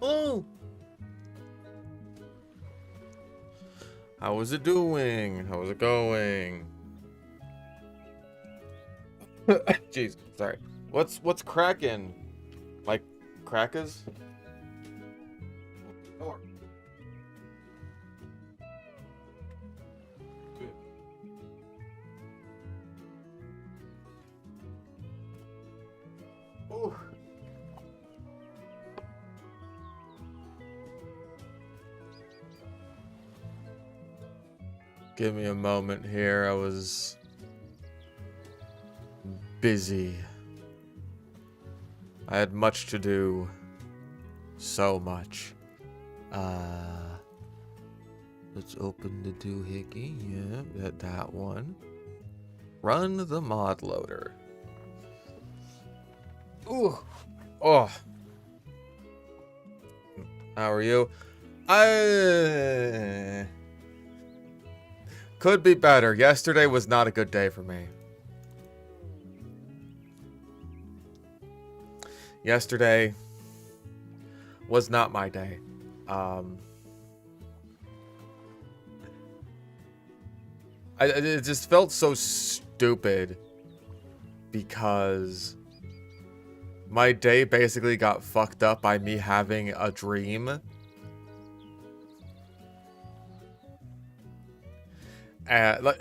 Hello. How was it doing? How was it going? Jeez, sorry. What's cracking? Like crackers? Or Ooh. Give me a moment here. I was busy. I had much to do. So much. Let's open the doohickey. Yeah, that one. Run the mod loader. Ooh. Oh. How are you? I could be better. Yesterday was not a good day for me. Yesterday was not my day. It just felt so stupid because my day basically got fucked up by me having a dream. And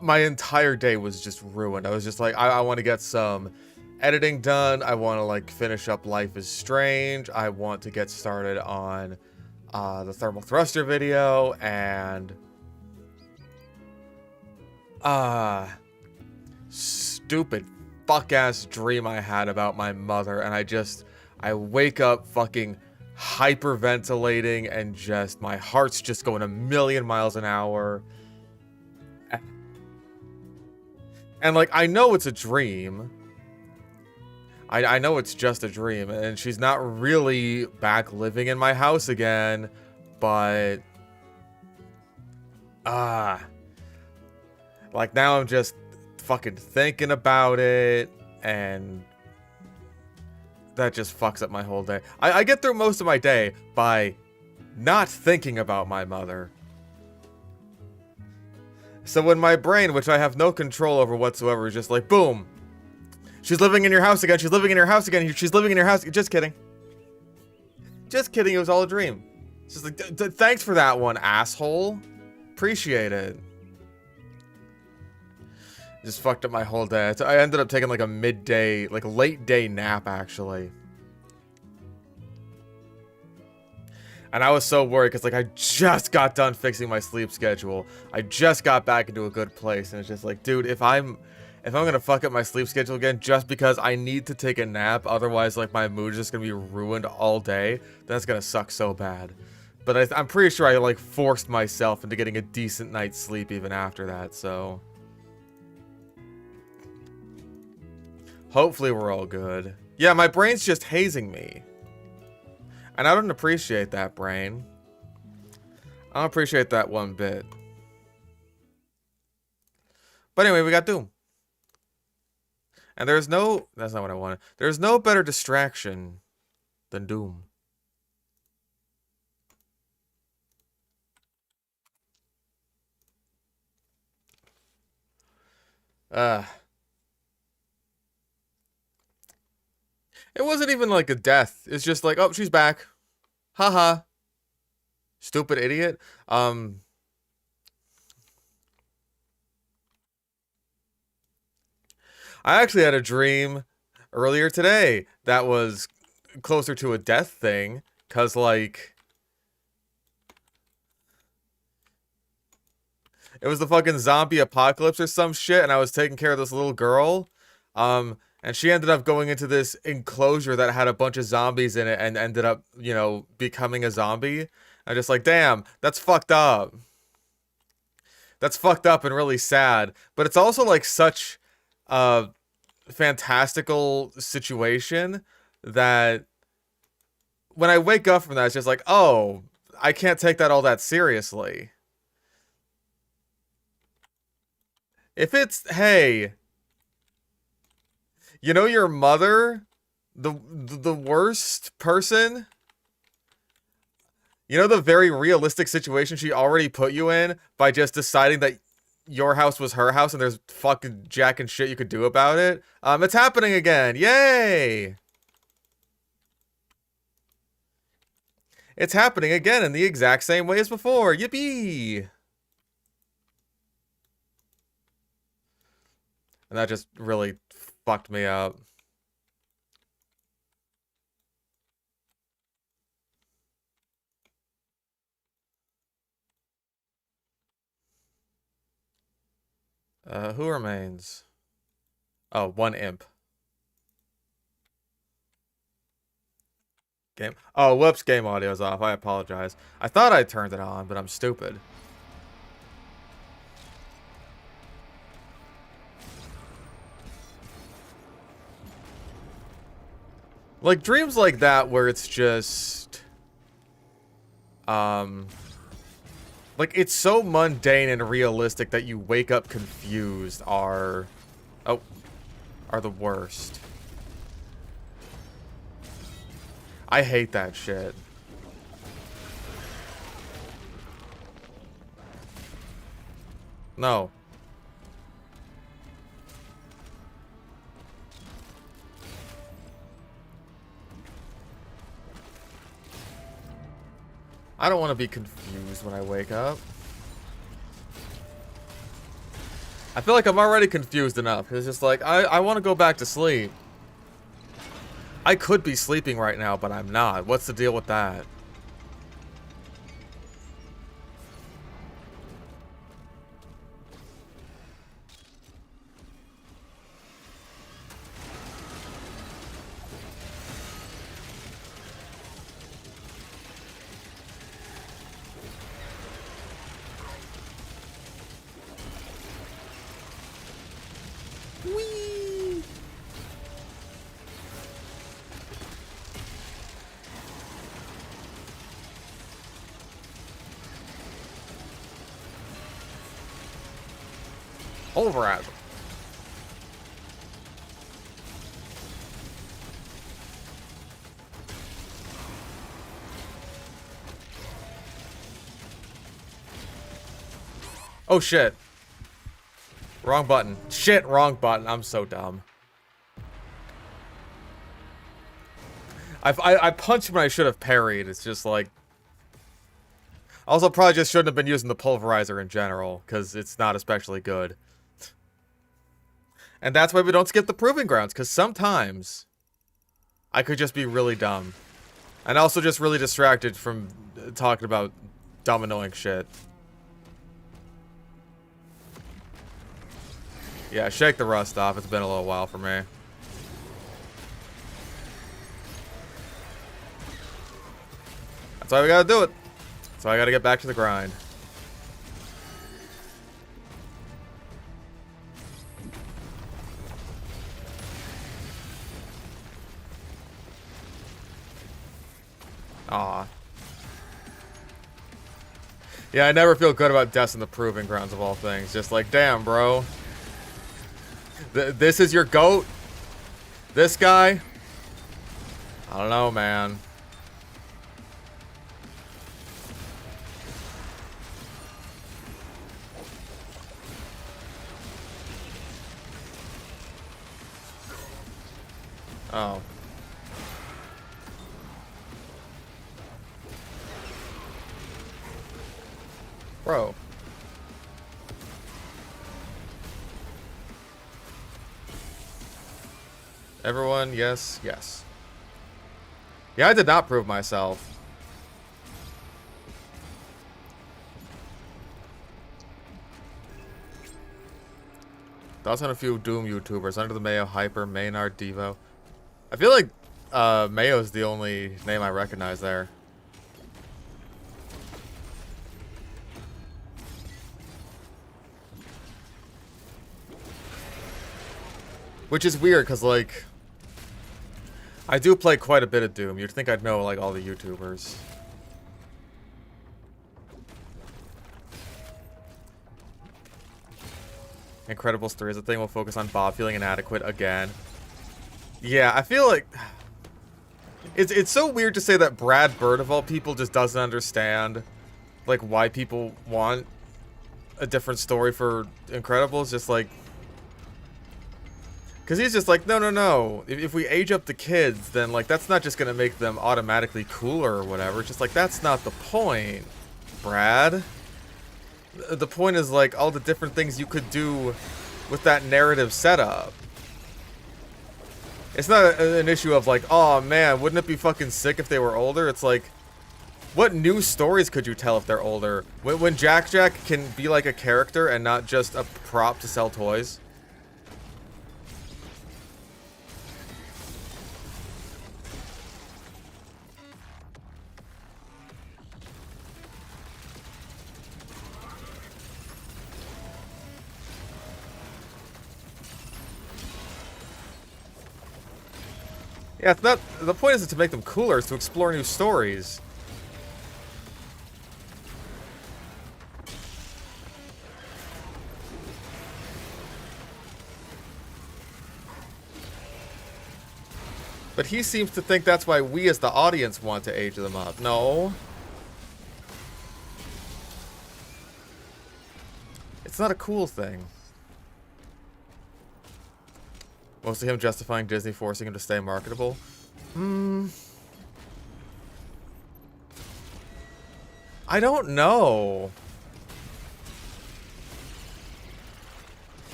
my entire day was just ruined. I was just like, I want to get some editing done. I want to like finish up Life is Strange. I want to get started on the thermal thruster video and stupid fuck ass dream I had about my mother, and I wake up fucking hyperventilating and just my heart's just going a million miles an hour. And like I know it's a dream. I know it's just a dream, and she's not really back living in my house again, but like now I'm just fucking thinking about it, and that just fucks up my whole day. I get through most of my day by not thinking about my mother. So when my brain, which I have no control over whatsoever, is just like, boom, she's living in your house again, she's living in your house again, she's living in your house. Just kidding. Just kidding, it was all a dream. It's just like, thanks for that one, asshole. Appreciate it. Just fucked up my whole day. I ended up taking like a midday, like late day nap, actually. And I was so worried because like I just got done fixing my sleep schedule. I just got back into a good place, and it's just like, dude, if I'm gonna fuck up my sleep schedule again just because I need to take a nap, otherwise like my mood is just gonna be ruined all day, that's gonna suck so bad. But I'm pretty sure I like forced myself into getting a decent night's sleep even after that, so hopefully we're all good. Yeah, my brain's just hazing me. And I don't appreciate that, brain. I don't appreciate that one bit. But anyway, we got Doom. And there's no... That's not what I wanted. There's no better distraction than Doom. It wasn't even like a death. It's just like, oh, she's back. Haha. Stupid idiot. I actually had a dream earlier today that was closer to a death thing. Cause like... It was the fucking zombie apocalypse or some shit, and I was taking care of this little girl. And she ended up going into this enclosure that had a bunch of zombies in it and ended up, you know, becoming a zombie. I'm just like, damn, that's fucked up. That's fucked up and really sad. But it's also like such a fantastical situation that when I wake up from that, it's just like, oh, I can't take that all that seriously. If it's, hey, you know your mother, the worst person You know the very realistic situation she already put you in by just deciding that your house was her house and there's fucking jack and shit you could do about it? It's happening again. Yay! It's happening again in the exact same way as before. Yippee! And that just really fucked me up. Who remains? Oh, one imp. Game. Oh, whoops, game audio's off. I apologize. I thought I turned it on, but I'm stupid. Like, dreams like that where it's just... Like, it's so mundane and realistic that you wake up confused are... Oh. Are the worst. I hate that shit. No. I don't want to be confused when I wake up. I feel like I'm already confused enough. It's just like, I want to go back to sleep. I could be sleeping right now, but I'm not. What's the deal with that? Whee! Pulverizer. Oh shit. Wrong button. Shit, wrong button. I'm so dumb. I punched when I should have parried. It's just like... Also, probably just shouldn't have been using the pulverizer in general, because it's not especially good. And that's why we don't skip the proving grounds, because sometimes I could just be really dumb. And also just really distracted from talking about dumb, annoying shit. Yeah, shake the rust off. It's been a little while for me. That's why we gotta do it. That's why I gotta get back to the grind. Aw. Yeah, I never feel good about deaths in the proving grounds of all things. Just like, damn, bro. This is your GOAT? This guy? I don't know, man. Oh. Bro. Everyone, yes, yes. Yeah, I did not prove myself. Thoughts on a few Doom YouTubers. Under the Mayo, Hyper, Maynard, Devo. I feel like Mayo's the only name I recognize there. Which is weird, because, like, I do play quite a bit of Doom. You'd think I'd know, like, all the YouTubers. Incredibles 3 is a thing. We'll focus on Bob feeling inadequate again. Yeah, I feel like... It's so weird to say that Brad Bird of all people just doesn't understand like why people want a different story for Incredibles. Just like, because he's just like, no. If we age up the kids, then like that's not just gonna make them automatically cooler or whatever. It's just like that's not the point, Brad. The point is like all the different things you could do with that narrative setup. It's not an issue of like, oh man, wouldn't it be fucking sick if they were older? It's like, what new stories could you tell if they're older? When Jack Jack can be like a character and not just a prop to sell toys. Yeah, it's not, the point isn't to make them cooler, it's to explore new stories. But he seems to think that's why we as the audience want to age them up. No. It's not a cool thing. Mostly him justifying Disney forcing him to stay marketable. I don't know.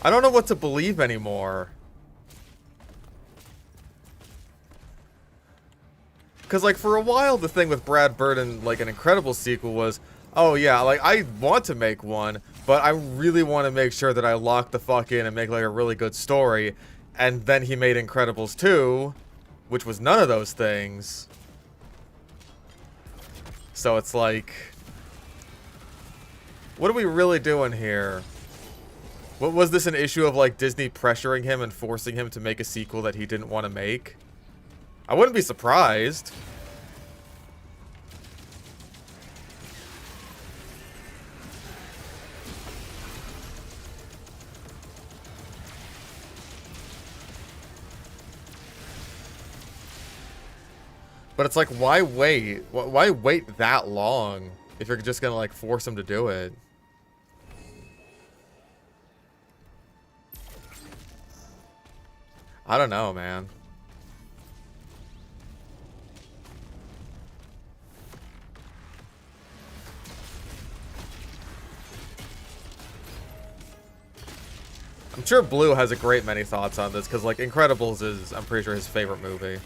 I don't know what to believe anymore. Because, like, for a while, the thing with Brad Bird and, like, an Incredibles sequel was, oh, yeah, like, I want to make one, but I really want to make sure that I lock the fuck in and make, like, a really good story. And then he made Incredibles 2, which was none of those things. So it's like, what are we really doing here? What was this, an issue of, like, Disney pressuring him and forcing him to make a sequel that he didn't want to make? I wouldn't be surprised. But it's like, why wait? Why wait that long if you're just gonna, like, force him to do it? I don't know, man. I'm sure Blue has a great many thoughts on this, because, like, Incredibles is, I'm pretty sure, his favorite movie.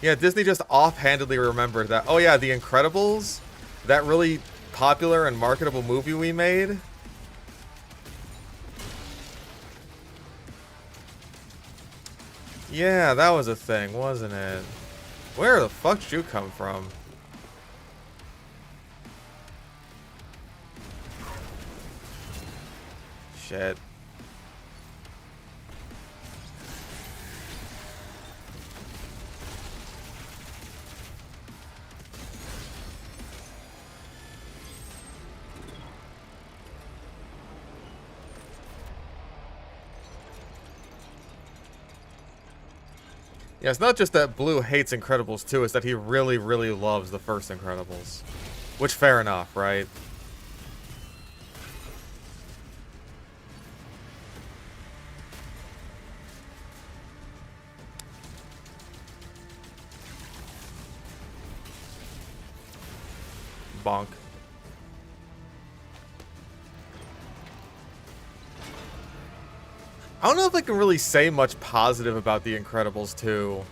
Yeah, Disney just offhandedly remembered that, oh yeah, The Incredibles, that really popular and marketable movie we made. Yeah, that was a thing, wasn't it? Where the fuck did you come from? Shit. Yeah, it's not just that Blue hates Incredibles 2, it's that he really, really loves the first Incredibles. Which, fair enough, right? Bonk. I don't know if I can really say much positive about The Incredibles 2.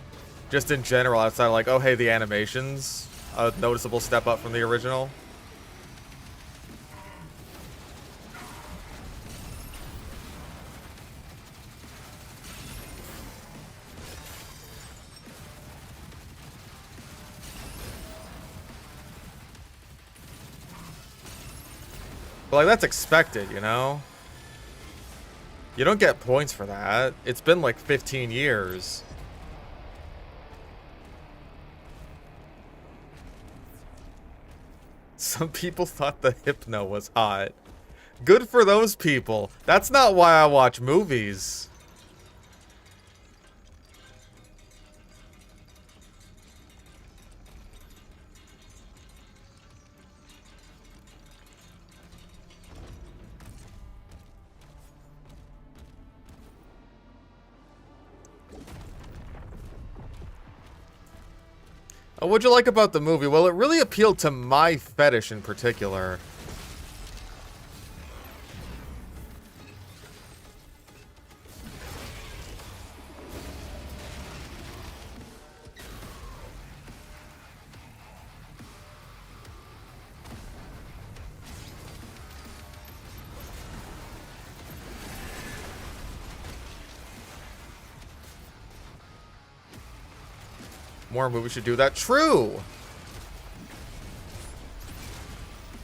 Just in general, outside of like, oh hey, the animation's a noticeable step up from the original. But like, that's expected, you know? You don't get points for that. It's been like 15 years. Some people thought the Hypno was hot. Good for those people. That's not why I watch movies. What'd you like about the movie? Well, it really appealed to my fetish in particular. More movies should do that. True!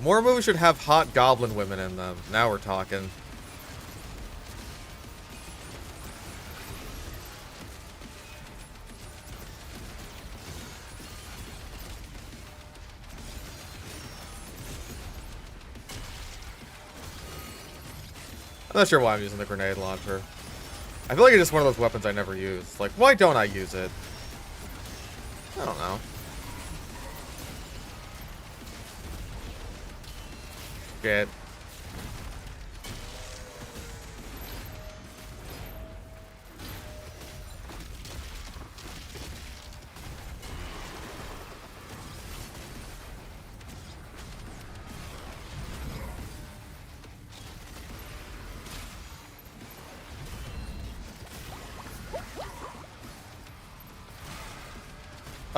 More movies should have hot goblin women in them. Now we're talking. I'm not sure why I'm using the grenade launcher. I feel like it's just one of those weapons I never use. Like, why don't I use it? I don't know. Shit.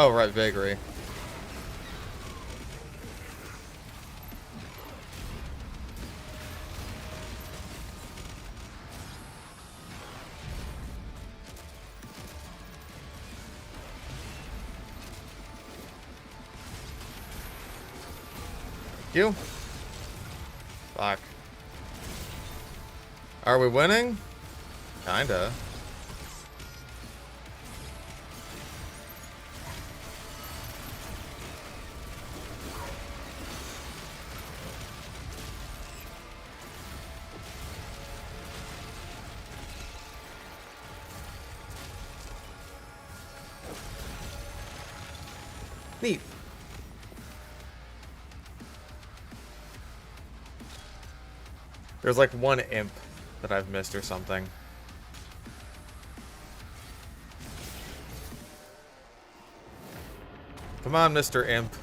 Oh, right, vagary. You? Fuck. Are we winning? Kinda. Neat. There's like one imp that I've missed or something. Come on, Mr. Imp.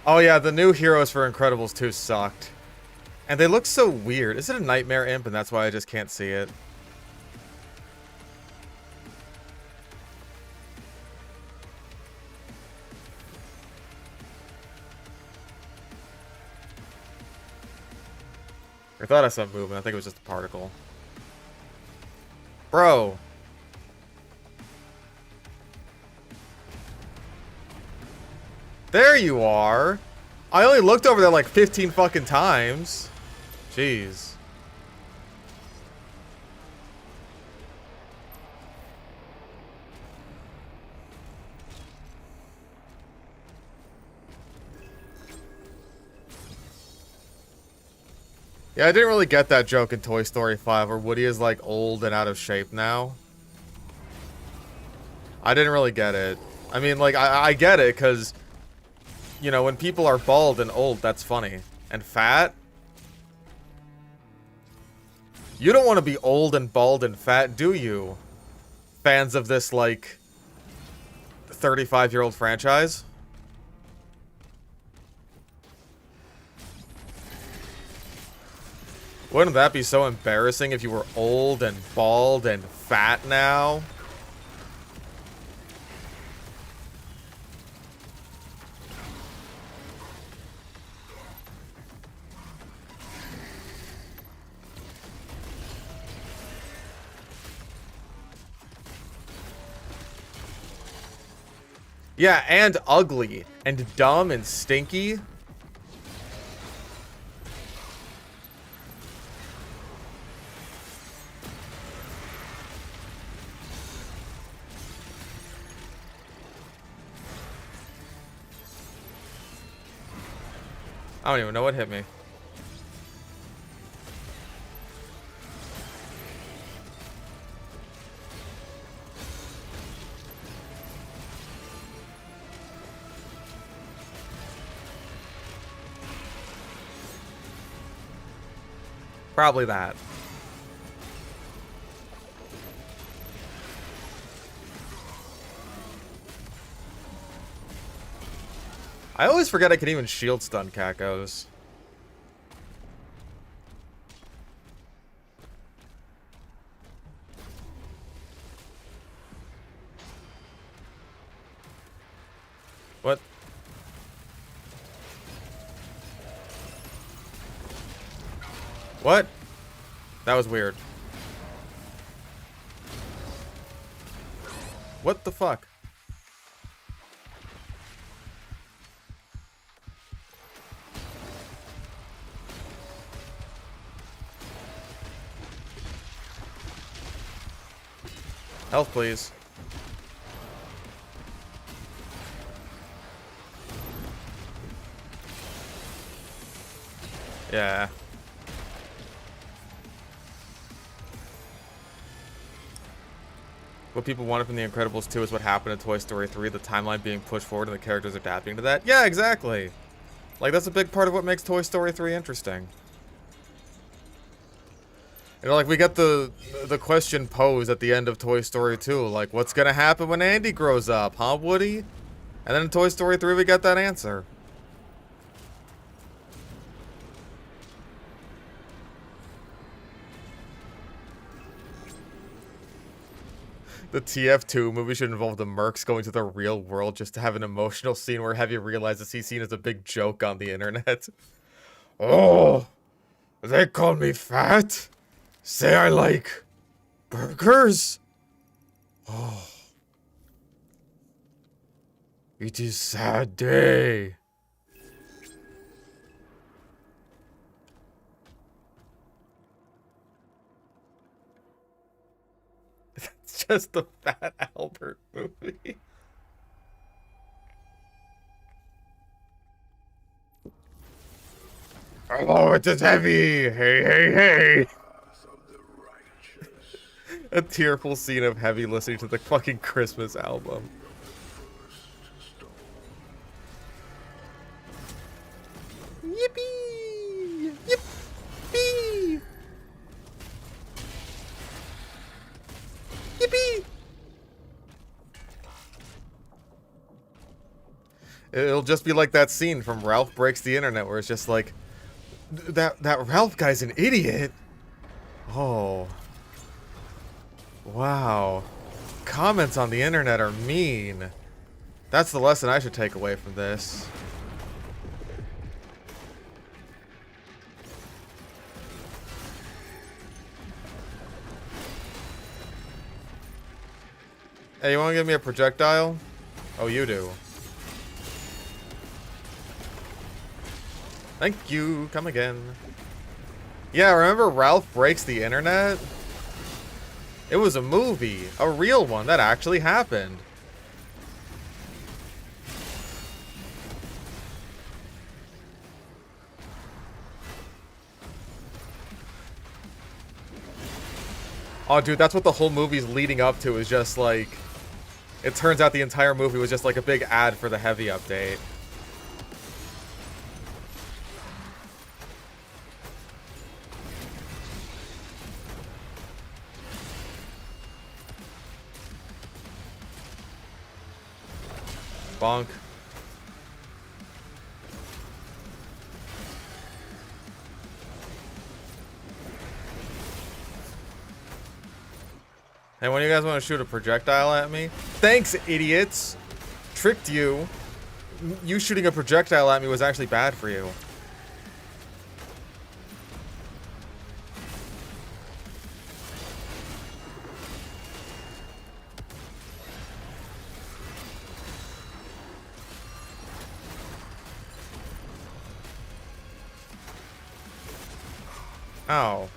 Oh yeah, the new heroes for Incredibles 2 sucked. And they look so weird. Is it a Nightmare Imp and that's why I just can't see it? I thought I saw movement. I think it was just a particle. Bro. There you are. I only looked over there like 15 fucking times. Jeez. Yeah, I didn't really get that joke in Toy Story 5 where Woody is like old and out of shape now. I didn't really get it. I mean, like, I get it because, you know, when people are bald and old, that's funny. And fat? You don't want to be old and bald and fat, do you? Fans of this, like, 35-year-old franchise? Wouldn't that be so embarrassing if you were old and bald and fat now? Yeah, and ugly, and dumb, and stinky. I don't even know what hit me. Probably that. I always forget I can even shield stun Kakos. What? What? That was weird. What the fuck? Health, please. Yeah. What people wanted from The Incredibles 2 is what happened in Toy Story 3, the timeline being pushed forward and the characters adapting to that. Yeah, exactly. Like, that's a big part of what makes Toy Story 3 interesting. You know, like, we get the question posed at the end of Toy Story 2, like, what's gonna happen when Andy grows up, huh, Woody? And then in Toy Story 3, we get that answer. The TF2 movie should involve the Mercs going to the real world just to have an emotional scene where Heavy realizes he's seen as a big joke on the internet. Oh, they call me fat? Say I like burgers? Oh, it is sad day. It's just the Fat Albert movie. Hello, it is Heavy. Hey, hey, hey. A tearful scene of Heavy listening to the fucking Christmas album. Yippee! Yippee! Yippee! It'll just be like that scene from Ralph Breaks the Internet where it's just like, that Ralph guy's an idiot. Oh. Wow. Comments on the internet are mean. That's the lesson I should take away from this. Hey, you want to give me a projectile? Oh, you do. Thank you. Come again. Yeah, remember Ralph Breaks the Internet? It was a movie. A real one that actually happened. Oh, dude, that's what the whole movie's leading up to, is just like... It turns out the entire movie was just like a big ad for the Heavy update. Bonk. Hey, when you guys want to shoot a projectile at me? Thanks, idiots! Tricked you. You shooting a projectile at me was actually bad for you. Ow.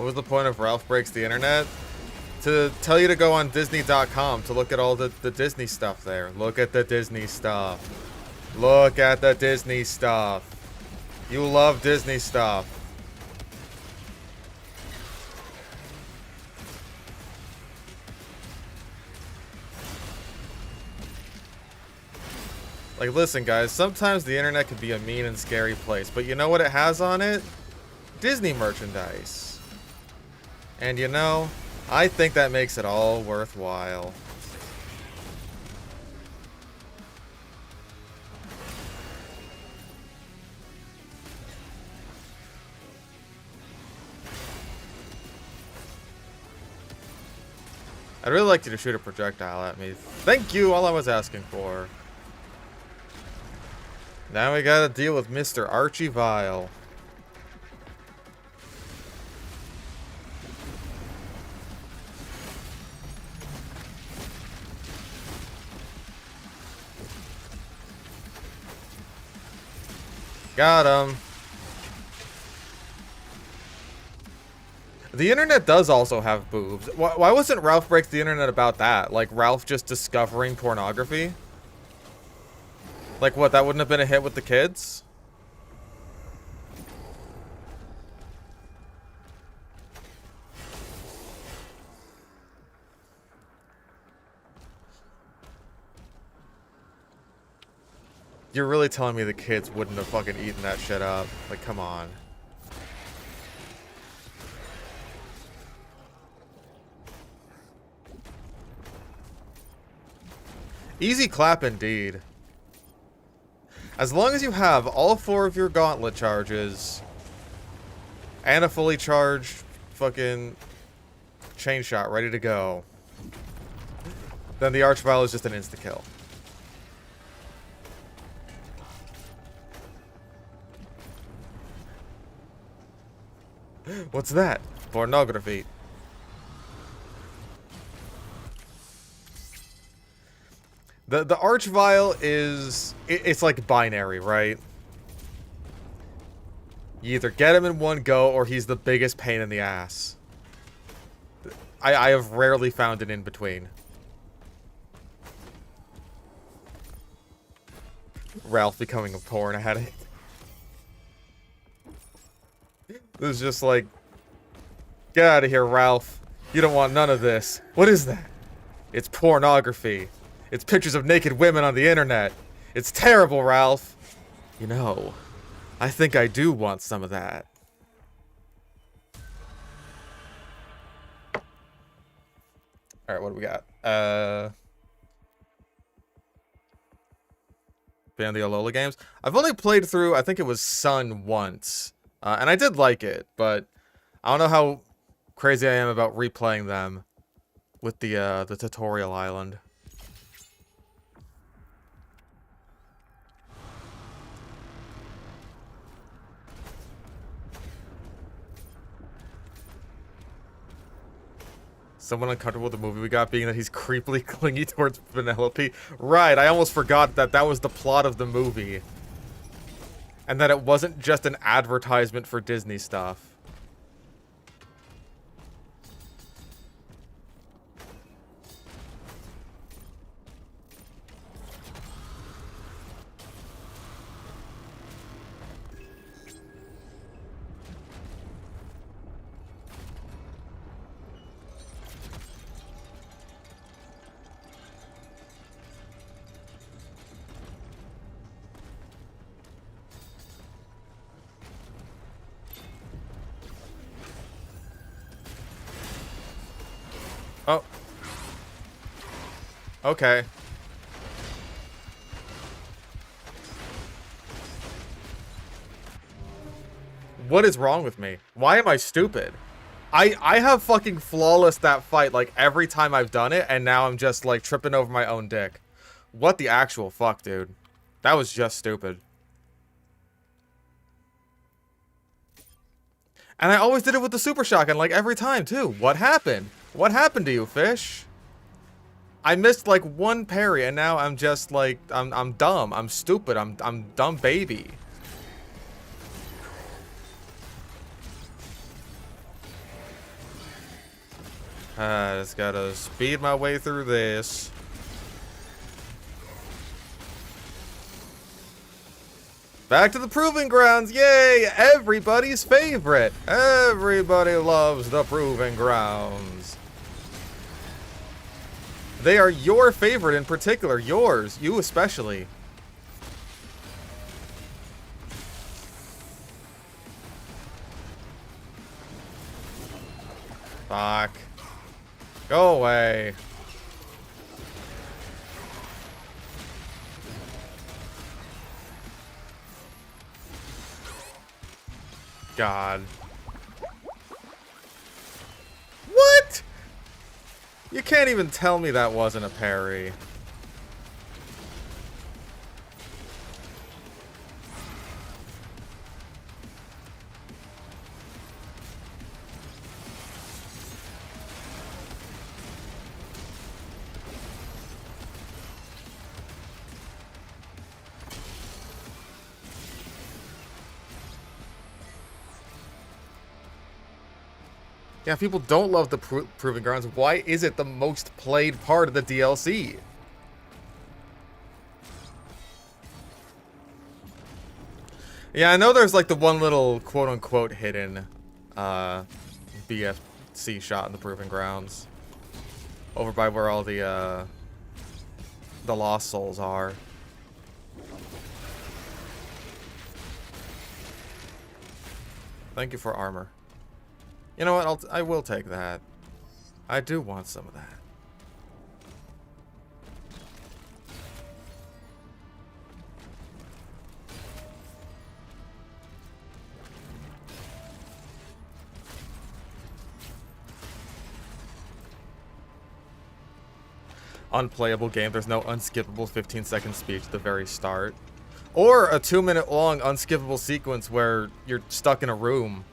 What was the point of Ralph Breaks the Internet? To tell you to go on Disney.com to look at all the Disney stuff there. Look at the Disney stuff. Look at the Disney stuff. You love Disney stuff. Like, listen, guys, sometimes the internet can be a mean and scary place, but you know what it has on it? Disney merchandise. And you know, I think that makes it all worthwhile. I'd really like you to shoot a projectile at me. Thank you, all I was asking for. Now we gotta deal with Mr. Archie Vile. Got him. The internet does also have boobs. Why wasn't Ralph Breaks the Internet about that? Like, Ralph just discovering pornography? Like, what, that wouldn't have been a hit with the kids? You're really telling me the kids wouldn't have fucking eaten that shit up? Like, come on. Easy clap indeed. As long as you have all 4 of your gauntlet charges and a fully charged fucking chain shot ready to go, then the Archvile is just an insta-kill. What's that? Pornography. The Archvile is... It's like binary, right? You either get him in one go, or he's the biggest pain in the ass. I have rarely found an in-between. Ralph becoming a porn addict. This is just like... Get out of here, Ralph. You don't want none of this. What is that? It's pornography. It's pictures of naked women on the internet. It's terrible, Ralph. You know, I think I do want some of that. Alright, what do we got? Band the Alola games. I've only played through, I think it was Sun once. And I did like it, but I don't know how crazy I am about replaying them with the tutorial island. Someone uncomfortable with the movie we got being that he's creepily clingy towards Penelope. Right, I almost forgot that that was the plot of the movie. And that it wasn't just an advertisement for Disney stuff. Oh. Okay. What is wrong with me? Why am I stupid? I have fucking flawless that fight like every time I've done it, and now I'm just like tripping over my own dick. What the actual fuck, dude? That was just stupid. And I always did it with the super shotgun like every time too. What happened? What happened to you, fish? I missed like one parry and now I'm just like I'm dumb. I'm stupid. I'm dumb baby. I just gotta speed my way through this. Back to the Proving Grounds, yay! Everybody's favorite. Everybody loves the Proving Grounds. They are your favorite in particular, yours, you especially. Fuck. Go away. God. What? You can't even tell me that wasn't a parry. Yeah, people don't love the Proving Grounds. Why is it the most played part of the DLC? Yeah, I know there's like the one little quote-unquote hidden BFC shot in the Proving Grounds. Over by where all the Lost Souls are. Thank you for armor. You know what? I will take that. I do want some of that. Unplayable game. There's no unskippable 15-second speech at the very start. Or a 2-minute long unskippable sequence where you're stuck in a room.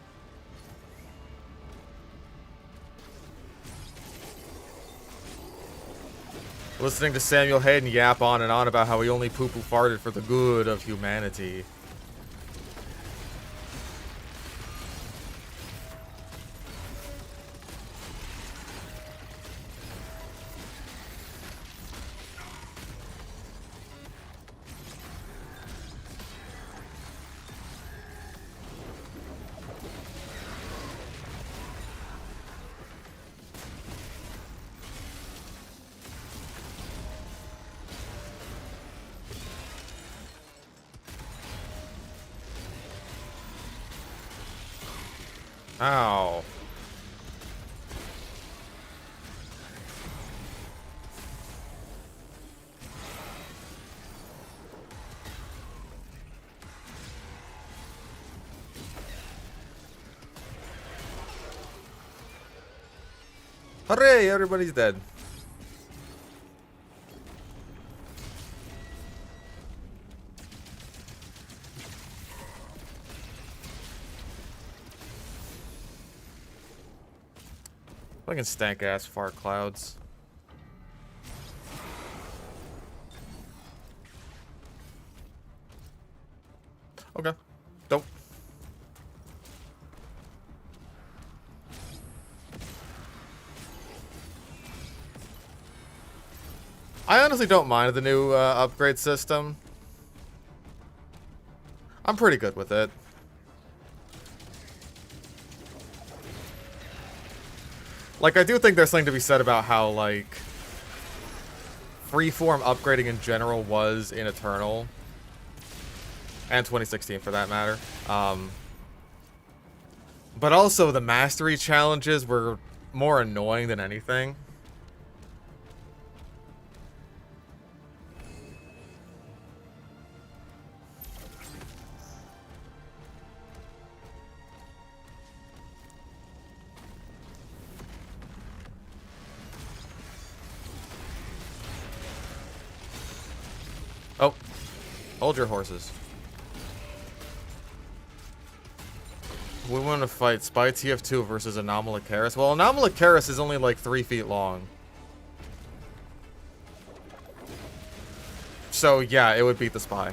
Listening to Samuel Hayden yap on and on about how he only poo-poo farted for the good of humanity. Ow. Hooray, everybody's dead. Fucking stank ass fart clouds. Okay. Dope. I honestly don't mind the new upgrade system. I'm pretty good with it. Like, I do think there's something to be said about how, like, freeform upgrading in general was in Eternal. And 2016, for that matter. But also, the mastery challenges were more annoying than anything. Oh. Hold your horses. We want to fight Spy TF2 versus Anomalocaris. Well, Anomalocaris is only like 3 feet long. So, yeah, it would beat the Spy.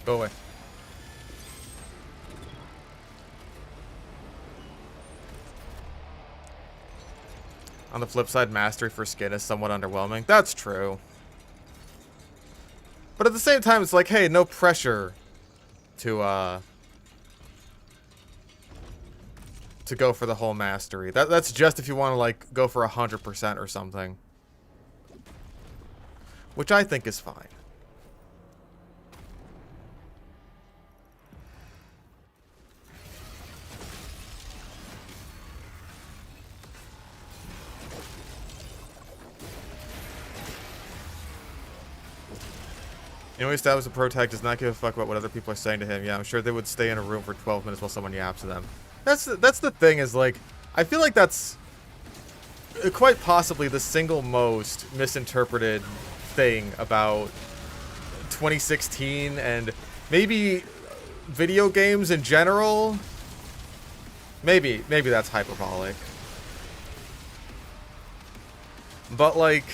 Go away. On the flip side, mastery for skin is somewhat underwhelming. That's true. But at the same time, it's like, hey, no pressure to go for the whole mastery. That's just if you want to, like, go for 100% or something. Which I think is fine. You know, we established the protag does not give a fuck about what other people are saying to him. Yeah, I'm sure they would stay in a room for 12 minutes while someone yaps to them. That's the thing is, like, I feel like that's quite possibly the single most misinterpreted thing about 2016 and maybe video games in general. Maybe that's hyperbolic. But, like,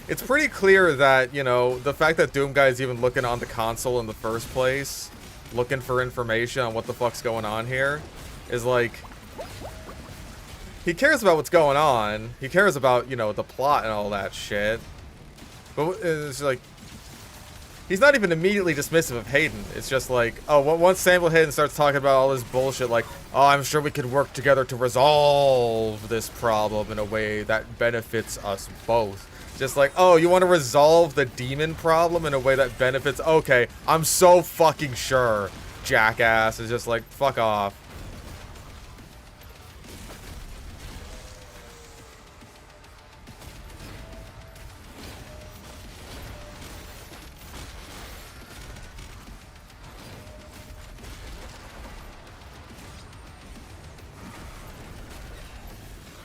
it's pretty clear that, you know, the fact that Doomguy is even looking on the console in the first place, looking for information on what the fuck's going on here, is like, he cares about what's going on. He cares about, you know, the plot and all that shit. But it's like, he's not even immediately dismissive of Hayden. It's just like, oh, once Samuel Hayden starts talking about all this bullshit, like, oh, I'm sure we could work together to resolve this problem in a way that benefits us both. Just like, oh, you want to resolve the demon problem in a way that benefits... Okay, I'm so fucking sure, jackass. Is just like, fuck off.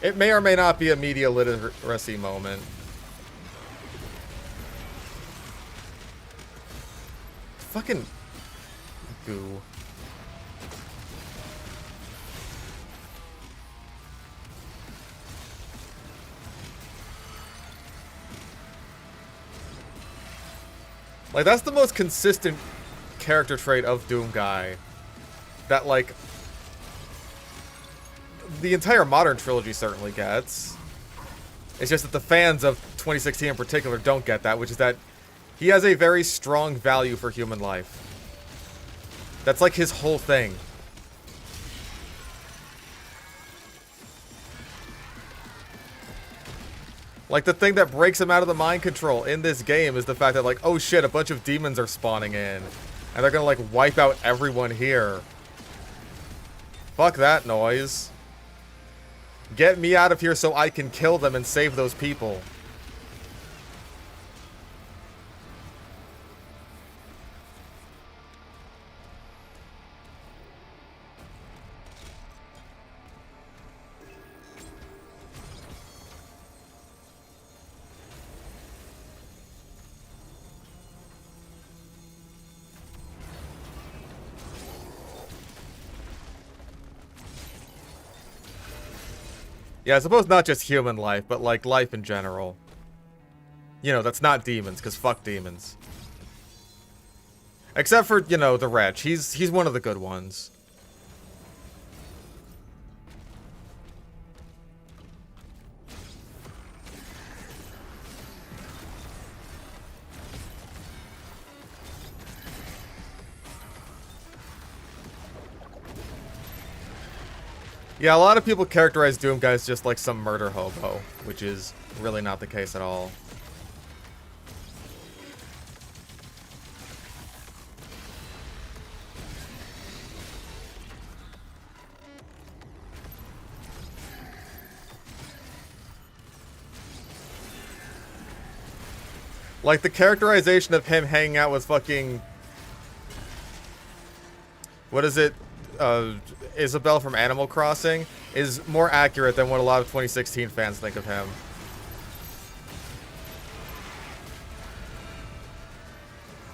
It may or may not be a media literacy moment. Fucking goo. Like, that's the most consistent character trait of Doomguy. That, like, the entire modern trilogy certainly gets. It's just that the fans of 2016 in particular don't get that, which is that he has a very strong value for human life. That's like his whole thing. Like, the thing that breaks him out of the mind control in this game is the fact that, like, oh shit, a bunch of demons are spawning in. And they're gonna, like, wipe out everyone here. Fuck that noise. Get me out of here so I can kill them and save those people. Yeah, I suppose not just human life, but, like, life in general. You know, that's not demons, because fuck demons. Except for, you know, the Wretch. He's one of the good ones. Yeah, a lot of people characterize Doomguy as just like some murder hobo, which is really not the case at all. Like, the characterization of him hanging out with fucking... What is it? Isabelle from Animal Crossing is more accurate than what a lot of 2016 fans think of him.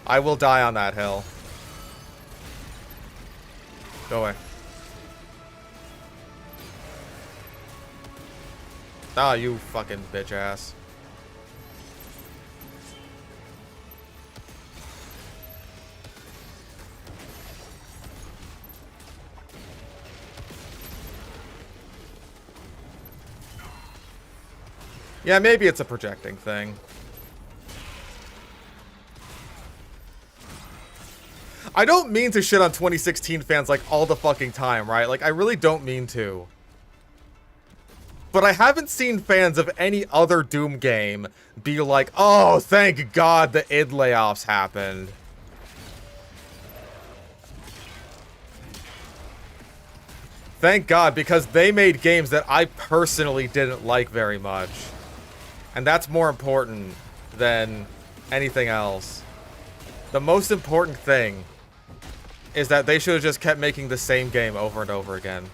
I will die on that hill. Go away. Ah, you fucking bitch ass. Yeah, maybe it's a projecting thing. I don't mean to shit on 2016 fans like all the fucking time, right? Like, I really don't mean to. But I haven't seen fans of any other Doom game be like, oh, thank God the id layoffs happened. Thank God, because they made games that I personally didn't like very much. And that's more important than anything else. The most important thing is that they should have just kept making the same game over and over again.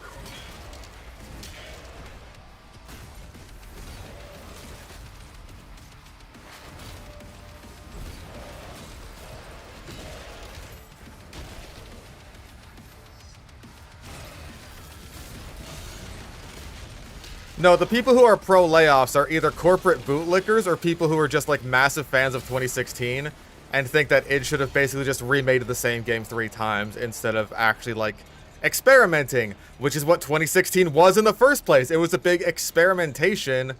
No, the people who are pro layoffs are either corporate bootlickers or people who are just like massive fans of 2016 and think that it should have basically just remade the same game 3 times instead of actually like experimenting, which is what 2016 was in the first place. It was a big experimentation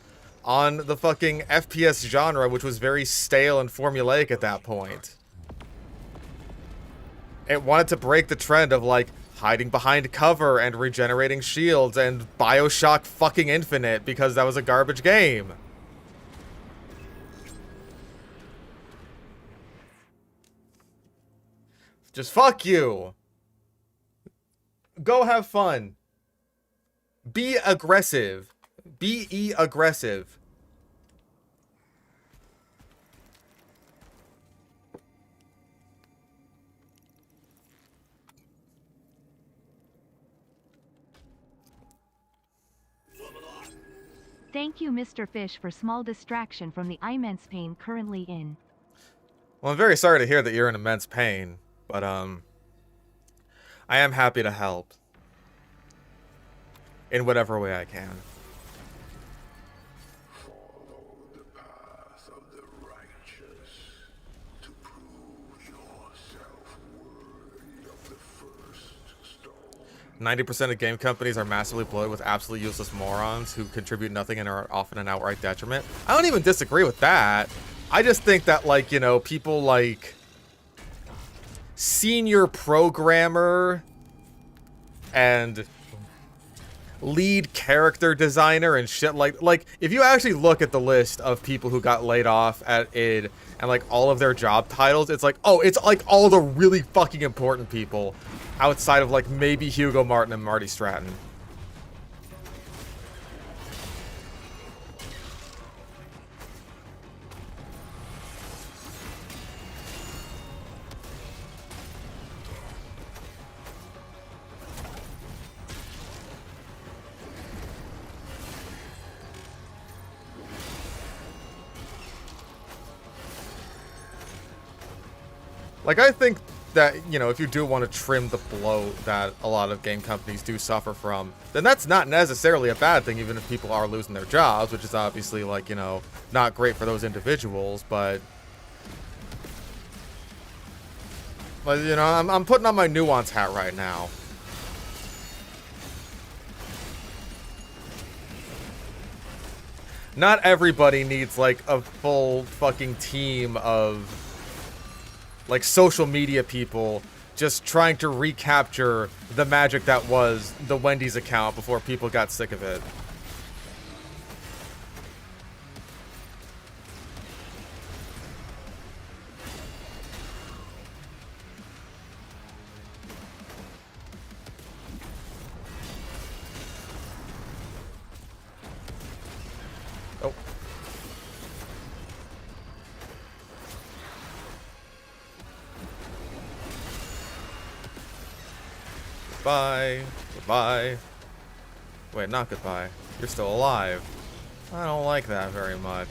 on the fucking FPS genre, which was very stale and formulaic at that point. It wanted to break the trend of like hiding behind cover and regenerating shields and BioShock fucking Infinite because that was a garbage game. Just fuck you. Go have fun. Be aggressive. Be aggressive. Thank you, Mr. Fish, for small distraction from the immense pain currently in. Well, I'm very sorry to hear that you're in immense pain, but I am happy to help in whatever way I can. Follow the path of the righteous to prove yourself worthy of the first stone. 90% of game companies are massively bloated with absolutely useless morons who contribute nothing and are often an outright detriment. I don't even disagree with that. I just think that, like, you know, people like senior programmer and lead character designer and shit like if you actually look at the list of people who got laid off at id and like all of their job titles, it's like, oh, it's like all the really fucking important people outside of like maybe Hugo Martin and Marty Stratton. Like, I think that, you know, if you do want to trim the bloat that a lot of game companies do suffer from, then that's not necessarily a bad thing, even if people are losing their jobs, which is obviously, like, you know, not great for those individuals, but you know, I'm putting on my nuance hat right now. Not everybody needs, like, a full fucking team of like social media people just trying to recapture the magic that was the Wendy's account before people got sick of it. Oh. Goodbye. Goodbye. Wait, not goodbye. You're still alive. I don't like that very much.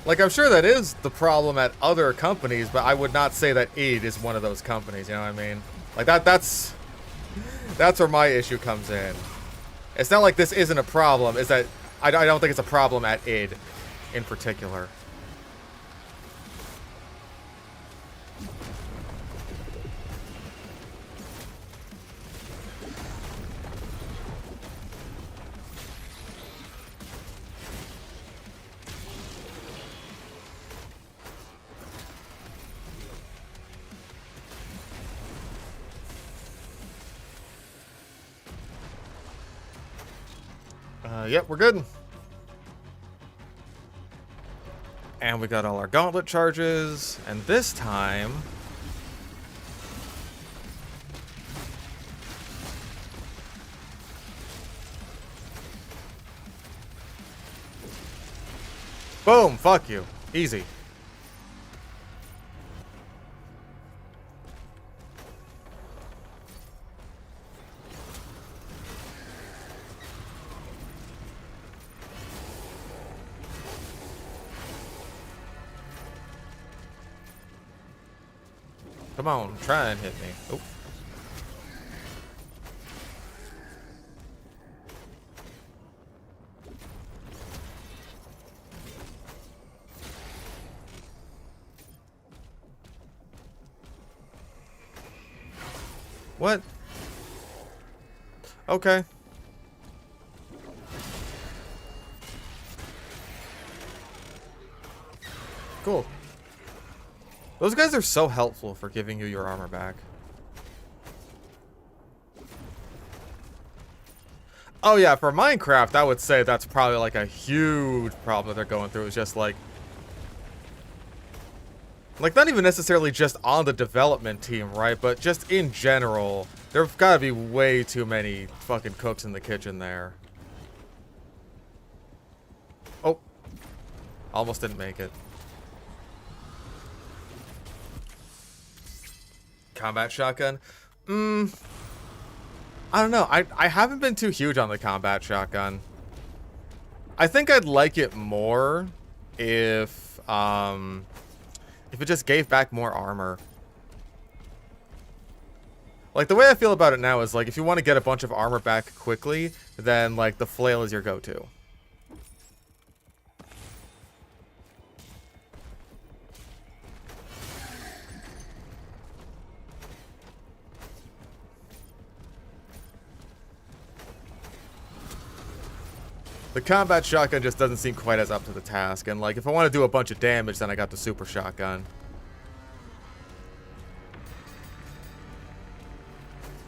Like, I'm sure that is the problem at other companies, but I would not say that id is one of those companies, you know what I mean? Like, that's where my issue comes in. It's not like this isn't a problem, it's that I don't think it's a problem at id. in particular. Yep, we're good. And we got all our gauntlet charges, and this time... Boom! Fuck you. Easy. Come on, try and hit me. Oh. What? Okay. Cool. Those guys are so helpful for giving you your armor back. Oh yeah, for Minecraft, I would say that's probably like a huge problem that they're going through. It's just like not even necessarily just on the development team, right? But just in general, there've got to be way too many fucking cooks in the kitchen there. Oh. Almost didn't make it. Combat shotgun? I don't know. I haven't been too huge on the combat shotgun. I think I'd like it more if it just gave back more armor. Like, the way I feel about it now is, like, if you want to get a bunch of armor back quickly, then, like, the flail is your go-to. The combat shotgun just doesn't seem quite as up to the task, and like if I want to do a bunch of damage, then I got the super shotgun.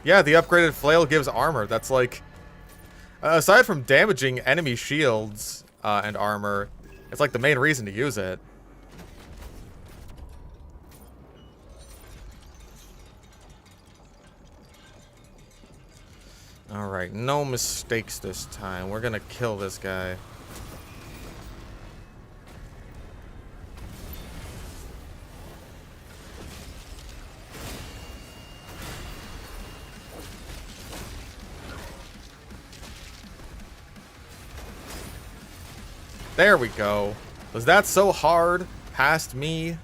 Yeah, the upgraded flail gives armor. That's like, aside from damaging enemy shields and armor, it's like the main reason to use it. Alright, no mistakes this time. We're gonna kill this guy. There we go. Was that so hard? Past me?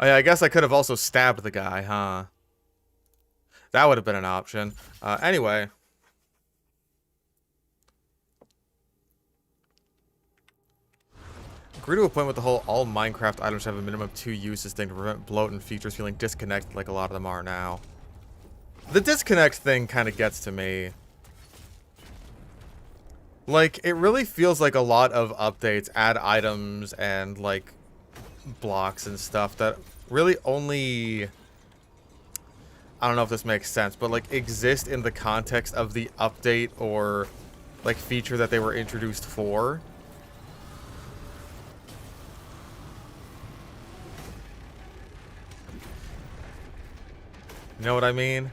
Oh yeah, I guess I could have also stabbed the guy, huh? That would have been an option. Anyway. Grew to a point with the whole all Minecraft items have a minimum of 2 uses thing to prevent bloat and features feeling disconnected like a lot of them are now. The disconnect thing kind of gets to me. Like, it really feels like a lot of updates add items and, like, blocks and stuff that really only, I don't know if this makes sense, but like exist in the context of the update or like feature that they were introduced for. You know what I mean?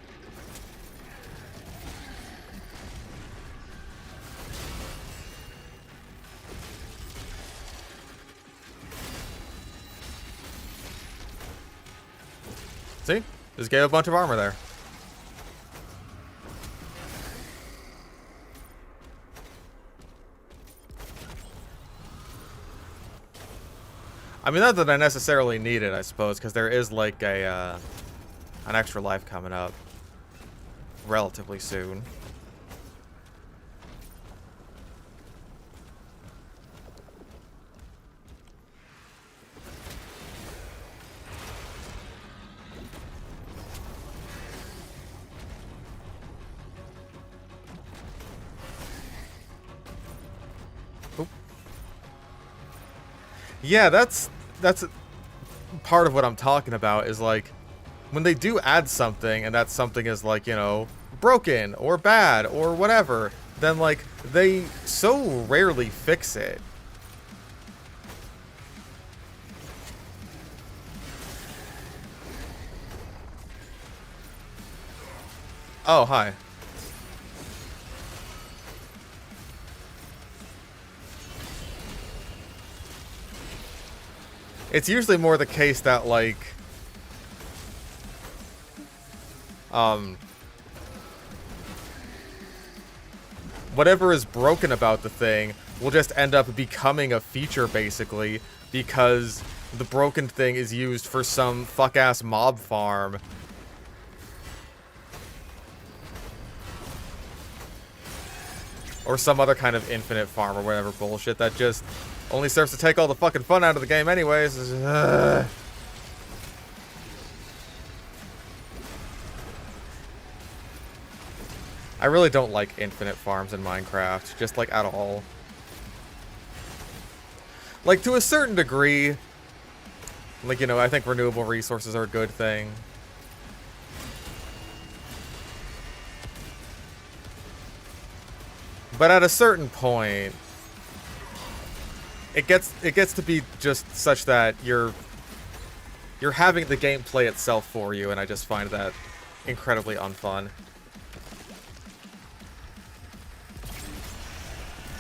See? Just gave a bunch of armor there. I mean, not that I necessarily need it, I suppose, because there is like a an extra life coming up relatively soon. Oop. Yeah, that's part of what I'm talking about is like when they do add something and that something is like, you know, broken or bad or whatever, then like they so rarely fix it. Oh, hi. It's usually more the case that like whatever is broken about the thing will just end up becoming a feature, basically, because the broken thing is used for some fuck-ass mob farm. Or some other kind of infinite farm or whatever bullshit that just only serves to take all the fucking fun out of the game anyways. I really don't like infinite farms in Minecraft, just like at all. Like to a certain degree, like, you know, I think renewable resources are a good thing. But at a certain point, it gets to be just such that you're having the game play itself for you, and I just find that incredibly unfun.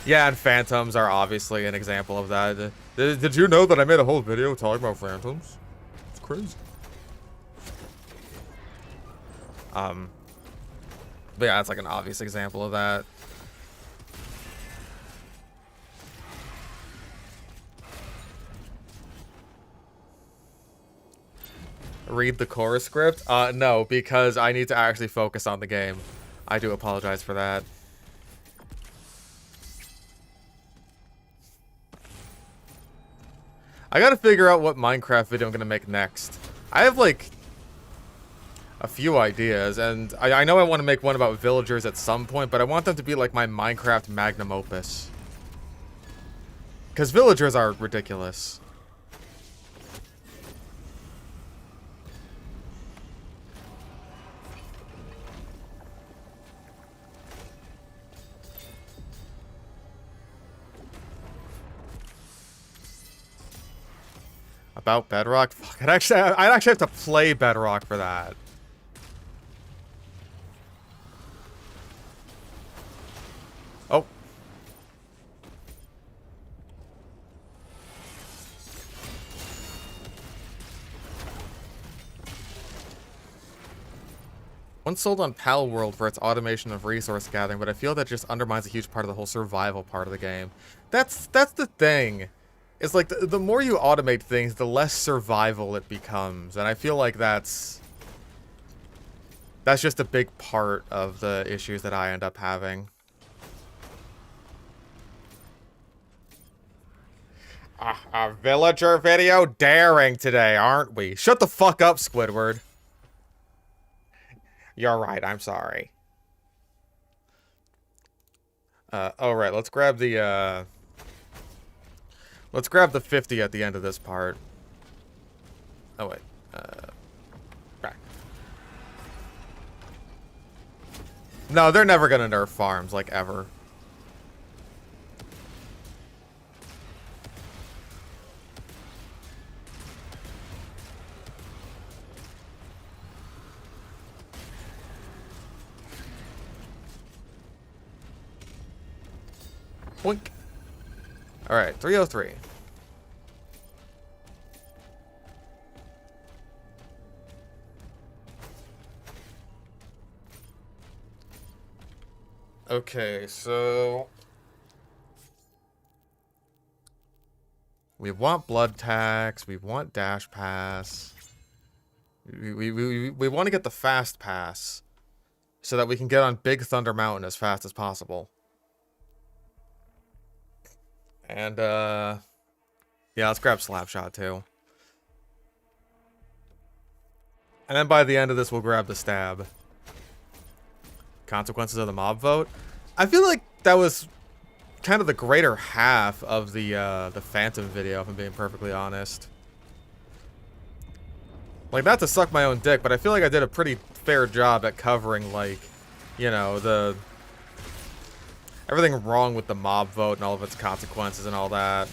Yeah, and phantoms are obviously an example of that. Did you know that I made a whole video talking about phantoms? It's crazy. But yeah, that's like an obvious example of that. Read the chorus script? No, because I need to actually focus on the game. I do apologize for that. I gotta figure out what Minecraft video I'm gonna make next. I have, like, a few ideas, and I know I want to make one about villagers at some point, but I want them to be, like, my Minecraft magnum opus. Because villagers are ridiculous. About Bedrock? Fuck, I'd actually have to play Bedrock for that. Oh. One sold on Pal World for its automation of resource gathering, but I feel that just undermines a huge part of the whole survival part of the game. That's the thing. It's like the more you automate things, the less survival it becomes, and I feel like that's just a big part of the issues that I end up having. A villager video daring today, aren't we? Shut the fuck up, Squidward. You're right, I'm sorry. Alright, let's grab the, let's grab the 50 at the end of this part. Oh, wait. Back. No, they're never gonna nerf farms, like, ever. Boink. Alright, 303. Okay, so We want blood tax. We want dash pass. We want to get the fast pass so that we can get on Big Thunder Mountain as fast as possible. And yeah, let's grab Slapshot too. And then by the end of this, we'll grab the stab. Consequences of the mob vote. I feel like that was kind of the greater half of the Phantom video, if I'm being perfectly honest. Like, not to suck my own dick, but I feel like I did a pretty fair job at covering, like, you know, everything wrong with the mob vote and all of its consequences and all that.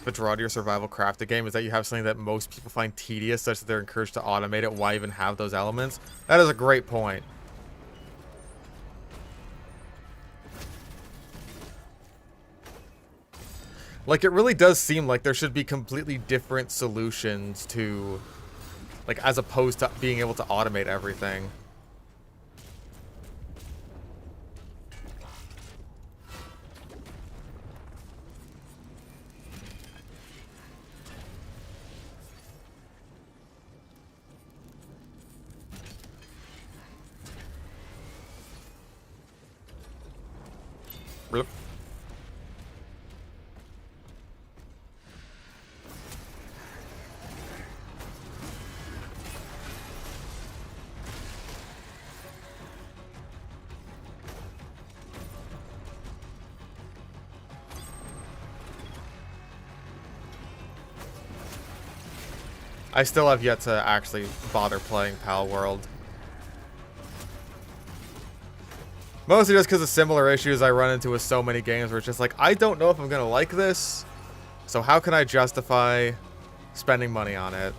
The draw to your survival crafted game is that you have something that most people find tedious, such that they're encouraged to automate it. Why even have those elements? That is a great point. Like, it really does seem like there should be completely different solutions to, like, as opposed to being able to automate everything. Bloop. I still have yet to actually bother playing Pal World. Mostly just because of similar issues I run into with so many games where it's just like, I don't know if I'm going to like this, so how can I justify spending money on it?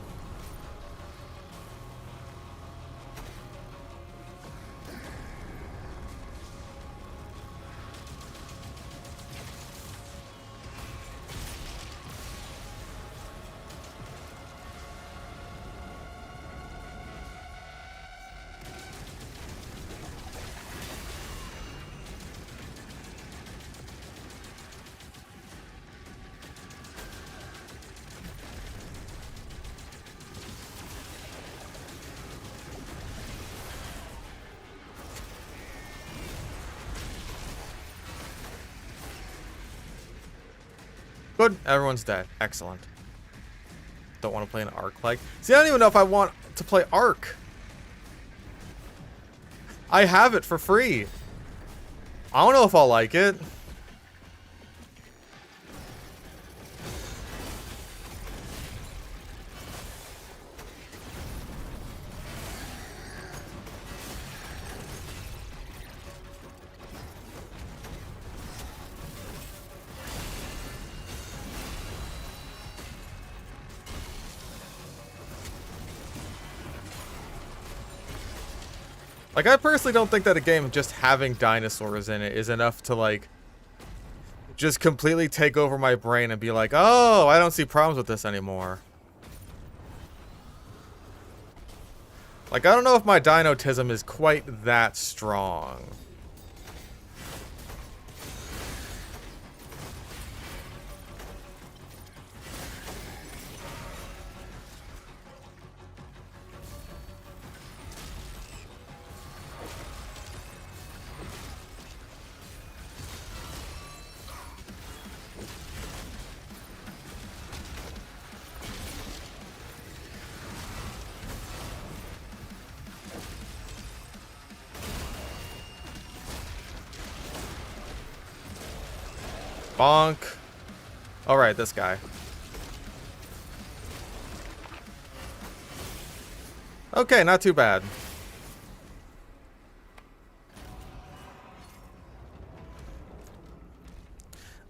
Good. Everyone's dead. Excellent. Don't want to play an Ark like. See, I don't even know if I want to play Ark. I have it for free. I don't know if I'll like it. Like, I personally don't think that a game just having dinosaurs in it is enough to, like, just completely take over my brain and be like, oh, I don't see problems with this anymore. Like, I don't know if my dinotism is quite that strong. Bonk. Alright, this guy. Okay, not too bad.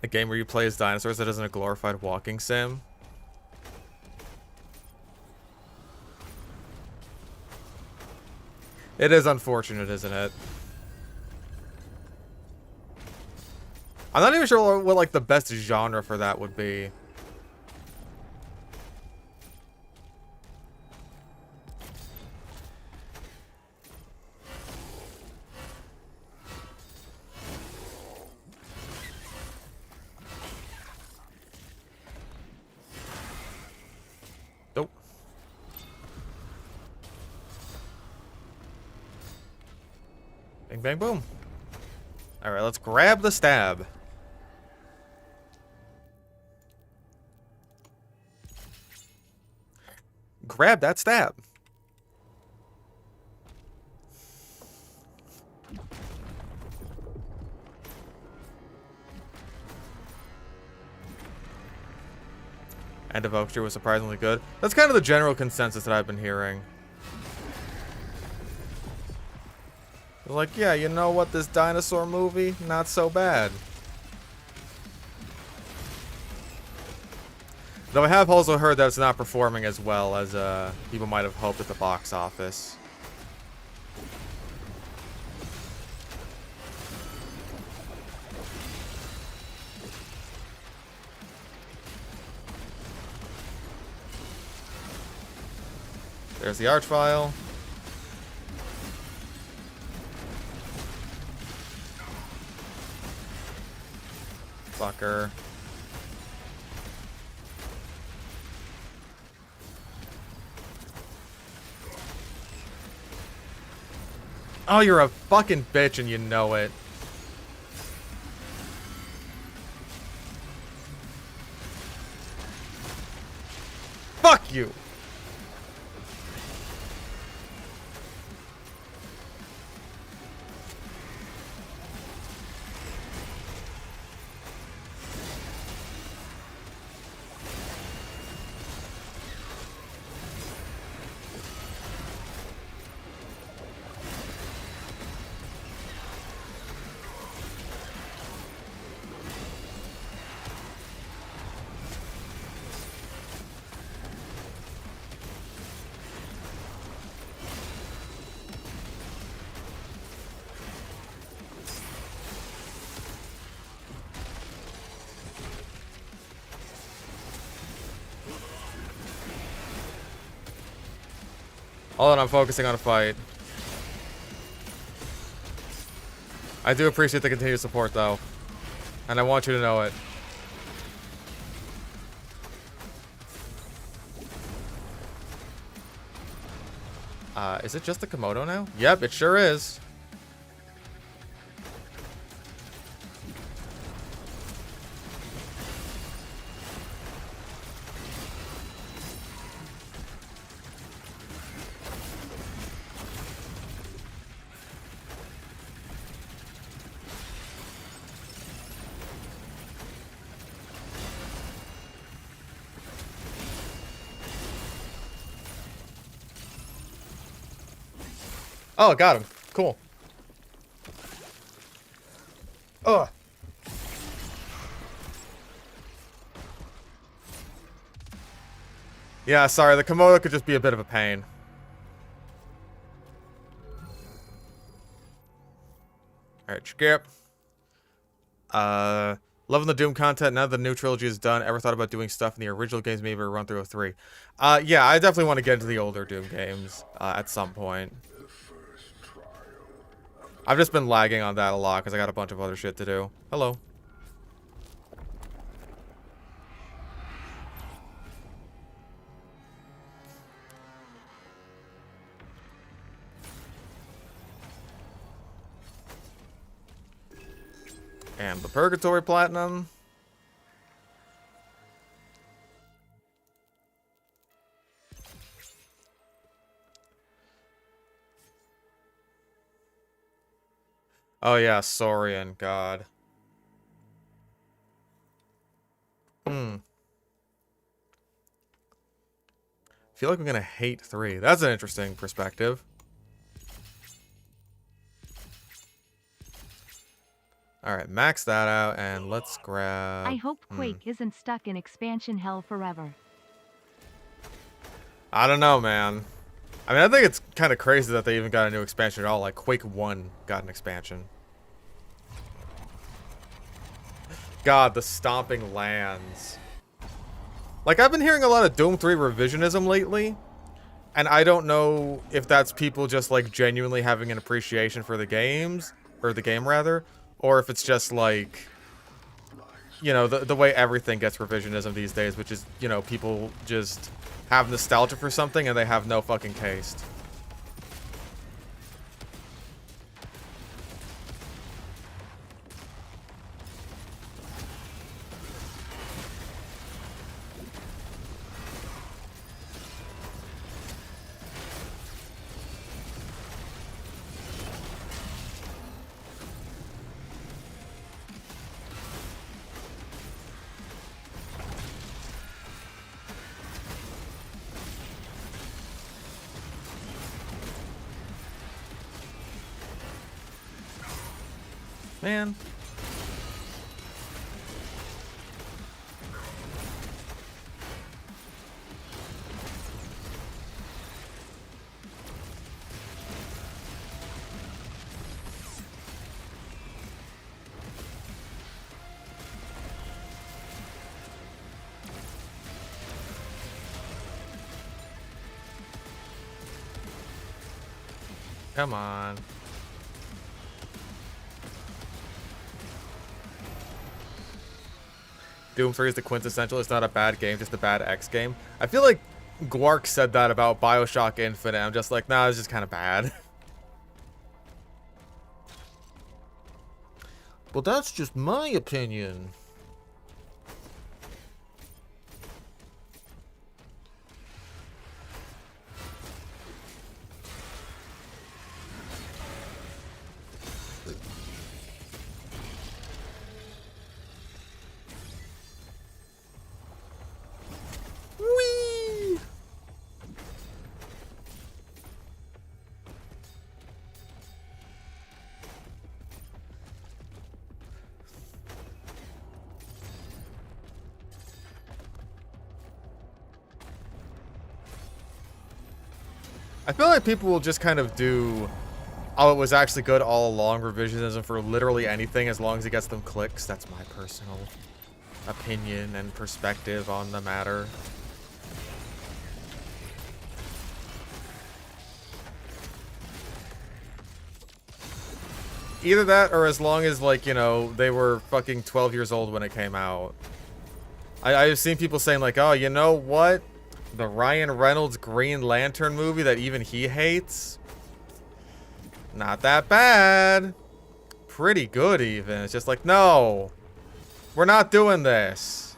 A game where you play as dinosaurs that isn't a glorified walking sim. It is unfortunate, isn't it? I'm not even sure what like the best genre for that would be. Nope. Bang, bang, boom. Alright, let's grab the stab. Grab that stab. And Devoucher was surprisingly good. That's kind of the general consensus that I've been hearing. They're like, yeah, you know what, this dinosaur movie, not so bad. Though I have also heard that it's not performing as well as people might have hoped at the box office. There's the Archvile. Fucker. Oh, you're a fucking bitch and you know it. Fuck you! Hold on, I'm focusing on a fight. I do appreciate the continued support, though. And I want you to know it. Is it just the Komodo now? Yep, it sure is. Oh, got him. Cool. Ugh. Yeah, sorry, the Komodo could just be a bit of a pain. Alright, skip. Loving the Doom content. Now that the new trilogy is done, ever thought about doing stuff in the original games, maybe a run through of 3? Yeah, I definitely want to get into the older Doom games at some point. I've just been lagging on that a lot because I got a bunch of other shit to do. Hello. And the Purgatory Platinum. Oh yeah, Saurian, God. I feel like I'm gonna hate 3. That's an interesting perspective. Alright, max that out, and let's grab... I hope Quake isn't stuck in expansion hell forever. I don't know, man. I mean, I think it's kind of crazy that they even got a new expansion at all. Like, Quake 1 got an expansion. God, the stomping lands. Like, I've been hearing a lot of Doom 3 revisionism lately. And I don't know if that's people just, like, genuinely having an appreciation for the games. Or the game, rather. Or if it's just, like... You know, the way everything gets revisionism these days. Which is, you know, people just have nostalgia for something and they have no fucking taste. Man. Come on. Doom 3 is the quintessential. It's not a bad game, just a bad X game. I feel like Gwark said that about Bioshock Infinite. I'm just like, nah, it's just kind of bad. Well, that's just my opinion. Whee! I feel like people will just kind of do, oh, it was actually good all along revisionism for literally anything as long as it gets them clicks. That's my personal opinion and perspective on the matter. Either that or as long as, like, you know, they were fucking 12 years old when it came out. I've seen people saying, like, oh, you know what? The Ryan Reynolds Green Lantern movie that even he hates? Not that bad. Pretty good, even. It's just like, no. We're not doing this.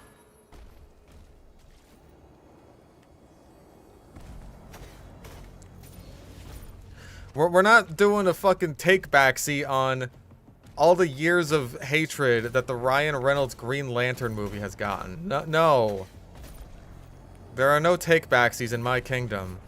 We're not doing a fucking take backseat on all the years of hatred that the Ryan Reynolds Green Lantern movie has gotten. No, no. There are no take backsies in my kingdom.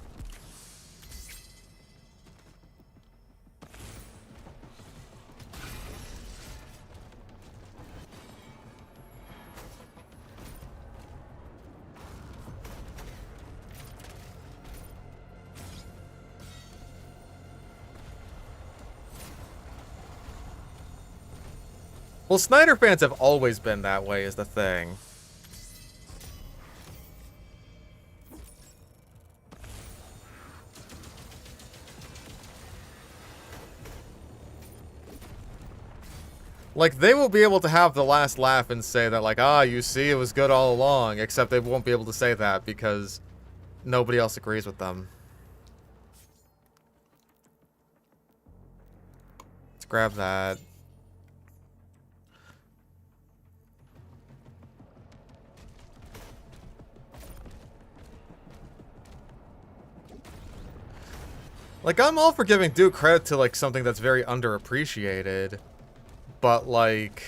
Well, Snyder fans have always been that way, is the thing. Like, they will be able to have the last laugh and say that, like, ah, you see, it was good all along, except they won't be able to say that because nobody else agrees with them. Let's grab that. Like, I'm all for giving due credit to, like, something that's very underappreciated. But, like,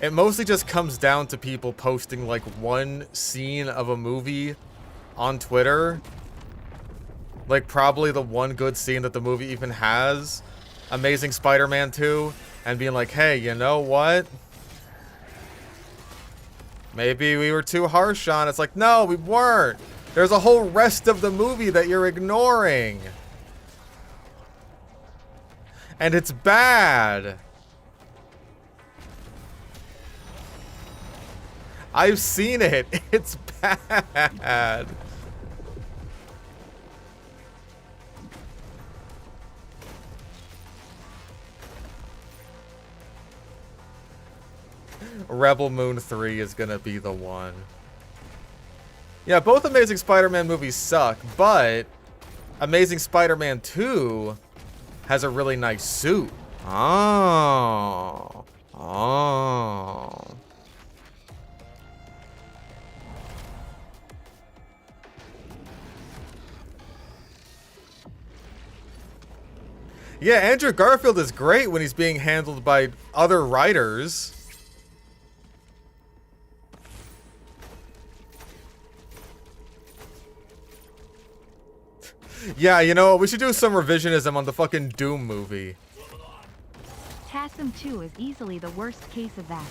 it mostly just comes down to people posting, like, one scene of a movie on Twitter. Like, probably the one good scene that the movie even has. Amazing Spider-Man 2. And being like, hey, you know what? Maybe we were too harsh on it. It's like, no, we weren't. There's a whole rest of the movie that you're ignoring. And it's bad. I've seen it. It's bad. Rebel Moon 3 is gonna be the one. Yeah, both Amazing Spider-Man movies suck, but Amazing Spider-Man 2 has a really nice suit. Oh. Oh. Yeah, Andrew Garfield is great when he's being handled by other writers. Yeah, you know, we should do some revisionism on the fucking Doom movie. TASM 2 is easily the worst case of that.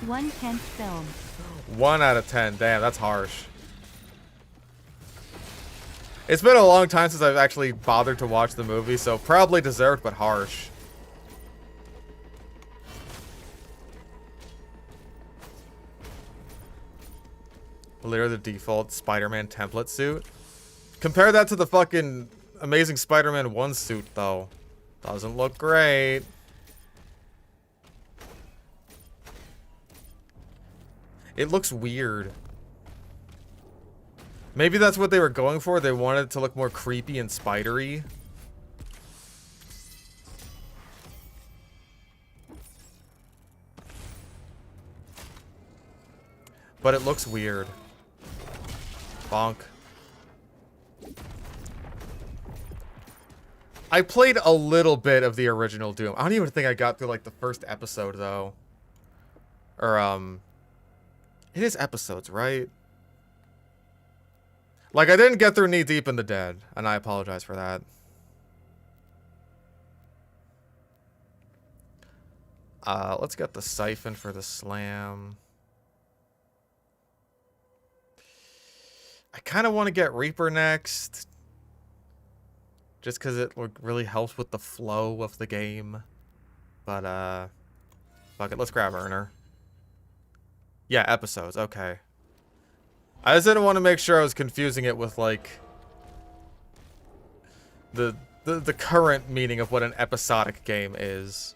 1/10 film. 1 out of 10. Damn, that's harsh. It's been a long time since I've actually bothered to watch the movie, so probably deserved, but harsh. Literally the default Spider-Man template suit. Compare that to the fucking Amazing Spider-Man 1 suit, though. Doesn't look great. It looks weird. Maybe that's what they were going for. They wanted it to look more creepy and spidery. But it looks weird. Bonk. I played a little bit of the original Doom. I don't even think I got through like the first episode though. Or it is episodes, right? Like I didn't get through Knee Deep in the Dead, and I apologize for that. Let's get the siphon for the slam. I kind of want to get Reaper next. Just because it really helps with the flow of the game. But, fuck it, let's grab Earner. Yeah, episodes, okay. I just didn't want to make sure I was confusing it with, like, the current meaning of what an episodic game is.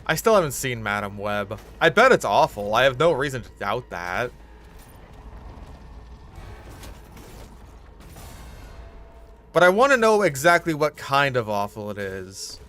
I still haven't seen Madam Web. I bet it's awful. I have no reason to doubt that. But I want to know exactly what kind of awful it is.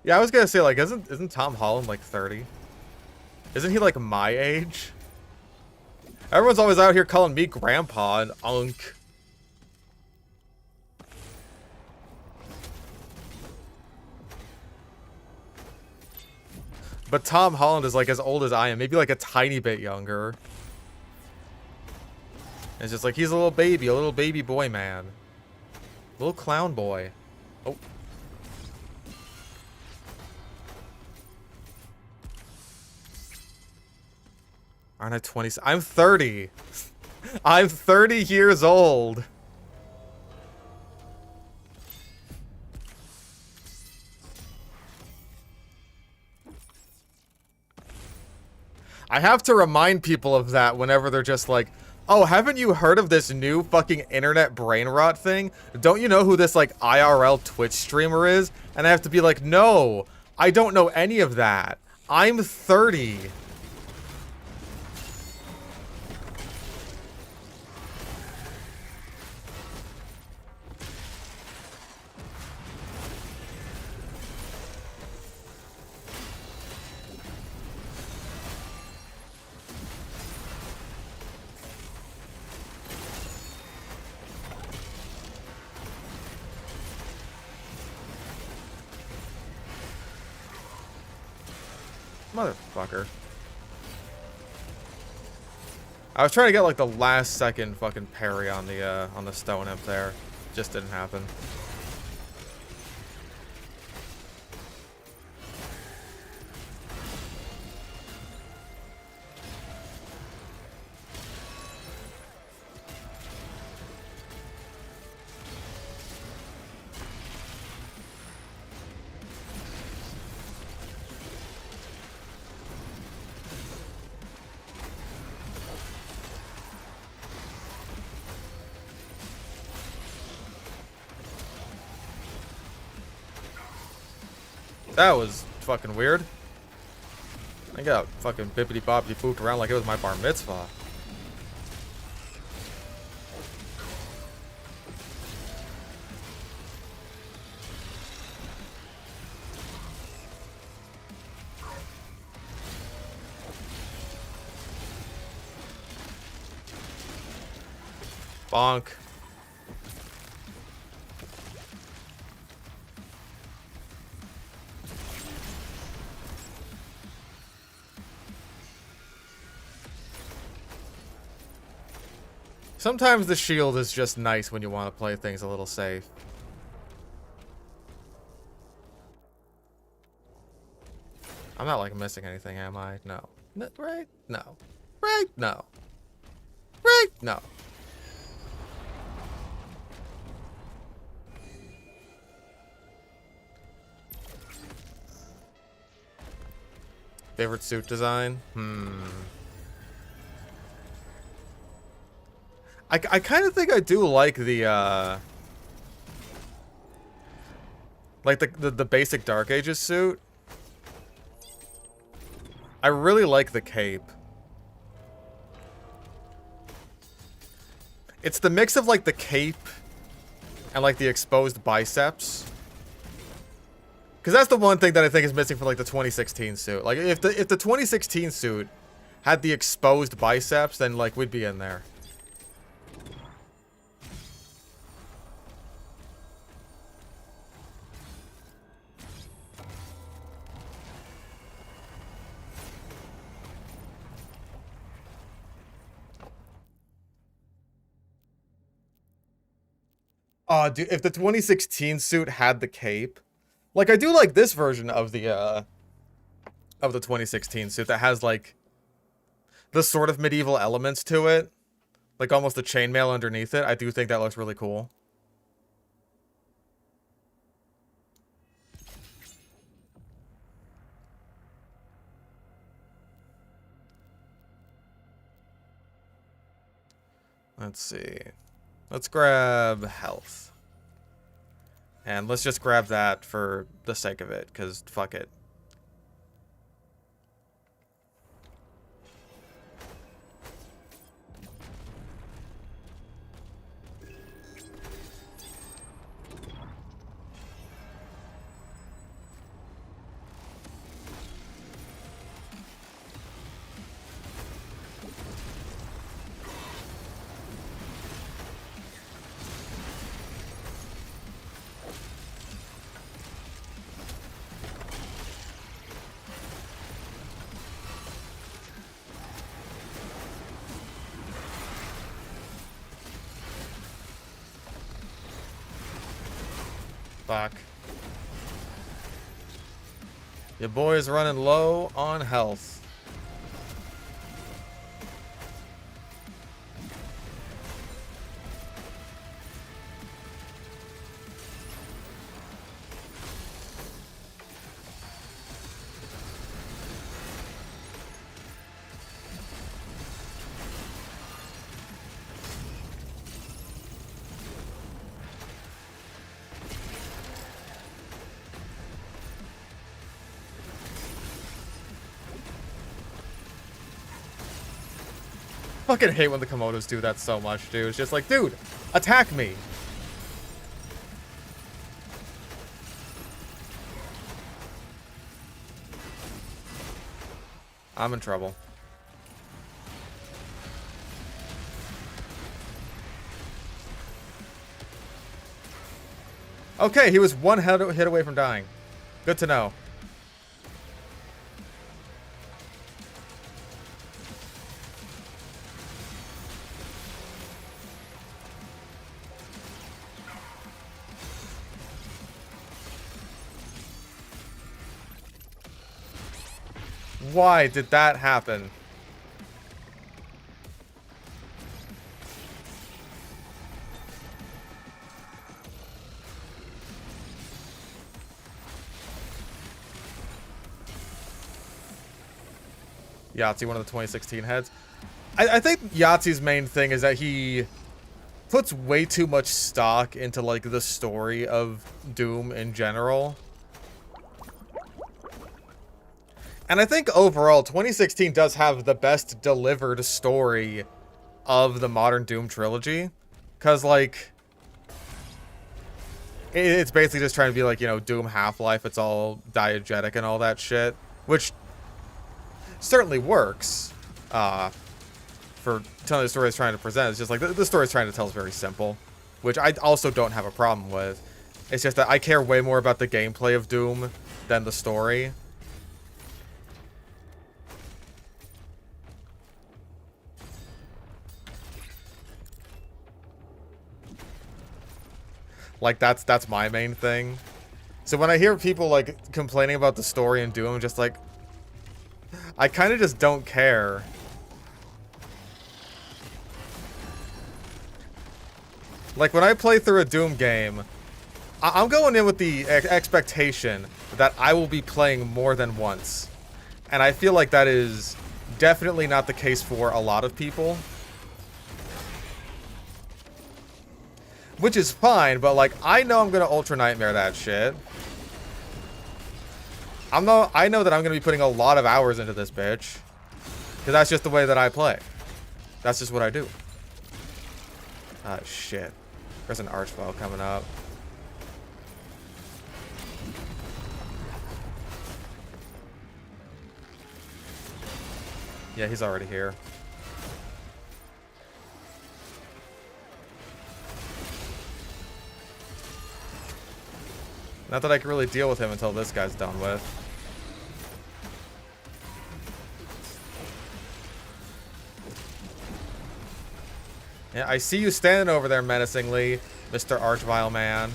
Yeah, I was gonna say, like, isn't Tom Holland like 30? Isn't he like my age? Everyone's always out here calling me grandpa and unk. But Tom Holland is like as old as I am, maybe like a tiny bit younger. It's just like he's a little baby boy man. Little clown boy. Oh. Aren't I 20? I'm 30. I'm 30 years old. I have to remind people of that whenever they're just like, Oh, haven't you heard of this new fucking internet brain rot thing? Don't you know who this, like, IRL Twitch streamer is? And I have to be like, no, I don't know any of that. I'm 30. Motherfucker. I was trying to get like the last second fucking parry on the stone imp there. Just didn't happen. That was fucking weird. I got fucking bippity boppity booped around like it was my bar mitzvah. Bonk. Sometimes the shield is just nice when you want to play things a little safe. I'm not like missing anything, am I? No. Right? No. Right? No. Right? No. Favorite suit design? I kind of think I do like the like the basic Dark Ages suit. I really like the cape. It's the mix of like the cape and like the exposed biceps. Because that's the one thing that I think is missing from like the 2016 suit. Like if the 2016 suit had the exposed biceps, then like we'd be in there. Oh, dude, if the 2016 suit had the cape, like I do like this version of the 2016 suit that has like the sort of medieval elements to it, like almost a chainmail underneath it. I do think that looks really cool. Let's see. Let's grab health. And let's just grab that for the sake of it, because fuck it. Fuck. Your boy is running low on health. fucking hate when the Komodos do that so much, dude. It's just like, dude, attack me. I'm in trouble. Okay, he was one hit away from dying. Good to know. Why did that happen? Yahtzee, one of the 2016 heads. I think Yahtzee's main thing is that he puts way too much stock into, like, the story of Doom in general. And I think overall, 2016 does have the best delivered story of the modern Doom trilogy. Because, like, it's basically just trying to be like, you know, Doom Half-Life. It's all diegetic and all that shit. Which certainly works for telling the story it's trying to present. It's just like, the story it's trying to tell is very simple. Which I also don't have a problem with. It's just that I care way more about the gameplay of Doom than the story. Like, that's my main thing. So when I hear people, like, complaining about the story in Doom, I'm just like, I kind of just don't care. Like, when I play through a Doom game, I'm going in with the expectation that I will be playing more than once. And I feel like that is definitely not the case for a lot of people. Which is fine, but, like, I know I'm gonna Ultra Nightmare that shit. I know that I'm gonna be putting a lot of hours into this bitch. Because that's just the way that I play. That's just what I do. Ah, shit. There's an Archvile coming up. Yeah, he's already here. Not that I can really deal with him until this guy's done with. Yeah, I see you standing over there menacingly, Mr. Archvile Man.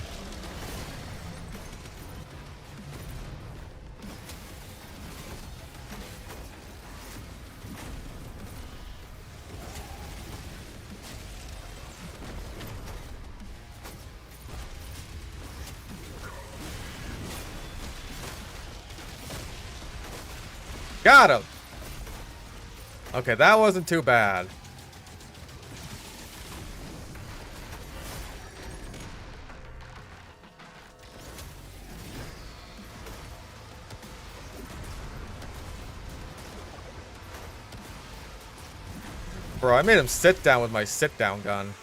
Got him! Okay, that wasn't too bad. Bro, I made him sit down with my sit-down gun.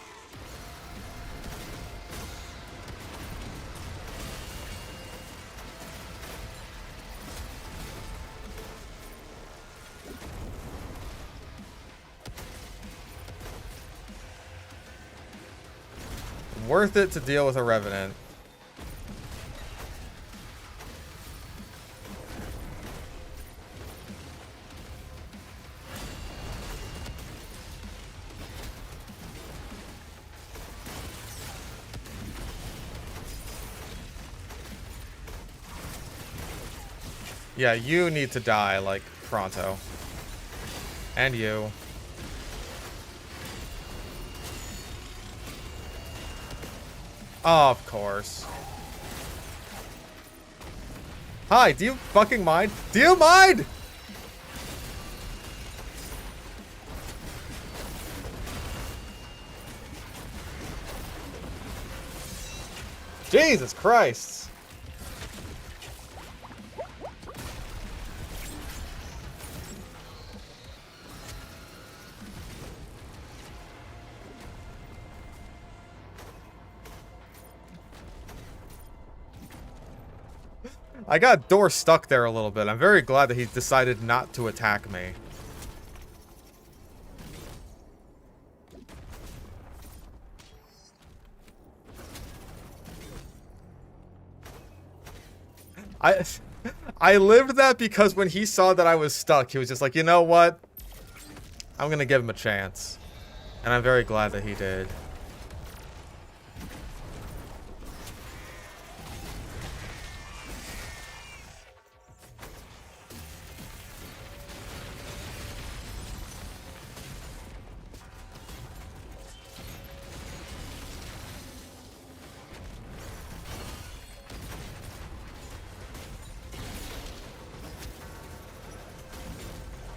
Worth it to deal with a Revenant. Yeah, you need to die, like, pronto. And you. Of course. Hi, do you fucking mind? Do you mind? Jesus Christ. I got Door stuck there a little bit. I'm very glad that he decided not to attack me. I lived that because when he saw that I was stuck, he was just like, you know what? I'm gonna give him a chance. And I'm very glad that he did.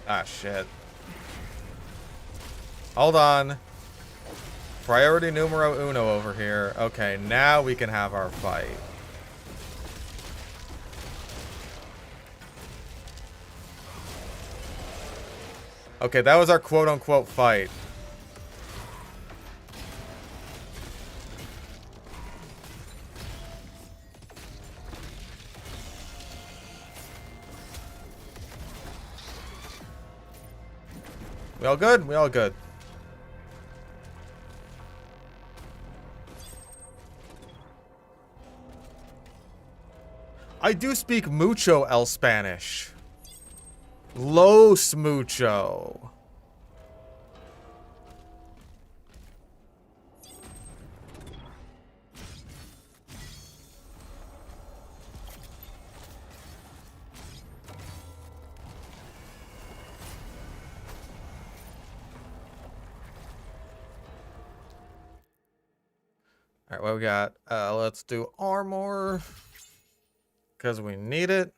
Ah, shit. Hold on. Priority numero uno over here. Okay, now we can have our fight. Okay, that was our quote-unquote fight. We all good? We all good. I do speak mucho el Spanish. Los mucho. Alright, what we got? Let's do armor. Because we need it.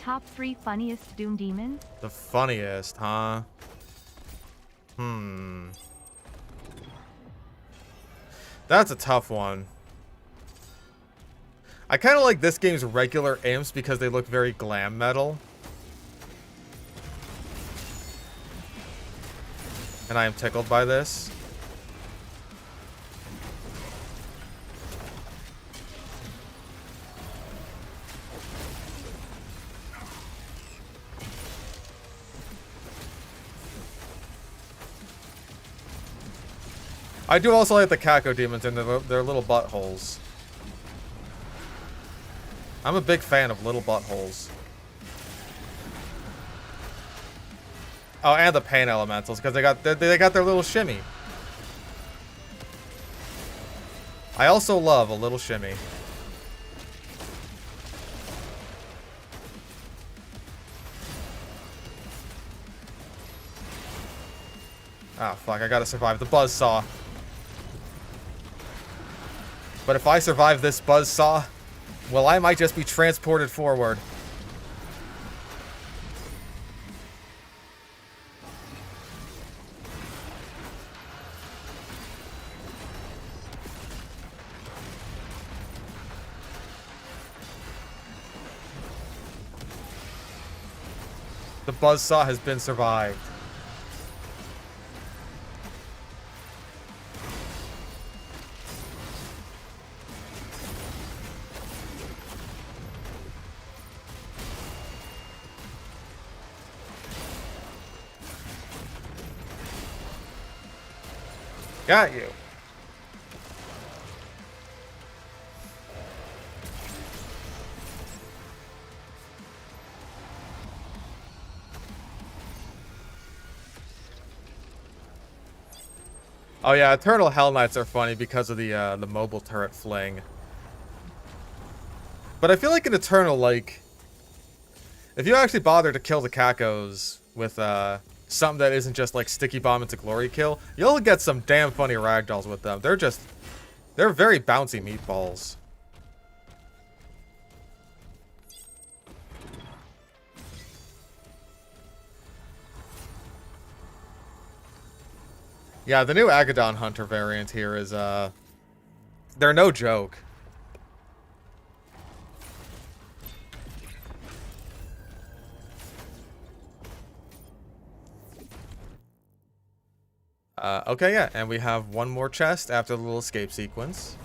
Top 3 funniest Doom demons? The funniest, huh? That's a tough one. I kind of like this game's regular imps because they look very glam metal. And I am tickled by this. I do also like the Kako demons and their little buttholes. I'm a big fan of little buttholes. Oh, and the pain elementals because they got their little shimmy. I also love a little shimmy. Ah, fuck! I gotta survive the buzzsaw. But if I survive this buzzsaw, well, I might just be transported forward. The buzzsaw has been survived. Got you. Oh yeah, Eternal Hell Knights are funny because of the mobile turret fling. But I feel like in Eternal, like, if you actually bother to kill the Kakos with something that isn't just like sticky bomb into glory kill, you'll get some damn funny ragdolls with them. They're very bouncy meatballs. Yeah, the new Agadon Hunter variant here is they're no joke. Okay, yeah, and we have one more chest after the little escape sequence.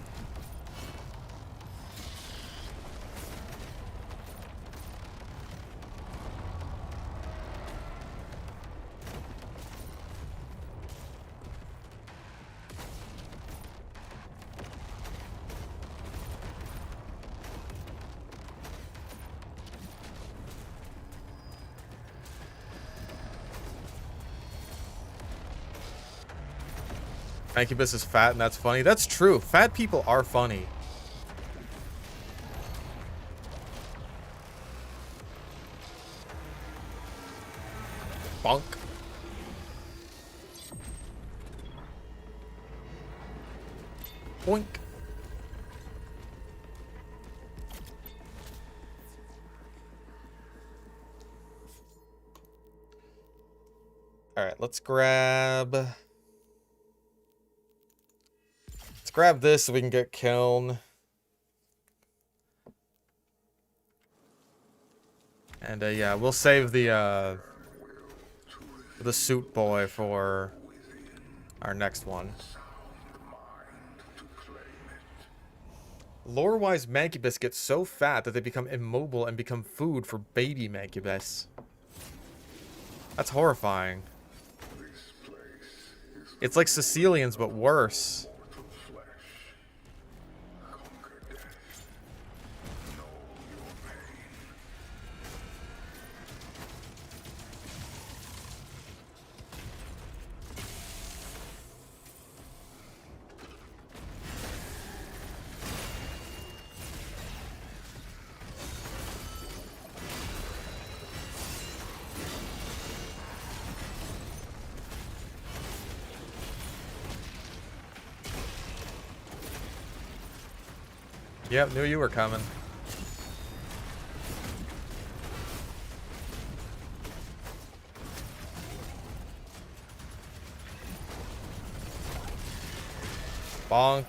Incubus is fat and that's funny. That's true. Fat people are funny. Bonk. Boink. Alright, let's grab this so we can get Kiln. And yeah, we'll save the suit boy for our next one. Lore-wise, Mancubus get so fat that they become immobile and become food for baby Mancubus. That's horrifying. It's like Sicilians, but worse. Yep, knew you were coming. Bonk.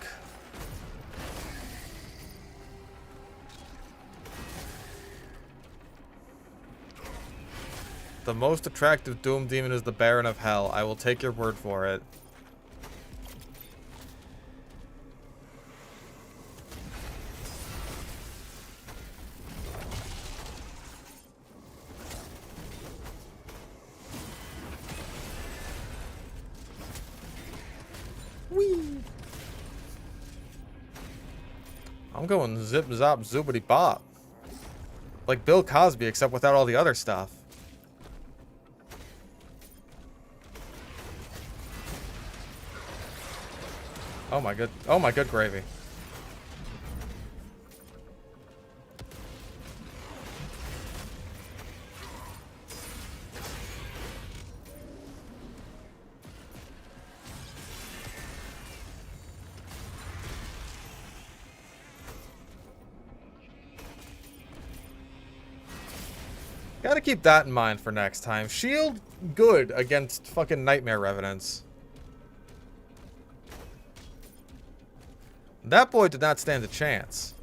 The most attractive Doom Demon is the Baron of Hell. I will take your word for it. I'm going zip zop zoobity bop. Like Bill Cosby, except without all the other stuff. Oh my good gravy. Gotta keep that in mind for next time. Shield, good against fucking Nightmare Revenants. That boy did not stand a chance.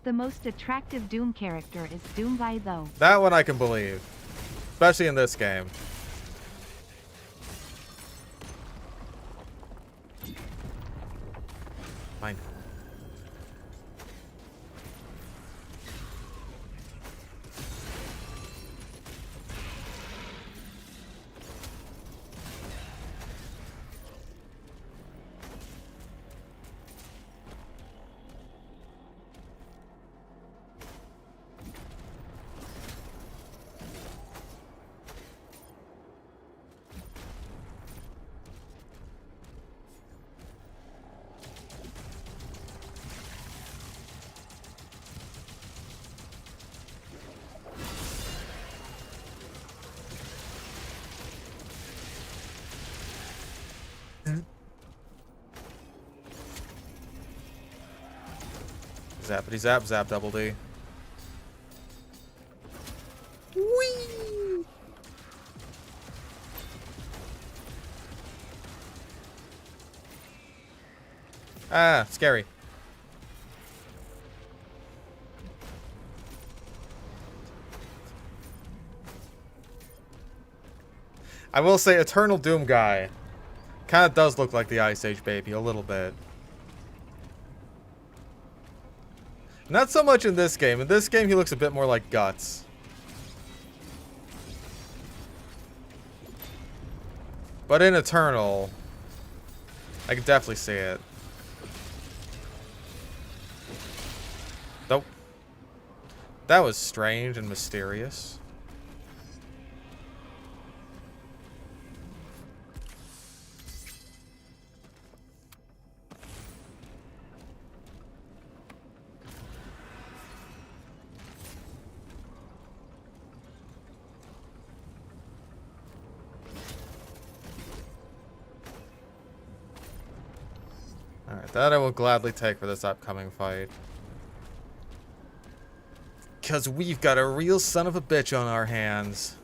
The most attractive Doom character is Doomvi though. That one I can believe. Especially in this game. Fine. Zappity zap zap double D. Whee! Ah, scary. I will say, Eternal Doom guy kind of does look like the Ice Age baby a little bit. Not so much in this game. In this game, he looks a bit more like Guts. But in Eternal, I can definitely see it. Nope. That was strange and mysterious. Alright, that I will gladly take for this upcoming fight. Because we've got a real son of a bitch on our hands.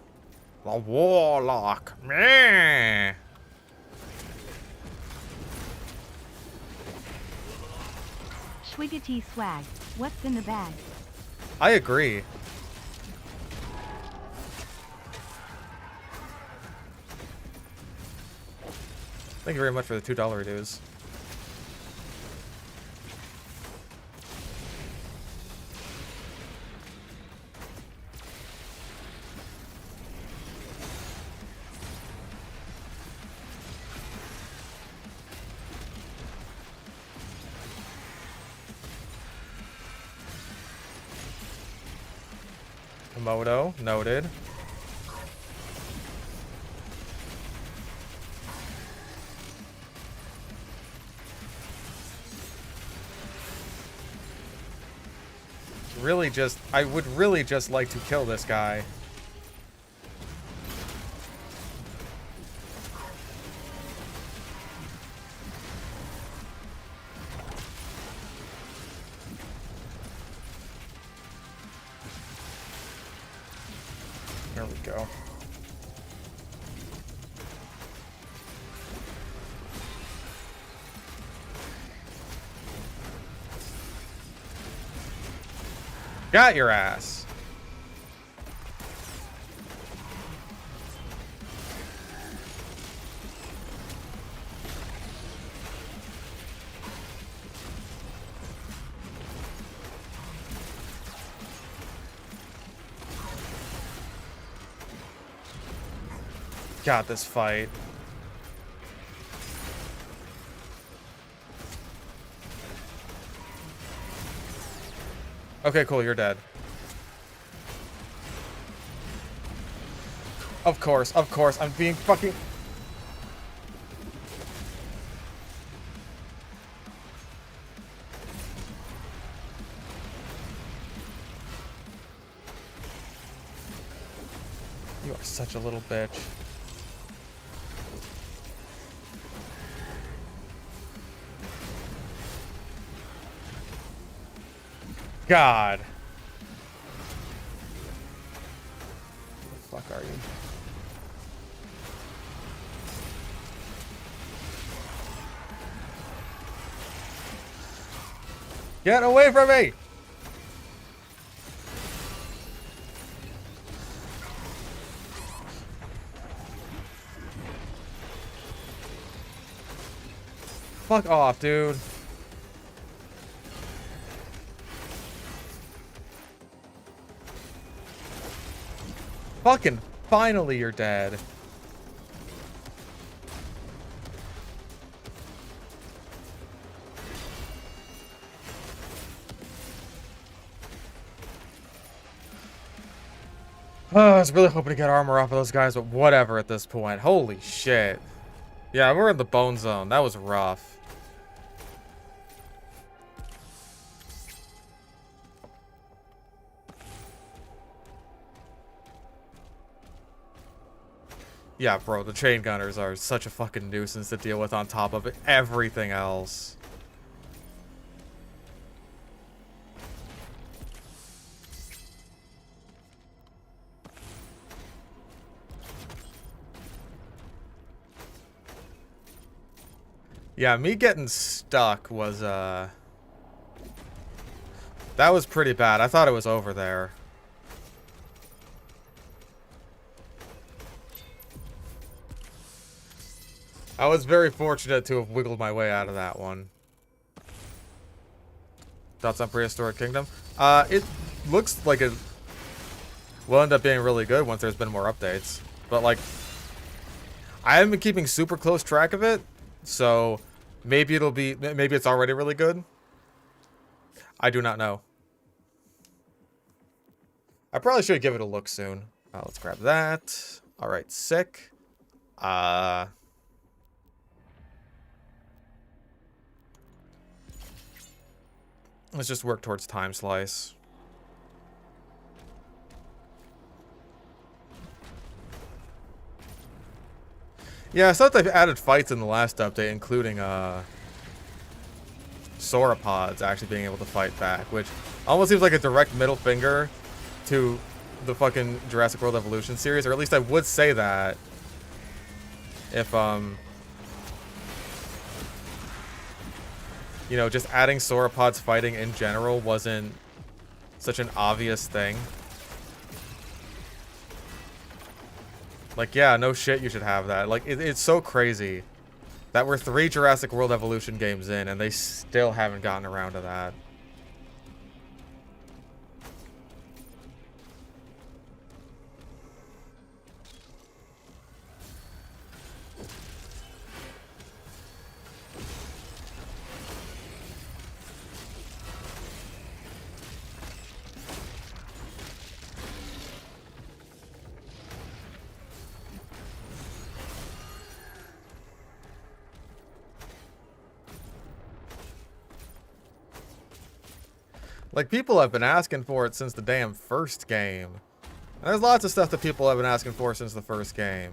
The Warlock. Meh. Schwiggity swag. What's in the bag? I agree. Thank you very much for the $2 dues. Komodo, noted. I would really just like to kill this guy. There we go. Got your ass. Got this fight. Okay, cool, you're dead. Of course, I'm being fucking... You are such a little bitch. God. What the fuck are you? Get away from me! Fuck off, dude. Fucking finally you're dead. Oh, I was really hoping to get armor off of those guys, but whatever at this point. Holy shit. Yeah, we're in the bone zone. That was rough. Yeah, bro, the chain gunners are such a fucking nuisance to deal with on top of everything else. Yeah, me getting stuck was, that was pretty bad. I thought it was over there. I was very fortunate to have wiggled my way out of that one. Thoughts on Prehistoric Kingdom? It looks like it will end up being really good once there's been more updates. But, like, I haven't been keeping super close track of it, so maybe maybe it's already really good. I do not know. I probably should give it a look soon. Let's grab that. All right, sick. Let's just work towards Time Slice. Yeah, I thought they've added fights in the last update, including sauropods actually being able to fight back, which almost seems like a direct middle finger to the fucking Jurassic World Evolution series, or at least I would say that if you know, just adding sauropods fighting in general wasn't such an obvious thing. Like, yeah, no shit, you should have that. Like, it's so crazy that we're 3 Jurassic World Evolution games in and they still haven't gotten around to that. Like, people have been asking for it since the damn first game. And there's lots of stuff that people have been asking for since the first game.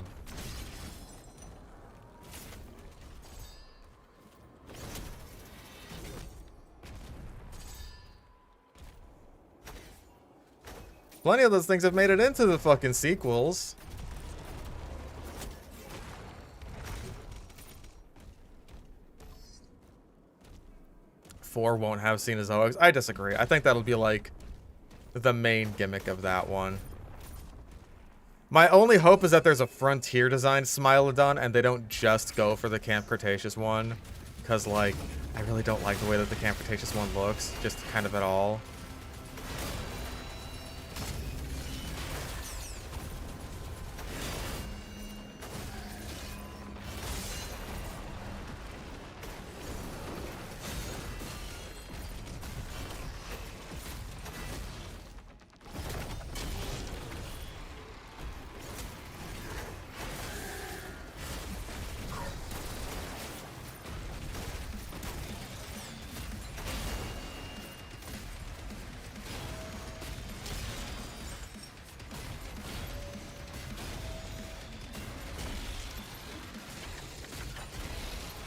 Plenty of those things have made it into the fucking sequels. Four won't have Cenozoics. I disagree. I think that'll be like the main gimmick of that one. My only hope is that there's a Frontier designed Smilodon and they don't just go for the Camp Cretaceous one. Because, like, I really don't like the way that the Camp Cretaceous one looks. Just kind of at all.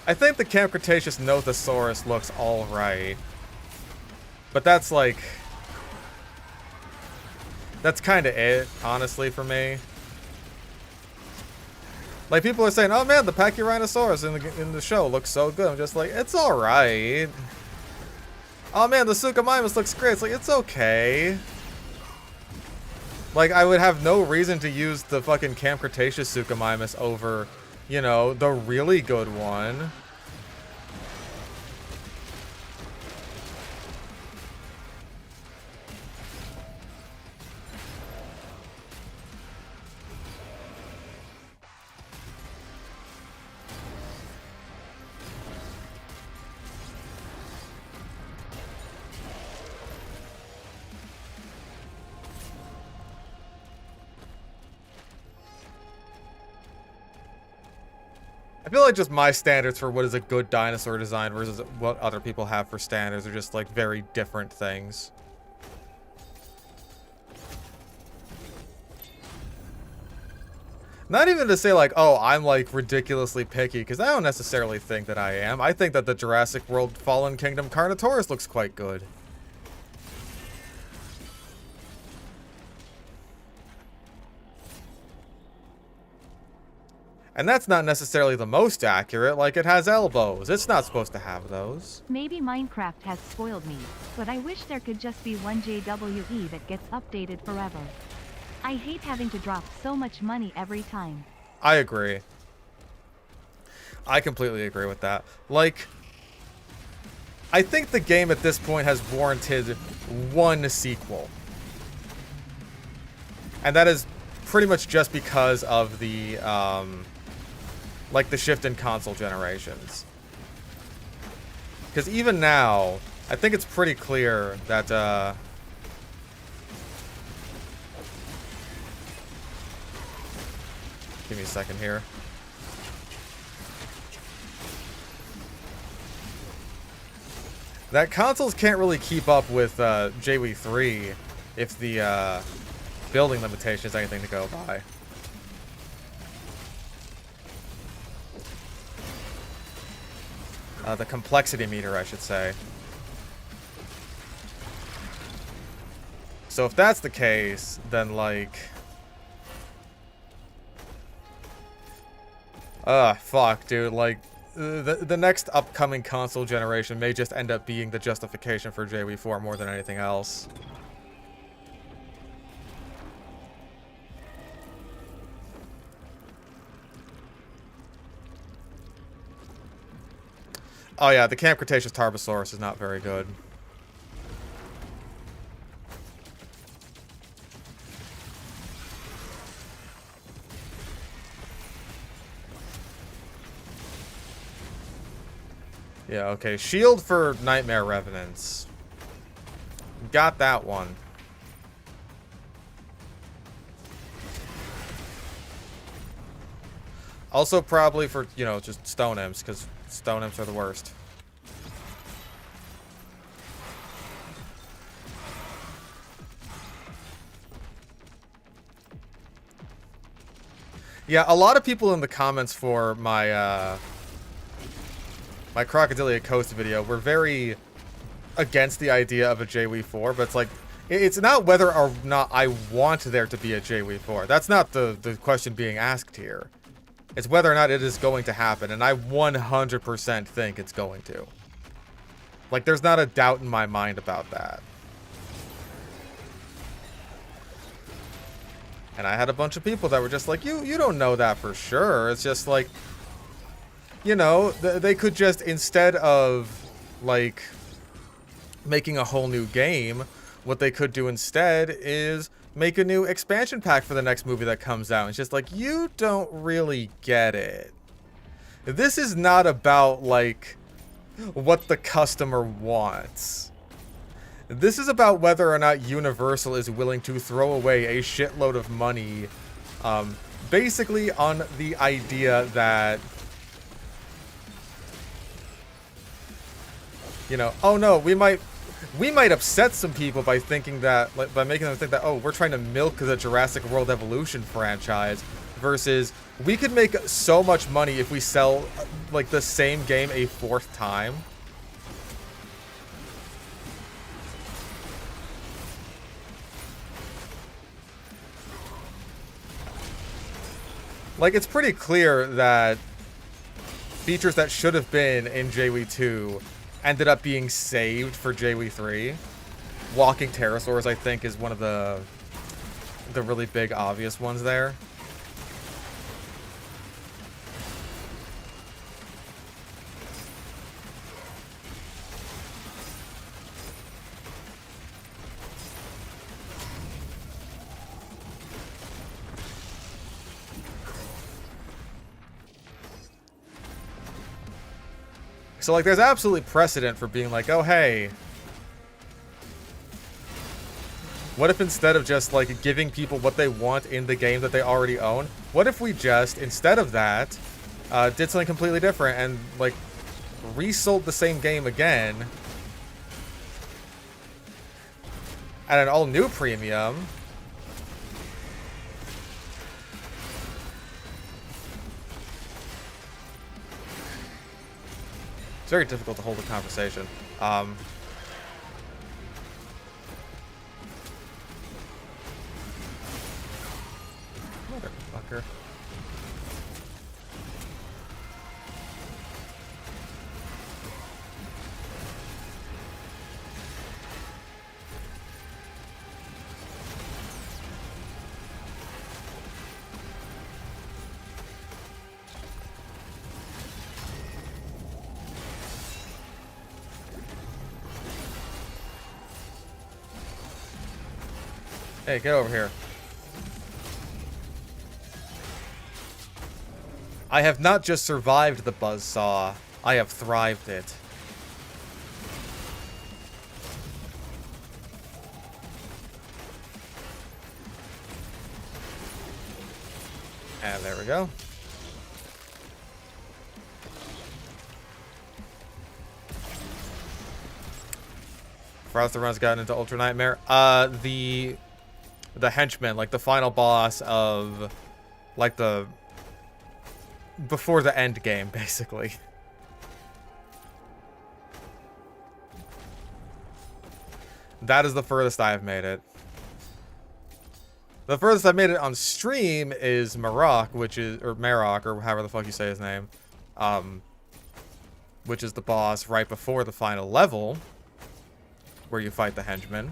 I think the Camp Cretaceous Nothosaurus looks alright. But that's like... that's kind of it, honestly, for me. Like, people are saying, oh man, the Pachyrhinosaurus in the show looks so good. I'm just like, it's alright. Oh man, the Suchomimus looks great. It's like, it's okay. Like, I would have no reason to use the fucking Camp Cretaceous Suchomimus over, you know, the really good one. I feel like just my standards for what is a good dinosaur design versus what other people have for standards are just like very different things. Not even to say like, oh, I'm like ridiculously picky, because I don't necessarily think that I am. I think that the Jurassic World Fallen Kingdom Carnotaurus looks quite good. And that's not necessarily the most accurate, like it has elbows. It's not supposed to have those. Maybe Minecraft has spoiled me, but I wish there could just be one JWE that gets updated forever. I hate having to drop so much money every time. I agree. I completely agree with that. Like, I think the game at this point has warranted one sequel. And that is pretty much just because of the, like, the shift in console generations. Because even now, I think it's pretty clear that, give me a second here. That consoles can't really keep up with JW 3 if the building limitation is anything to go by. The complexity meter, I should say. So if that's the case, then like... fuck, dude, like... The next upcoming console generation may just end up being the justification for JW4 more than anything else. Oh yeah, the Camp Cretaceous Tarbosaurus is not very good. Yeah, okay. Shield for Nightmare Revenants. Got that one. Also probably for, you know, just Stone Imps, because Stone Imps are the worst. Yeah, a lot of people in the comments for my, my Crocodilia Coast video were very against the idea of a JW4, but it's like, it's not whether or not I want there to be a JW4. That's not the question being asked here. It's whether or not it is going to happen, and I 100% think it's going to. Like, there's not a doubt in my mind about that. And I had a bunch of people that were just like, you don't know that for sure. It's just like, you know, they could just, instead of, like, making a whole new game, what they could do instead is make a new expansion pack for the next movie that comes out. It's just like, you don't really get it. This is not about, like, what the customer wants. This is about whether or not Universal is willing to throw away a shitload of money, basically on the idea that, you know, oh no, we might upset some people by thinking that, like, by making them think that, oh, we're trying to milk the Jurassic World Evolution franchise, versus we could make so much money if we sell, like, the same game a 4th time. Like, it's pretty clear that features that should have been in JW2 ended up being saved for JW3. Walking pterosaurs, I think, is one of the really big obvious ones there. So, like, there's absolutely precedent for being like, oh, hey, what if instead of just, like, giving people what they want in the game that they already own, what if we just, instead of that, did something completely different and, like, resold the same game again at an all-new premium? It's very difficult to hold a conversation. Motherfucker. Hey, get over here. I have not just survived the buzzsaw, I have thrived it. And there we go. Frost the Run's gotten into Ultra Nightmare. The henchman, like the final boss of, like the before the end game, basically. That is the furthest I have made it. The furthest I've made it on stream is Marok, or Marok, or however the fuck you say his name, which is the boss right before the final level, where you fight the henchman.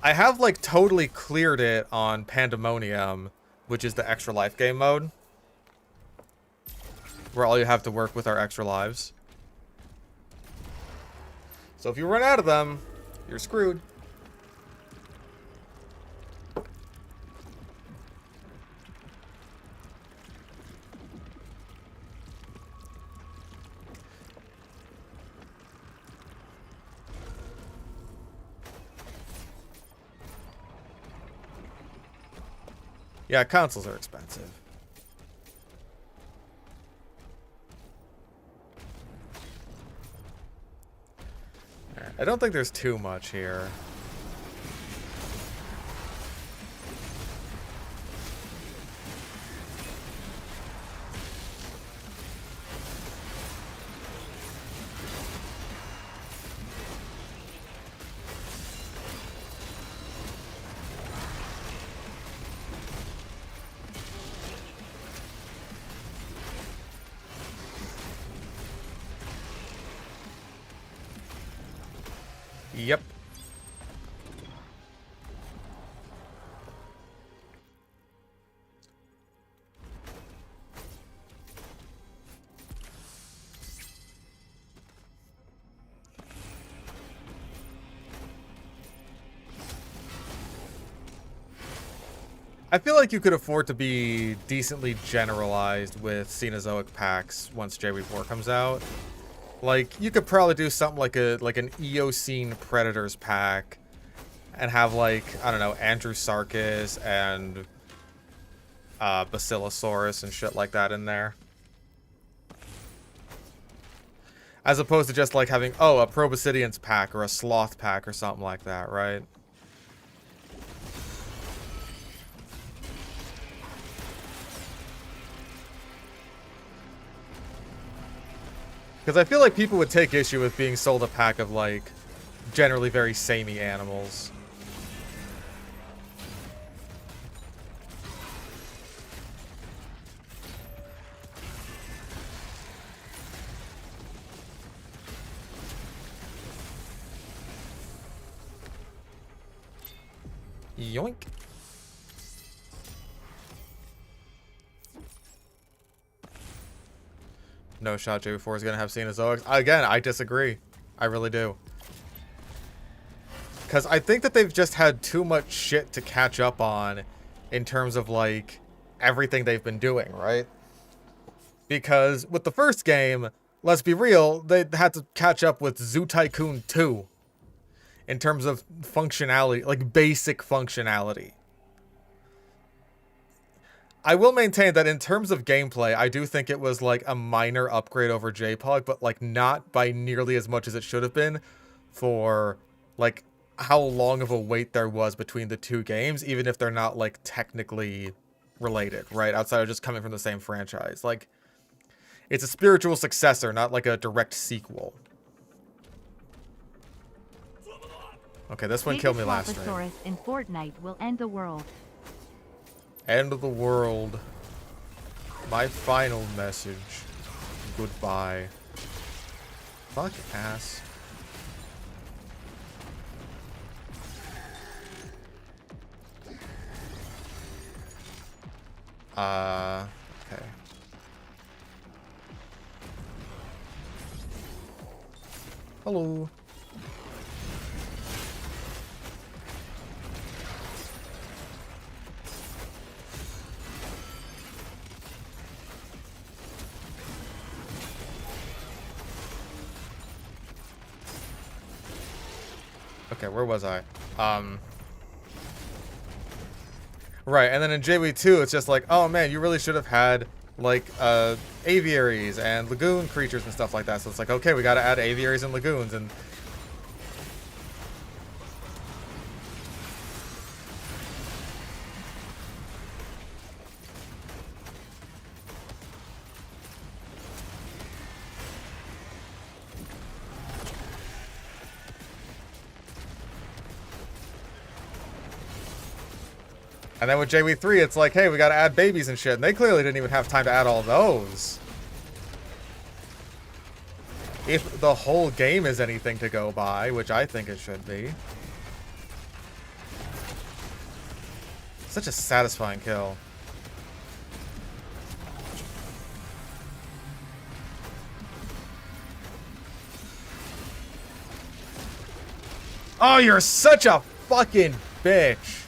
I have, like, totally cleared it on Pandemonium, which is the extra life game mode, where all you have to work with are extra lives. So if you run out of them, you're screwed. Yeah, consoles are expensive. Alright, I don't think there's too much here. Yep. I feel like you could afford to be decently generalized with Cenozoic packs once JV4 comes out. Like, you could probably do something like an Eocene Predators pack and have, like, I don't know, Andrewsarchus and Basilosaurus and shit like that in there. As opposed to just, like, having, oh, a Proboscideans pack or a Sloth pack or something like that, right? Because I feel like people would take issue with being sold a pack of, like, generally very samey animals. Yoink. No shot JV4 is going to have Cenozoics. Again, I disagree. I really do. Because I think that they've just had too much shit to catch up on in terms of, like, everything they've been doing, right? Because with the first game, let's be real, they had to catch up with Zoo Tycoon 2 in terms of functionality, like basic functionality. I will maintain that in terms of gameplay, I do think it was like a minor upgrade over JPOG, but like not by nearly as much as it should have been for like how long of a wait there was between the two games, even if they're not like technically related, right? Outside of just coming from the same franchise. Like, it's a spiritual successor, not like a direct sequel. Okay, this one killed me last stream. Dilophosaurus in Fortnite will end the world. End of the world. My final message. Goodbye. Fuck ass. Okay. Hello. Okay, where was I? Right, and then in JW2, it's just like, oh man, you really should have had, like, aviaries and lagoon creatures and stuff like that. So it's like, okay, we gotta add aviaries and lagoons, and... And then with JW3, it's like, hey, we gotta add babies and shit. And they clearly didn't even have time to add all those. If the whole game is anything to go by, which I think it should be. Such a satisfying kill. Oh, you're such a fucking bitch.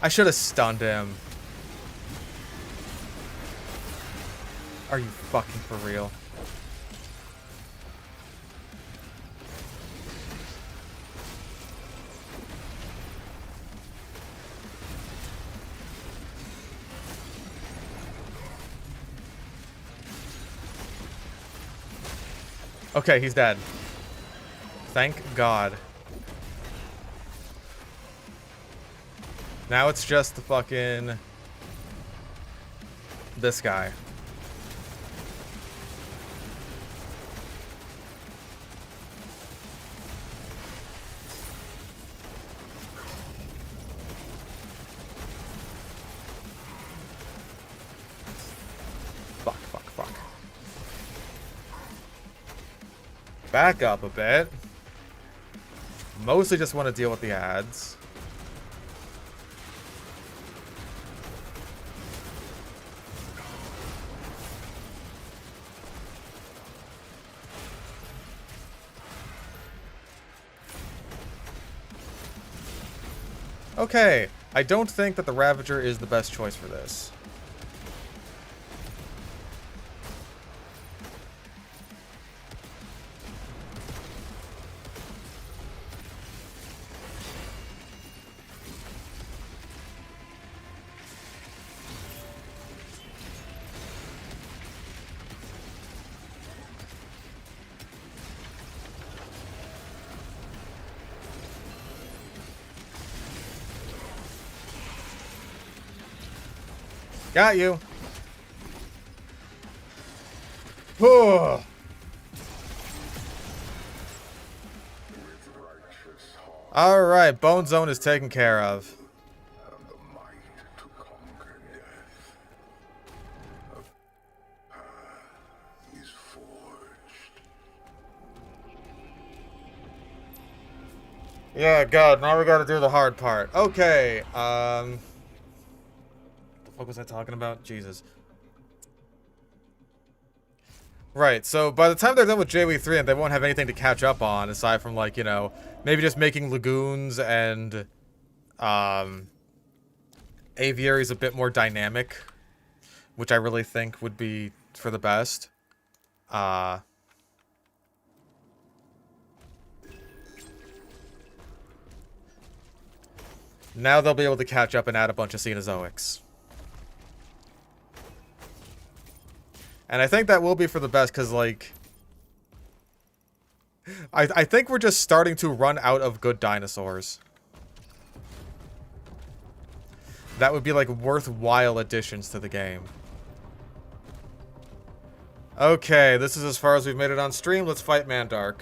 I should have stunned him. Are you fucking for real? Okay, he's dead. Thank God. Now it's just the fucking... this guy. Fuck, fuck, fuck. Back up a bit. Mostly just want to deal with the ads. Okay, I don't think that the Ravager is the best choice for this. Got you. Whew. All right, Bone Zone is taken care of. And the might to conquer death. A path is forged. Yeah, God, now we gotta do the hard part. Okay, what was I talking about? Jesus. Right, so by the time they're done with JW3, they won't have anything to catch up on, aside from, like, you know, maybe just making lagoons and, aviaries a bit more dynamic, which I really think would be for the best. Now they'll be able to catch up and add a bunch of Cenozoics. And I think that will be for the best, because, like... I think we're just starting to run out of good dinosaurs. That would be, like, worthwhile additions to the game. Okay, this is as far as we've made it on stream. Let's fight Mandark.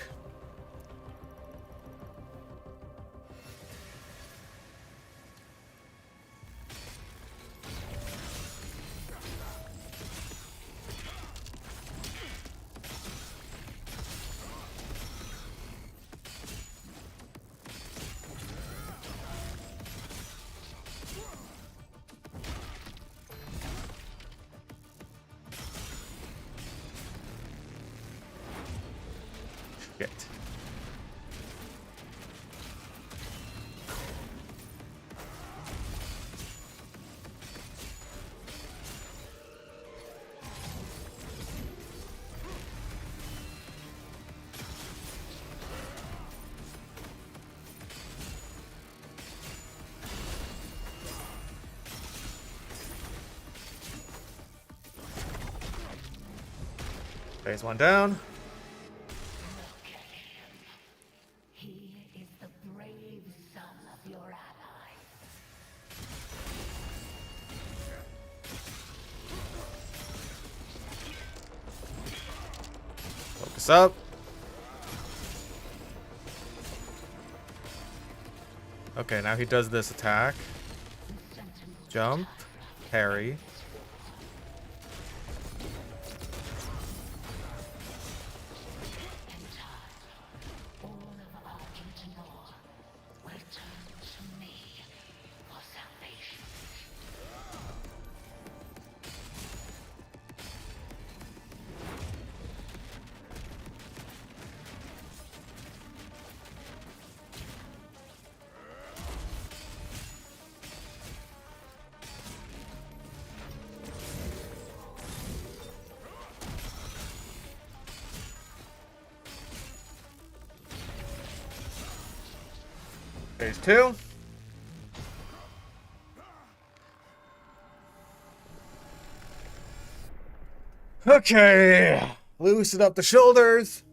Shit. Phase 1 down. He is the brave son of your ally. Focus up. Okay, now he does this attack. Jump. Parry. All of Argentinor will turn to me for salvation. Phase 2. Okay. Loosen up the shoulders.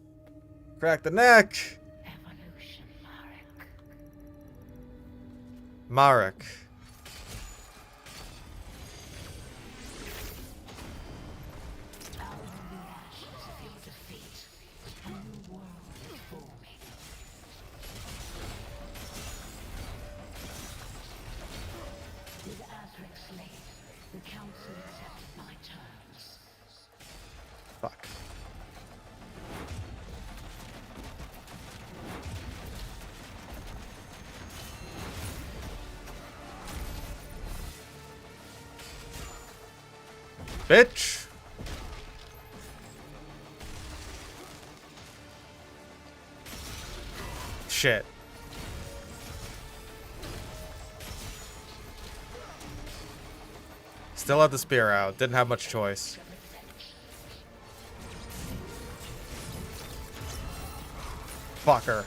Crack the neck. Evolution, Marek. Marek. Out of the ashes of your defeat, a new world is forming. With Azric slain, the council accepted my terms. Fuck. Bitch. Shit. Still had the spear out. Didn't have much choice. Fucker.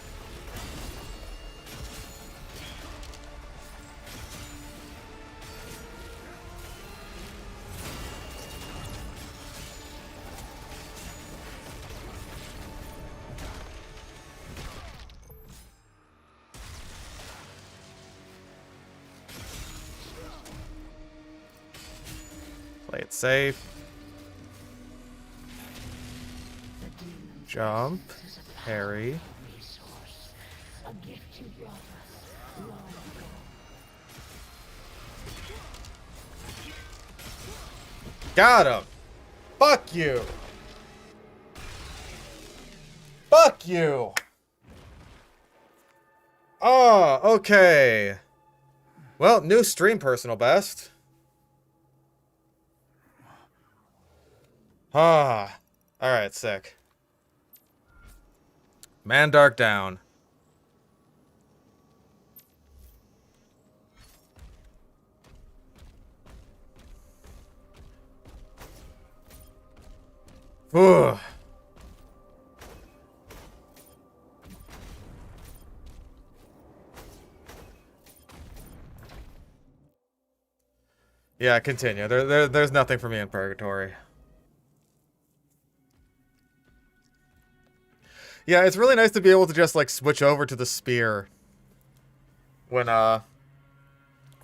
Play it safe. Jump. Parry. Resource, a gift you brought us long ago. Got him. Fuck you. Fuck you. Oh, okay. Well, new stream personal best. Ah. Alright, sick. Mandark down. Whew. Yeah, continue. There's nothing for me in Purgatory. Yeah, it's really nice to be able to just like switch over to the spear when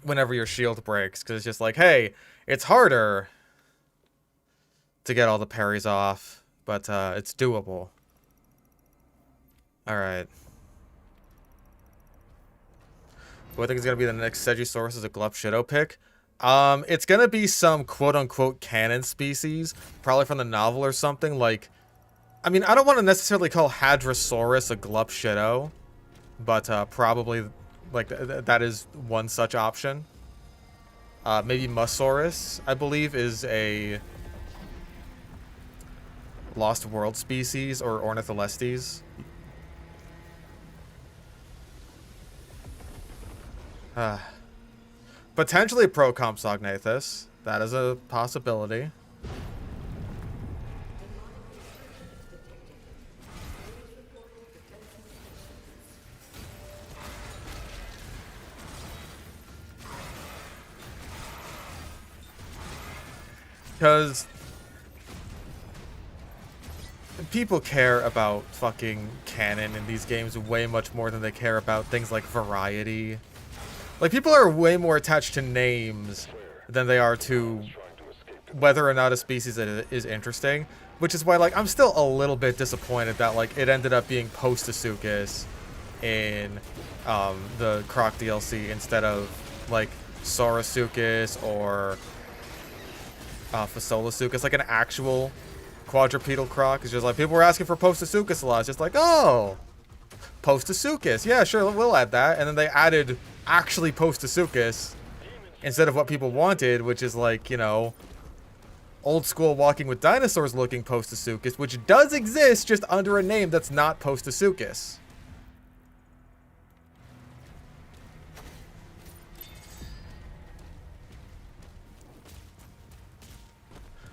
whenever your shield breaks, because it's just like, hey, it's harder to get all the parries off, but it's doable. All right. Who I think is gonna be the next Segisaurus is a Glup Shadow pick. It's gonna be some quote-unquote canon species, probably from the novel or something. Like, I mean, I don't want to necessarily call Hadrosaurus a Glup Shadow, but probably like that is one such option. Maybe Musaurus, I believe, is a Lost World species, or Ornitholestes. Potentially Pro Compsognathus. That is a possibility. Because people care about fucking canon in these games way much more than they care about things like variety. Like, people are way more attached to names than they are to whether or not a species is interesting, which is why, like, I'm still a little bit disappointed that, like, it ended up being Post-Asukas in the Croc DLC instead of, like, Saurasuchus or Fasolasuchus, like an actual quadrupedal croc. It's just like, people were asking for Post-Asukas a lot. It's just like, oh, Post-Asukas. Yeah, sure, we'll add that. And then they added actually Post-Asukas instead of what people wanted, which is like, you know, old school Walking with Dinosaurs looking Post-Asukas, which does exist just under a name that's not Post-Asukas.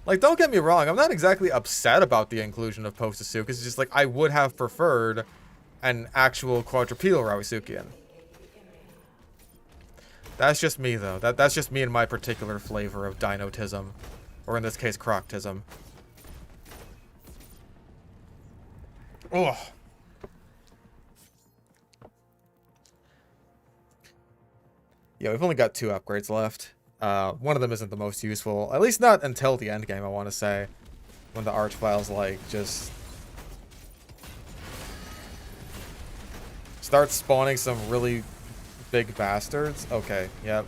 Like, don't get me wrong, I'm not exactly upset about the inclusion of Post-Asukas. It's just like, I would have preferred an actual quadrupedal Rauisuchian. That's just me, though. That's just me and my particular flavor of dinotism. Or in this case, croctism. Ugh. Yeah, we've only got 2 upgrades left. One of them isn't the most useful. At least not until the end game, I want to say. When the Archvile's, like, just start spawning some really big bastards. Okay, yep.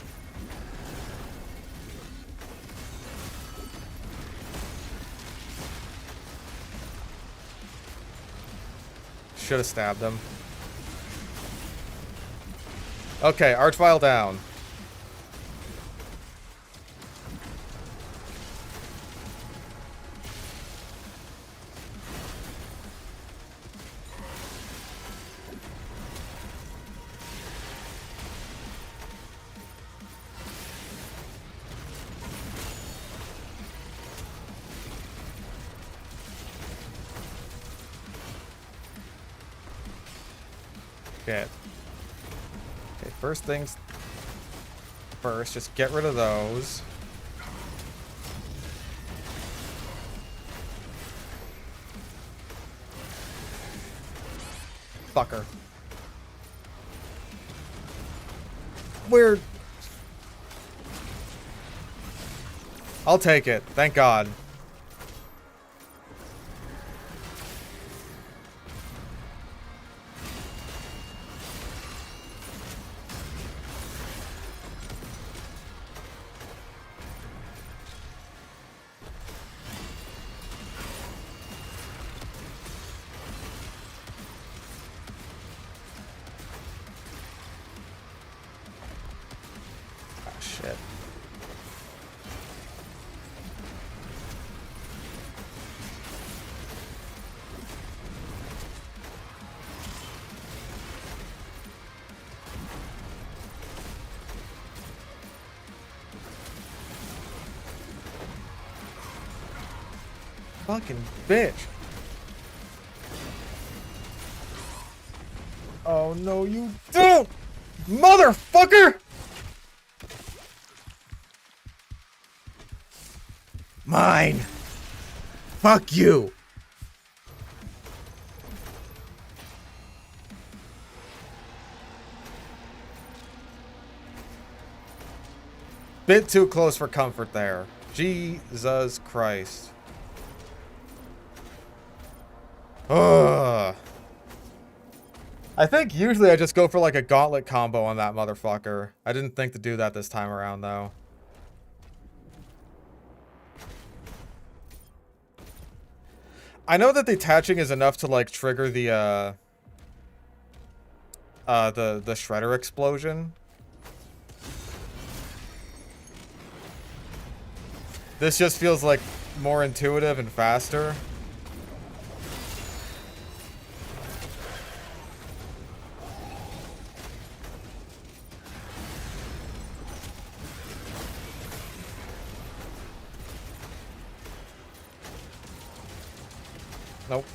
Should have stabbed him. Okay, Archvile down. Shit. Okay, first things first, just get rid of those. Fucker. Weird. I'll take it. Thank God. Shit. Fucking bitch. Oh no, you don't! Motherfucker! Mine. Fuck you. Bit too close for comfort there. Jesus Christ. Ugh. I think usually I just go for like a gauntlet combo on that motherfucker. I didn't think to do that this time around though. I know that detaching is enough to like trigger the shredder explosion. This just feels like more intuitive and faster. Nope.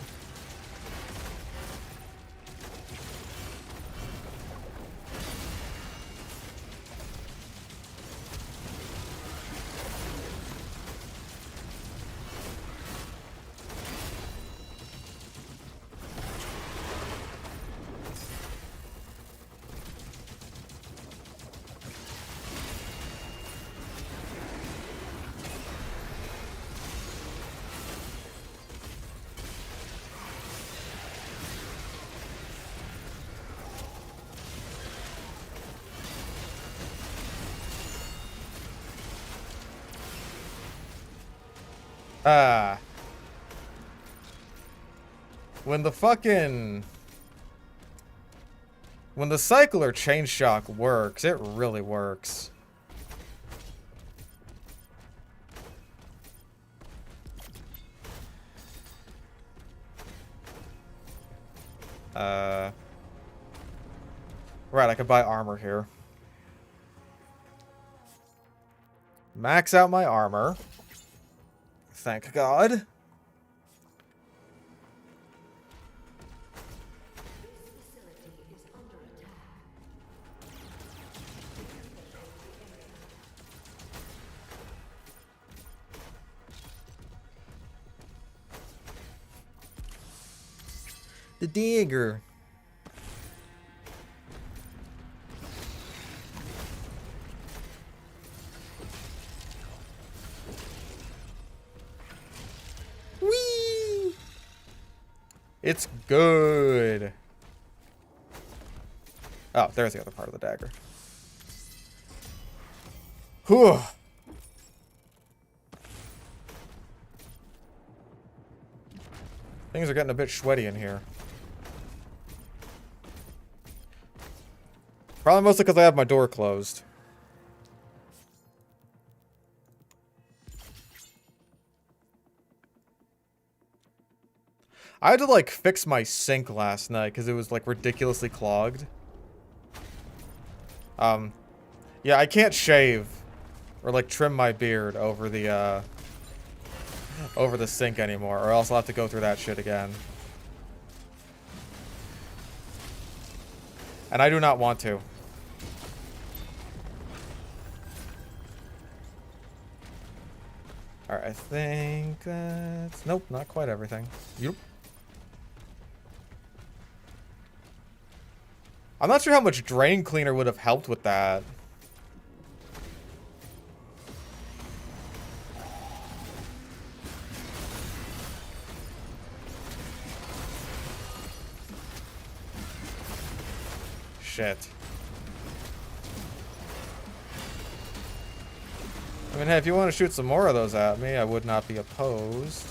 When the fucking... When the cycler chain shock works, it really works. Right, I could buy armor here. Max out my armor. Thank God. The dagger. Whee! It's good. Oh, there's the other part of the dagger. Whew. Things are getting a bit sweaty in here. Probably mostly because I have my door closed. I had to like fix my sink last night because it was like ridiculously clogged. Yeah, I can't shave or like trim my beard over the sink anymore, or else I'll have to go through that shit again. And I do not want to. Alright, I think that's... Nope, not quite everything. Yep. I'm not sure how much drain cleaner would have helped with that. Shit. I mean, hey, if you want to shoot some more of those at me, I would not be opposed.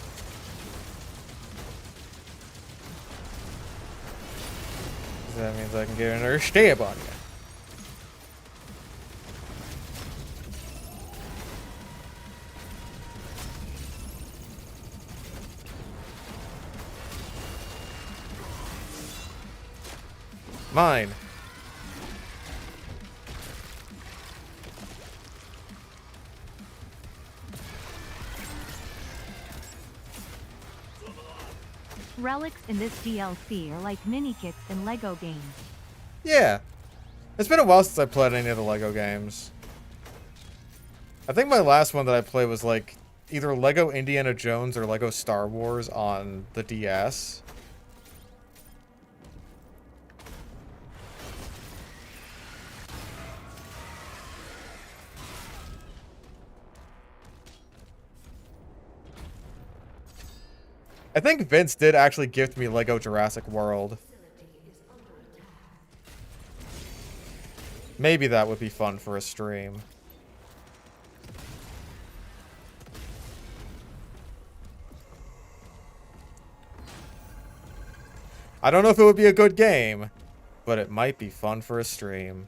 That means I can get another stab on you. Mine. Relics in this DLC are like mini-kits in LEGO games. Yeah. It's been a while since I played any of the LEGO games. I think my last one that I played was like either LEGO Indiana Jones or LEGO Star Wars on the DS. I think Vince did actually gift me LEGO Jurassic World. Maybe that would be fun for a stream. I don't know if it would be a good game, but it might be fun for a stream.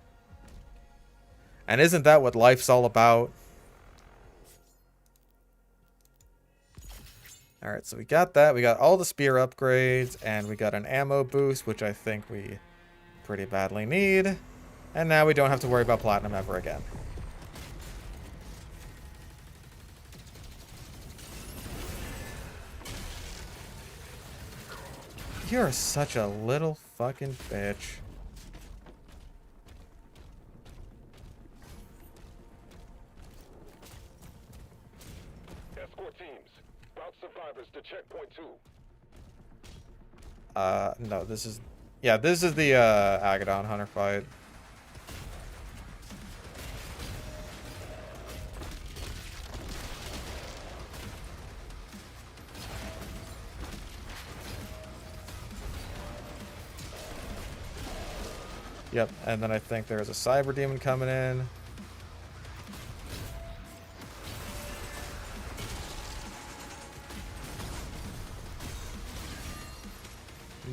And isn't that what life's all about? Alright, so we got that. We got all the spear upgrades, and we got an ammo boost, which I think we pretty badly need. And now we don't have to worry about platinum ever again. You're such a little fucking bitch. Escort teams. Route survivors to checkpoint 2. No, this is... Yeah, this is the, Agadon Hunter fight. Yep, and then I think there's a Cyber Demon coming in.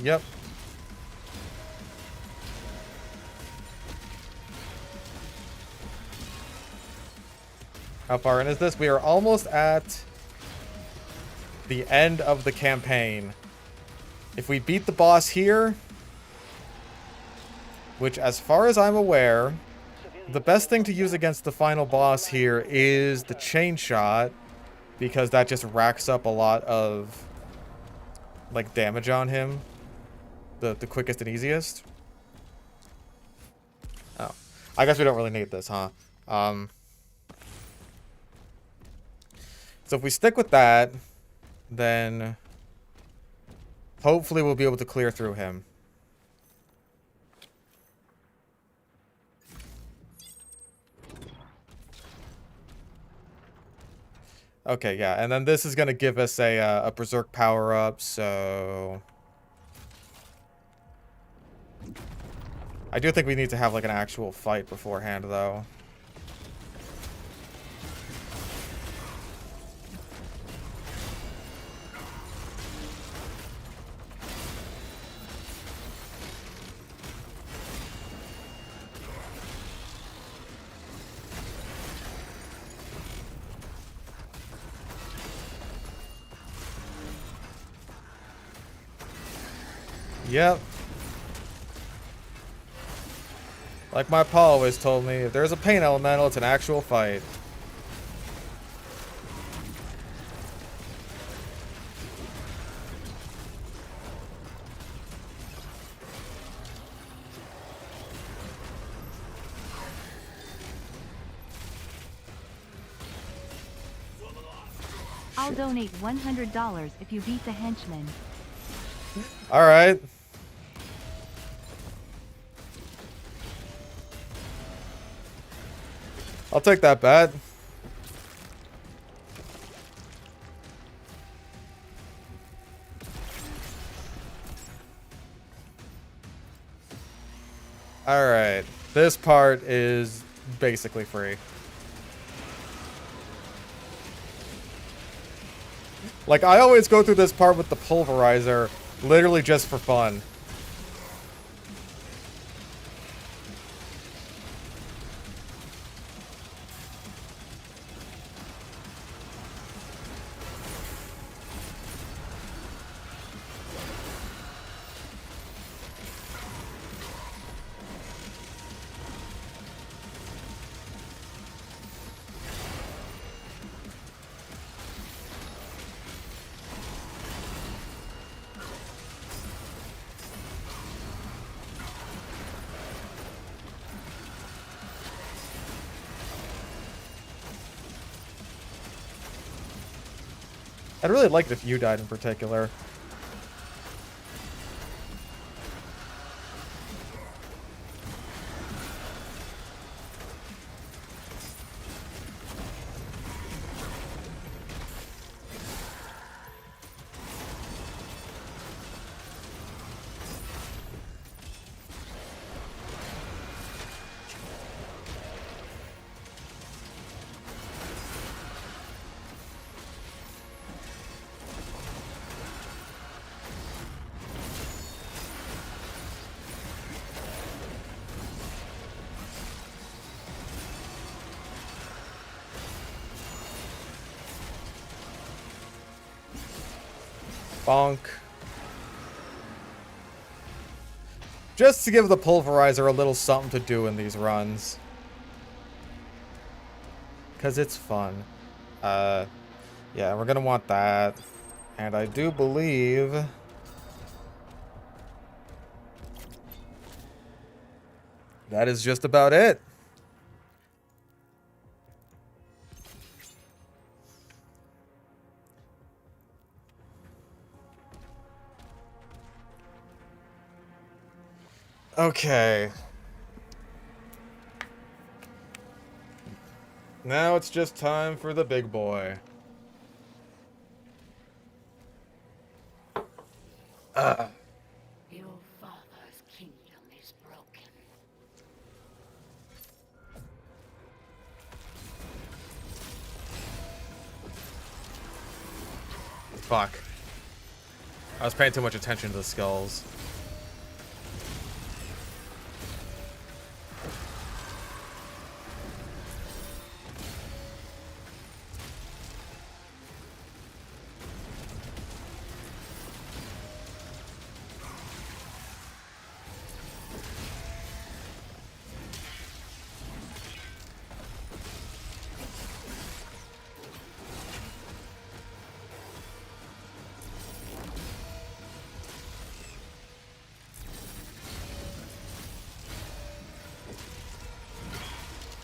Yep. How far in is this? We are almost at the end of the campaign. If we beat the boss here, which as far as I'm aware, the best thing to use against the final boss here is the chain shot, because that just racks up a lot of like damage on him. The quickest and easiest. Oh. I guess we don't really need this, huh? So if we stick with that, then hopefully we'll be able to clear through him. Okay, yeah, and then this is going to give us a Berserk power-up, so... I do think we need to have, like, an actual fight beforehand, though. Yep. Like my pa always told me, if there's a pain elemental, it's an actual fight. I'll donate $100 if you beat the henchman. Alright. I'll take that bet. Alright. This part is basically free. Like, I always go through this part with the pulverizer, literally just for fun. I'd really like it if you died in particular. Bonk. Just to give the pulverizer a little something to do in these runs. Because it's fun. Yeah, we're going to want that. And I do believe... that is just about it. Okay. Now it's just time for the big boy. Your father's kingdom is broken. Fuck. I was paying too much attention to the skulls.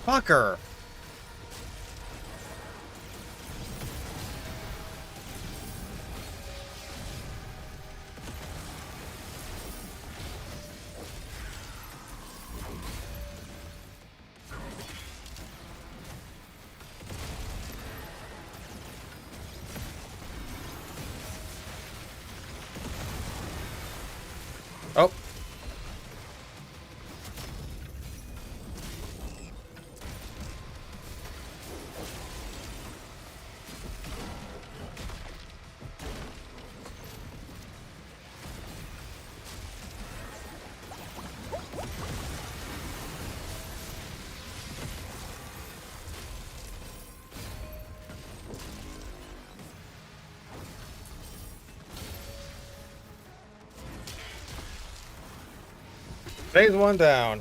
Fucker. Oh. Phase 1 down.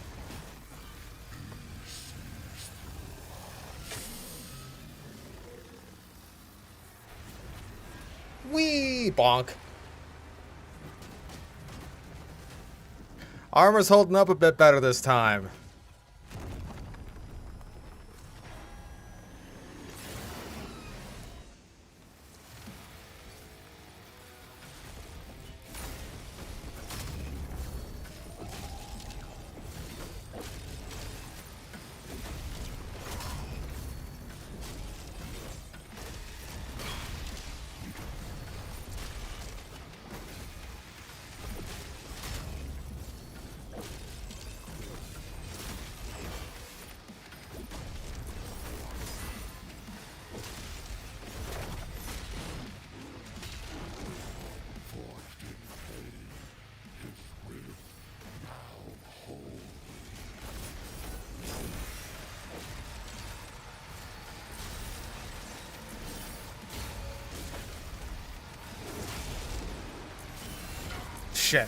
Wee bonk. Armor's holding up a bit better this time. Shit.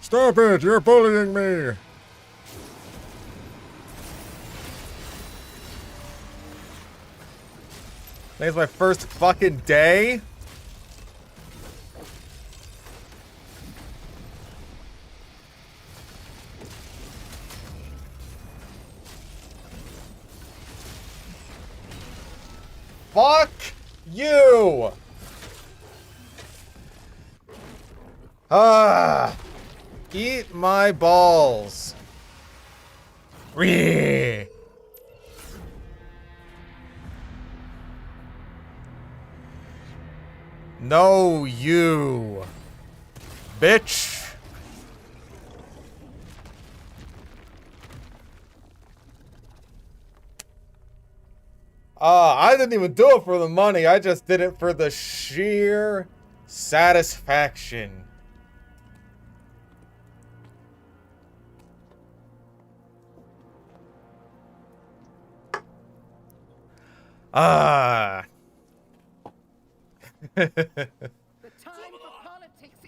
Stop it! You're bullying me! Today's my first fucking day? Fuck you! Ah! Eat my balls. Ree. No, you. Bitch. I didn't even do it for the money. I just did it for the sheer satisfaction. Ah.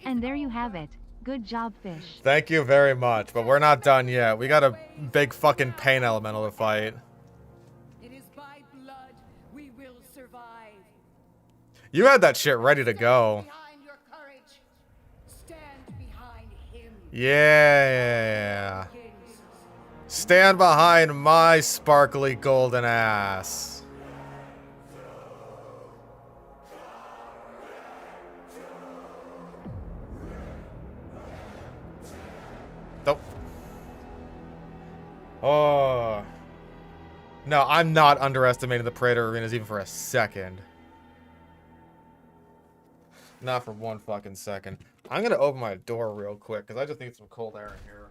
And there you have it. Good job, fish. Thank you very much, but we're not done yet. We got a big fucking pain elemental to fight. It is by blood we will survive. You had that shit ready to go. Behind your courage. Stand behind him. Yeah. Stand behind my sparkly golden ass. Nope. Oh. No, I'm not underestimating the Praetor Arenas even for a second. Not for one fucking second. I'm gonna open my door real quick, because I just need some cold air in here.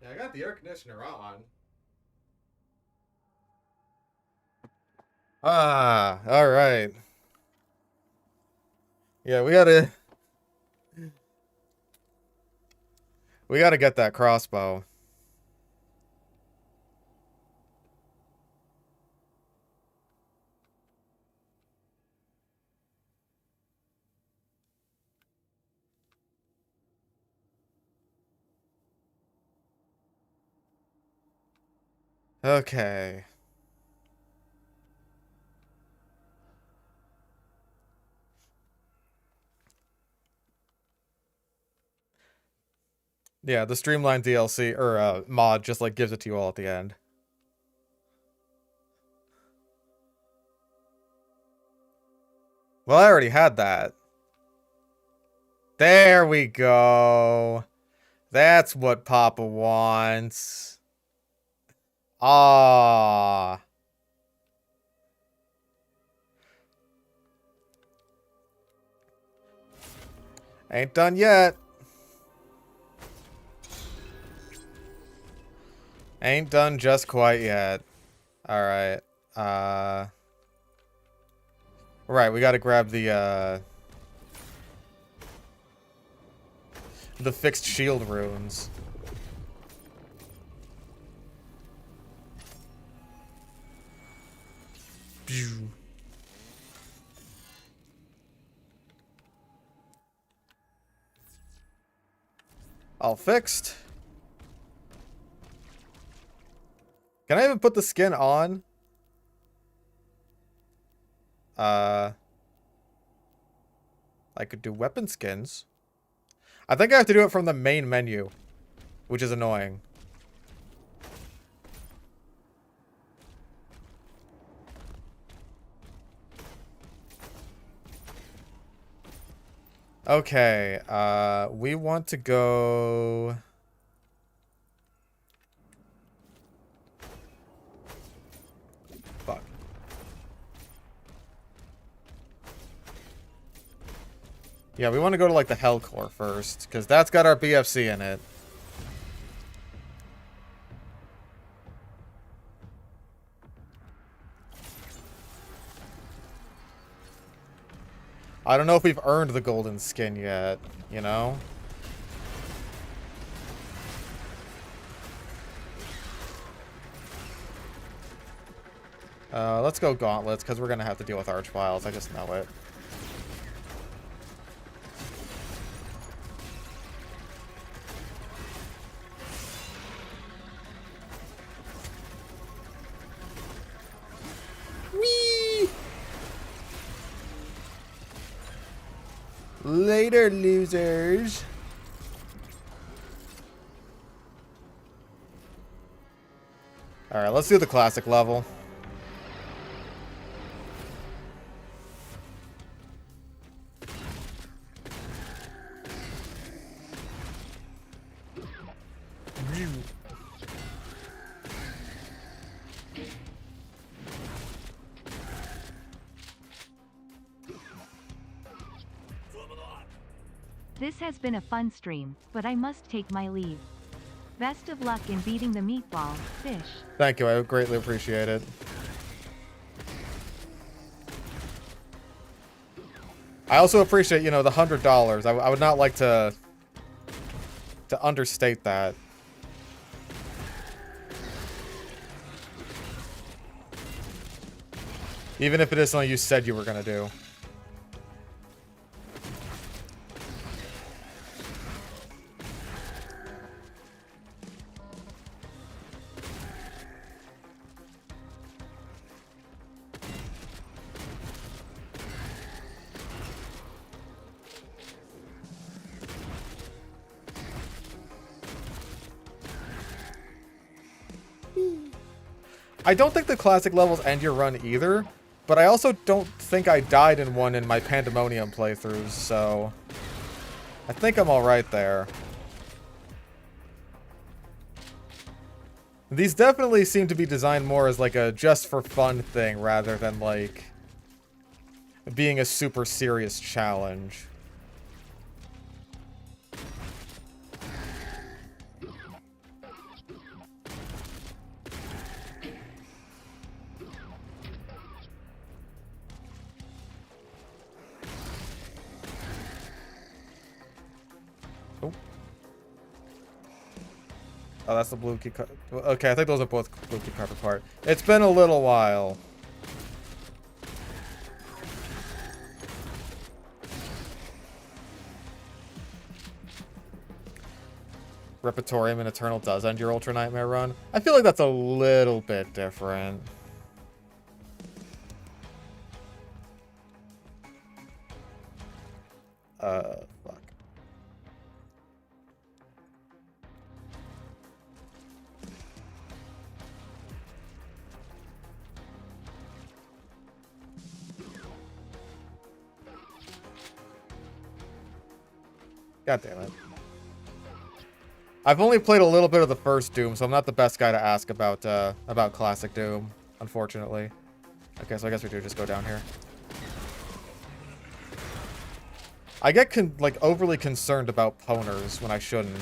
Yeah, I got the air conditioner on. Ah, alright. Yeah, we gotta get that crossbow. Okay. Yeah, the Streamline DLC or mod just like gives it to you all at the end. Well, I already had that. There we go. That's what Papa wants. Ah. Ain't done yet. Ain't done just quite yet. Alright. Right, we gotta grab the fixed shield runes. Pew. All fixed. Can I even put the skin on? I could do weapon skins. I think I have to do it from the main menu, which is annoying. Okay, we want to go... Fuck. Yeah, we want to go to, like, the Hellcore first, because that's got our BFC in it. I don't know if we've earned the golden skin yet, you know? Let's go gauntlets, because we're going to have to deal with archviles. I just know it. Whee! Later, losers. Alright, let's do the classic level. This has been a fun stream, but I must take my leave. Best of luck in beating the meatball, fish. Thank you, I greatly appreciate it. I also appreciate, you know, the $100. I would not like to understate that. Even if it is something you said you were gonna do. I don't think the classic levels end your run either, but I also don't think I died in one in my Pandemonium playthroughs, so I think I'm alright there. These definitely seem to be designed more as like a just for fun thing rather than like being a super serious challenge. Oh, that's the blue key card. Okay, I think those are both blue key card part. It's been a little while. Reparatorium and Eternal does end your Ultra Nightmare run. I feel like that's a little bit different. Fuck. God damn it. I've only played a little bit of the first Doom, so I'm not the best guy to ask about classic Doom, unfortunately. Okay, so I guess we do just go down here. I get like overly concerned about pwners when I shouldn't.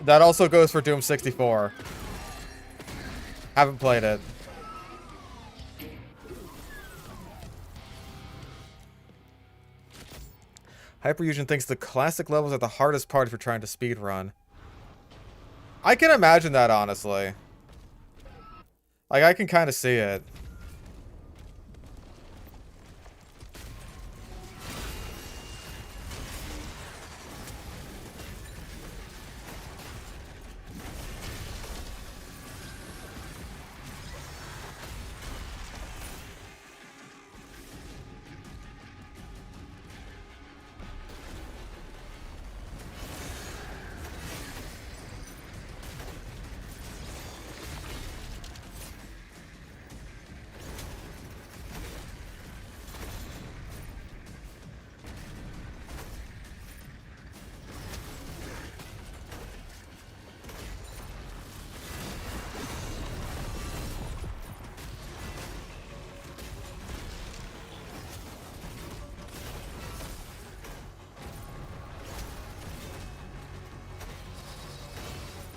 That also goes for Doom 64. Haven't played it. Hyperusion thinks the classic levels are the hardest part if you're trying to speedrun. I can imagine that, honestly. Like, I can kind of see it.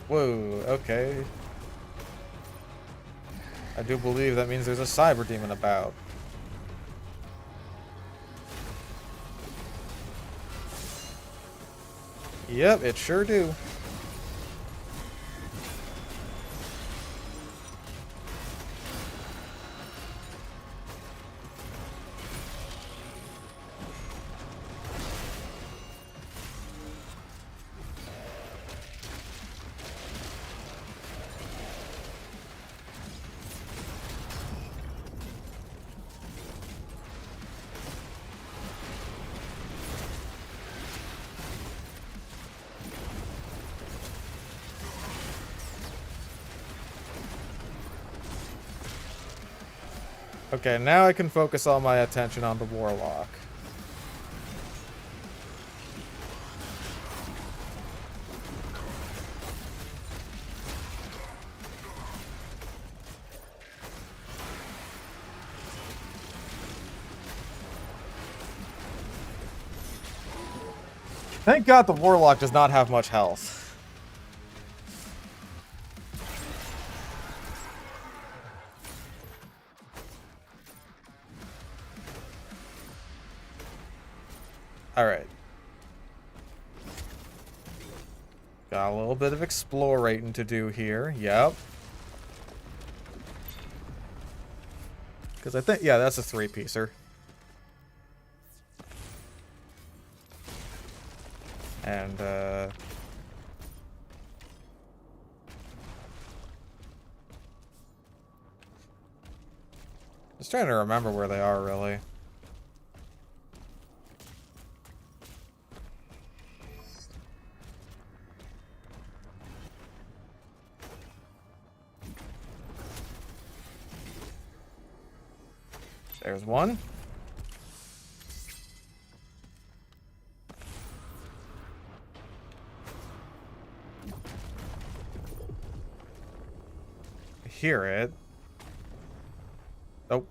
Whoa, okay. I do believe that means there's a cyber demon about. Yep, it sure do. Okay, now I can focus all my attention on the Warlock. Thank God the Warlock does not have much health. Alright. Got a little bit of explorating to do here. Yep. Because I think, yeah, that's a three-piecer. And, just trying to remember where they are, really. There's one. I hear it. Oh.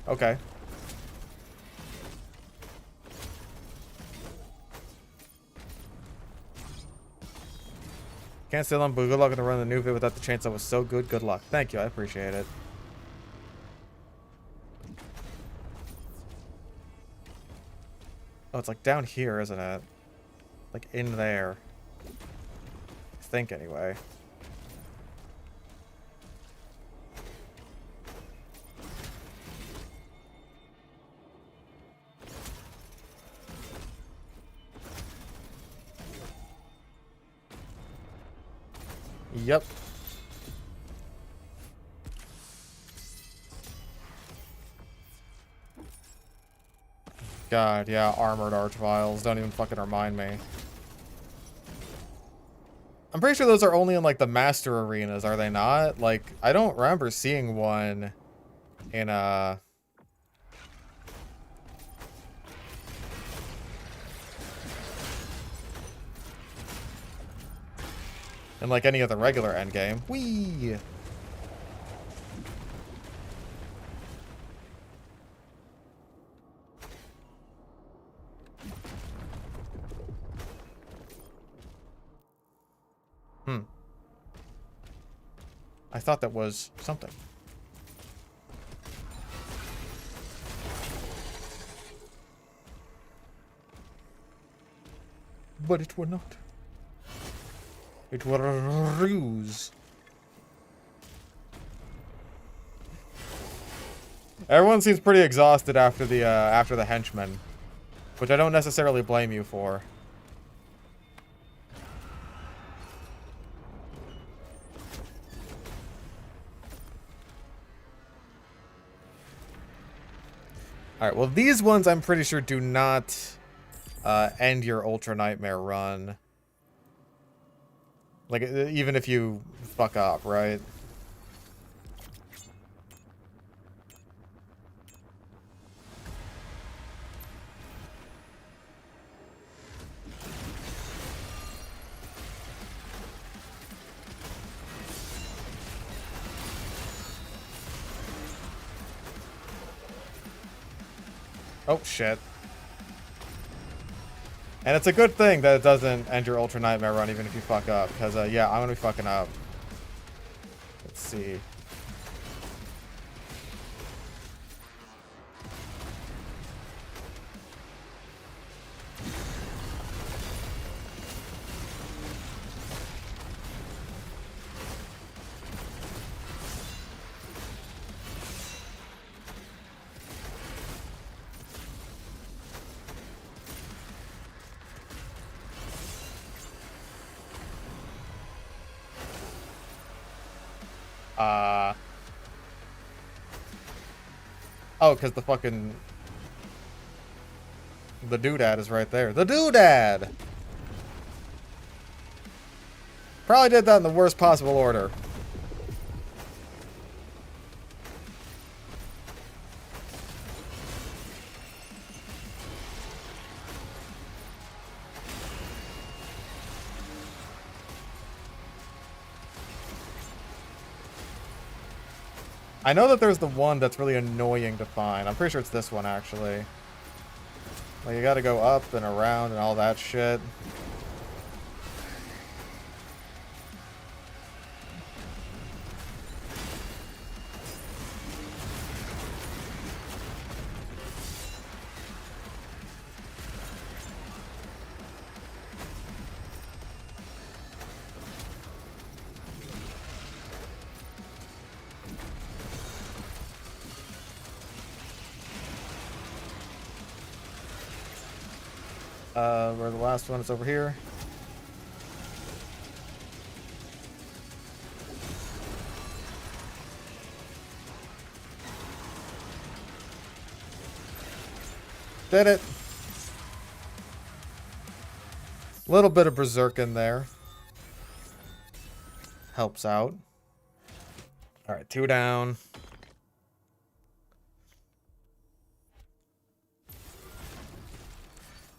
Okay. Can't say long, but good luck on the run of the new vid without the chainsaw was so good. Good luck. Thank you. I appreciate it. Oh, it's like down here, isn't it? Like in there. I think anyway. Yep. God, yeah, armored archviles. Don't even fucking remind me. I'm pretty sure those are only in, like, the master arenas, are they not? Like, I don't remember seeing one in, like, any other regular endgame. Whee! I thought that was something. But it were not. It were a ruse. Everyone seems pretty exhausted after the henchmen, which I don't necessarily blame you for. Alright, well these ones I'm pretty sure do not end your Ultra Nightmare run. Like, even if you fuck up, right? Oh, shit. And it's a good thing that it doesn't end your Ultra Nightmare run even if you fuck up. Because, yeah, I'm gonna be fucking up. Let's see. Oh, because the fucking... The doodad is right there. The doodad! Probably did that in the worst possible order. I know that there's the one that's really annoying to find. I'm pretty sure it's this one, actually. Like, you gotta go up and around and all that shit. Where the last one is over here. Did it. Little bit of berserk in there. Helps out. Alright, 2 down.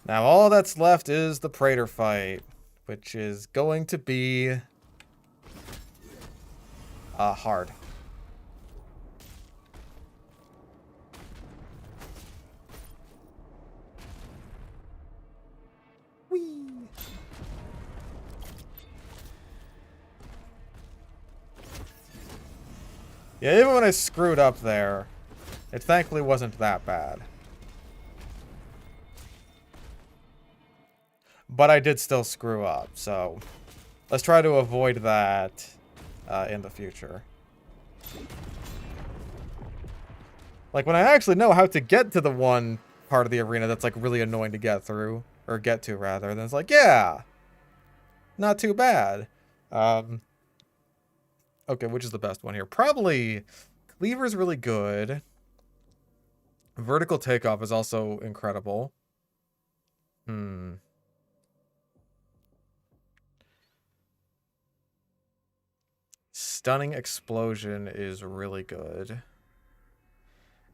Now all that's left is the Praetor fight, which is going to be hard. Whee! Yeah, even when I screwed up there, it thankfully wasn't that bad. But I did still screw up, so let's try to avoid that in the future. Like, when I actually know how to get to the one part of the arena that's, like, really annoying to get through, or get to, rather, then it's like, yeah, not too bad. Okay, which is the best one here? Probably Cleaver's really good. Vertical Takeoff is also incredible. Stunning Explosion is really good.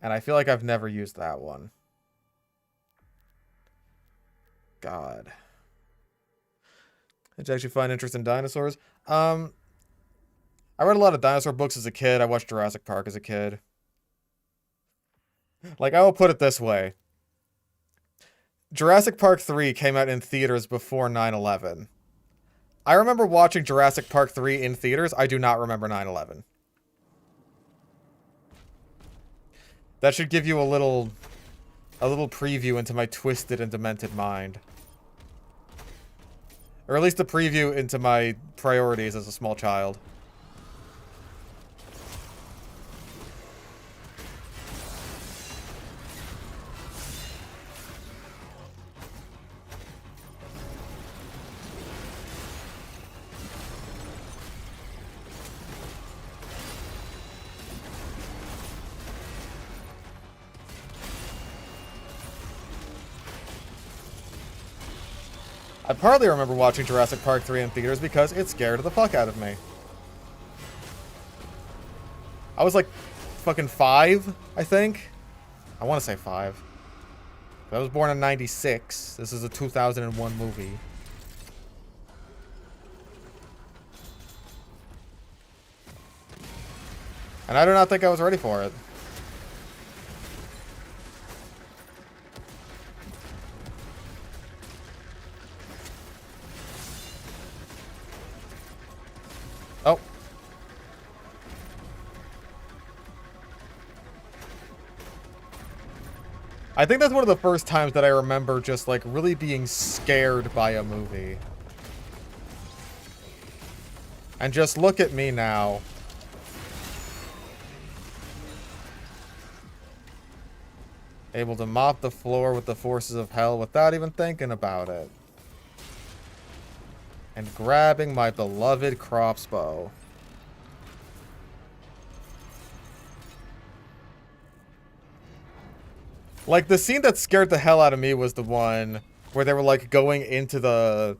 And I feel like I've never used that one. God. Did you actually find interest in dinosaurs? I read a lot of dinosaur books as a kid. I watched Jurassic Park as a kid. Like, I will put it this way. Jurassic Park 3 came out in theaters before 9/11. I remember watching Jurassic Park 3 in theaters. I do not remember 9/11. That should give you a little preview into my twisted and demented mind. Or at least a preview into my priorities as a small child. I partly remember watching Jurassic Park 3 in theaters because it scared the fuck out of me. I was like fucking 5, I think. I want to say 5. I was born in 96. This is a 2001 movie. And I do not think I was ready for it. Oh. I think that's one of the first times that I remember just, like, really being scared by a movie. And just look at me now. Able to mop the floor with the forces of hell without even thinking about it. And grabbing my beloved crossbow. Like, the scene that scared the hell out of me was the one where they were, like, going into the,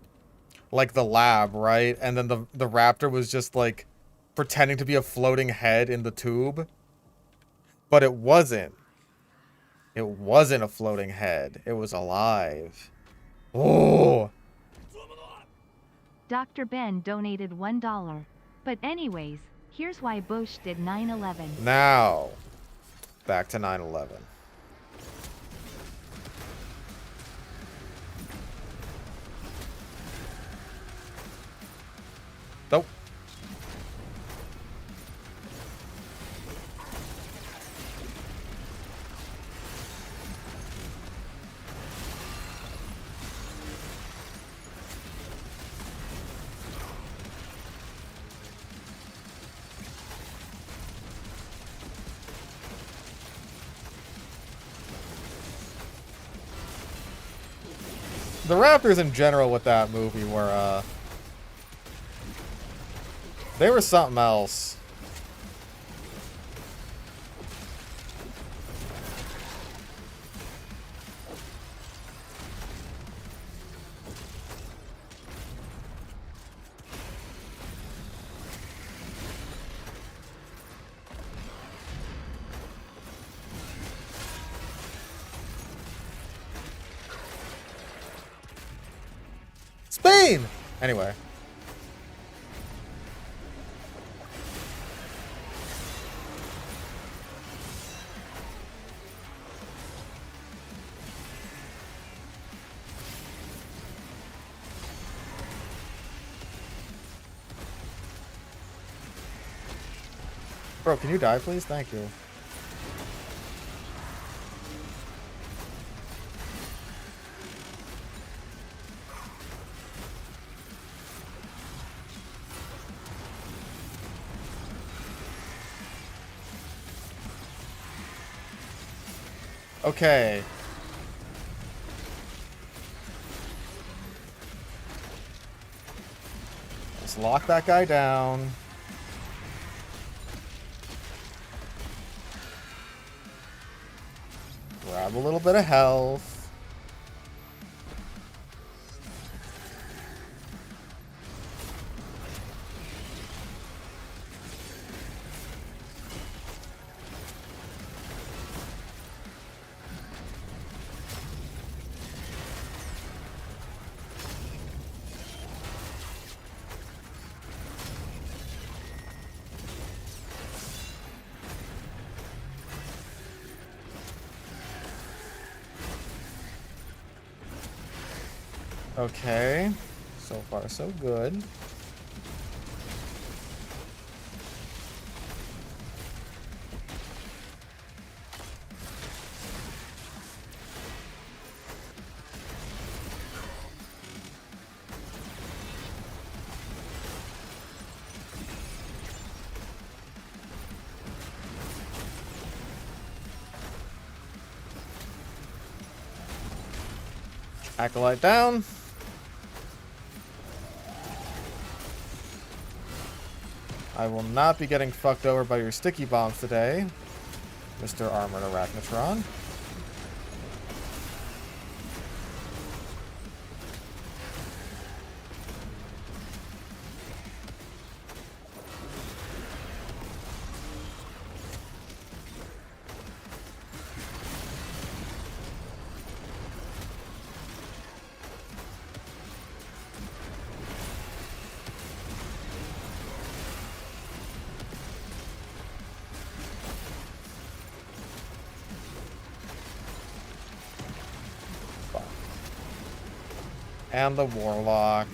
like, the lab, right? And then the raptor was just, like, pretending to be a floating head in the tube. But it wasn't. It wasn't a floating head. It was alive. Oh! Dr. Ben donated $1. But anyways, here's why Bush did 9/11. Now, back to 9/11. Nope. The Raptors in general with that movie were, they were something else. Spain! Anyway. Bro, can you die, please? Thank you. Okay. Let's lock that guy down. Grab a little bit of health. Okay. So far, so good. Acolyte down. I will not be getting fucked over by your sticky bombs today, Mr. Armored Arachnotron. And the Warlock.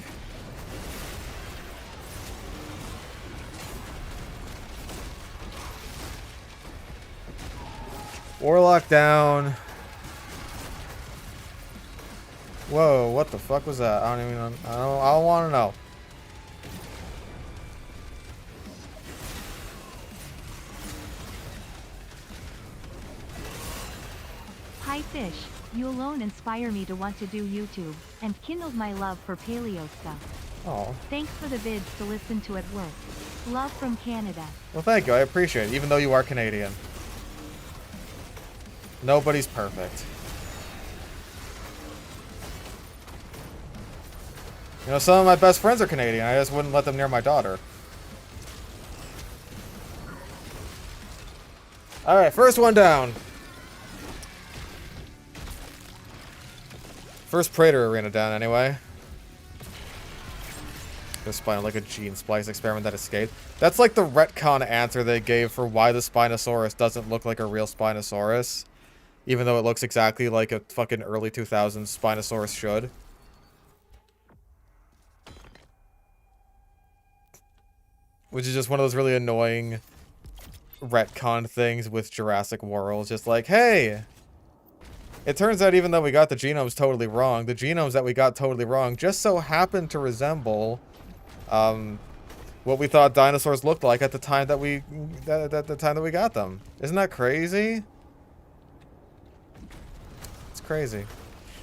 Warlock down. Whoa, what the fuck was that? I don't even know. I don't want to know. Hi Fish, you alone inspire me to want to do YouTube, and kindled my love for paleo stuff. Oh. Thanks for the vids to listen to at work. Love from Canada. Well, thank you. I appreciate it, even though you are Canadian. Nobody's perfect. You know, some of my best friends are Canadian. I just wouldn't let them near my daughter. Alright, first one down. First Praetor Arena down, anyway. This spine like a gene splice experiment that escaped. That's like the retcon answer they gave for why the Spinosaurus doesn't look like a real Spinosaurus. Even though it looks exactly like a fucking early 2000s Spinosaurus should. Which is just one of those really annoying retcon things with Jurassic World. Just like, hey, it turns out even though we got the genomes totally wrong, the genomes that we got totally wrong just so happen to resemble what we thought dinosaurs looked like at the time that we got them. Isn't that crazy? It's crazy.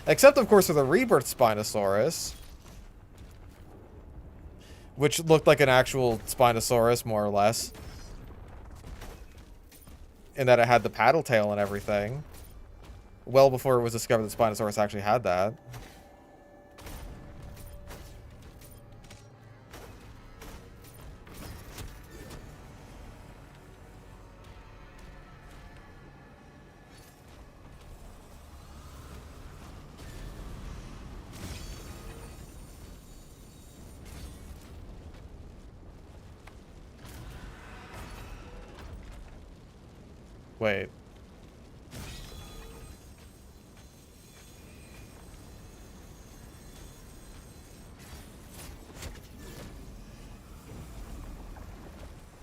Except of course for the rebirth Spinosaurus, which looked like an actual Spinosaurus more or less, in that it had the paddle tail and everything. Well before it was discovered that Spinosaurus actually had that. Wait.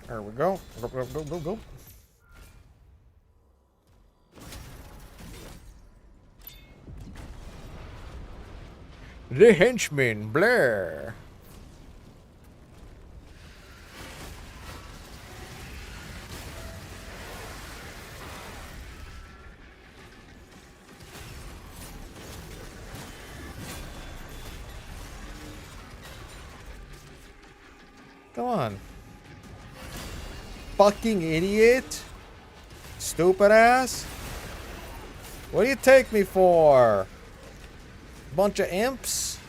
Are we go. Go, go, go, go, go. The henchman, Blair. Come on. Fucking idiot. Stupid ass. What do you take me for? Bunch of imps?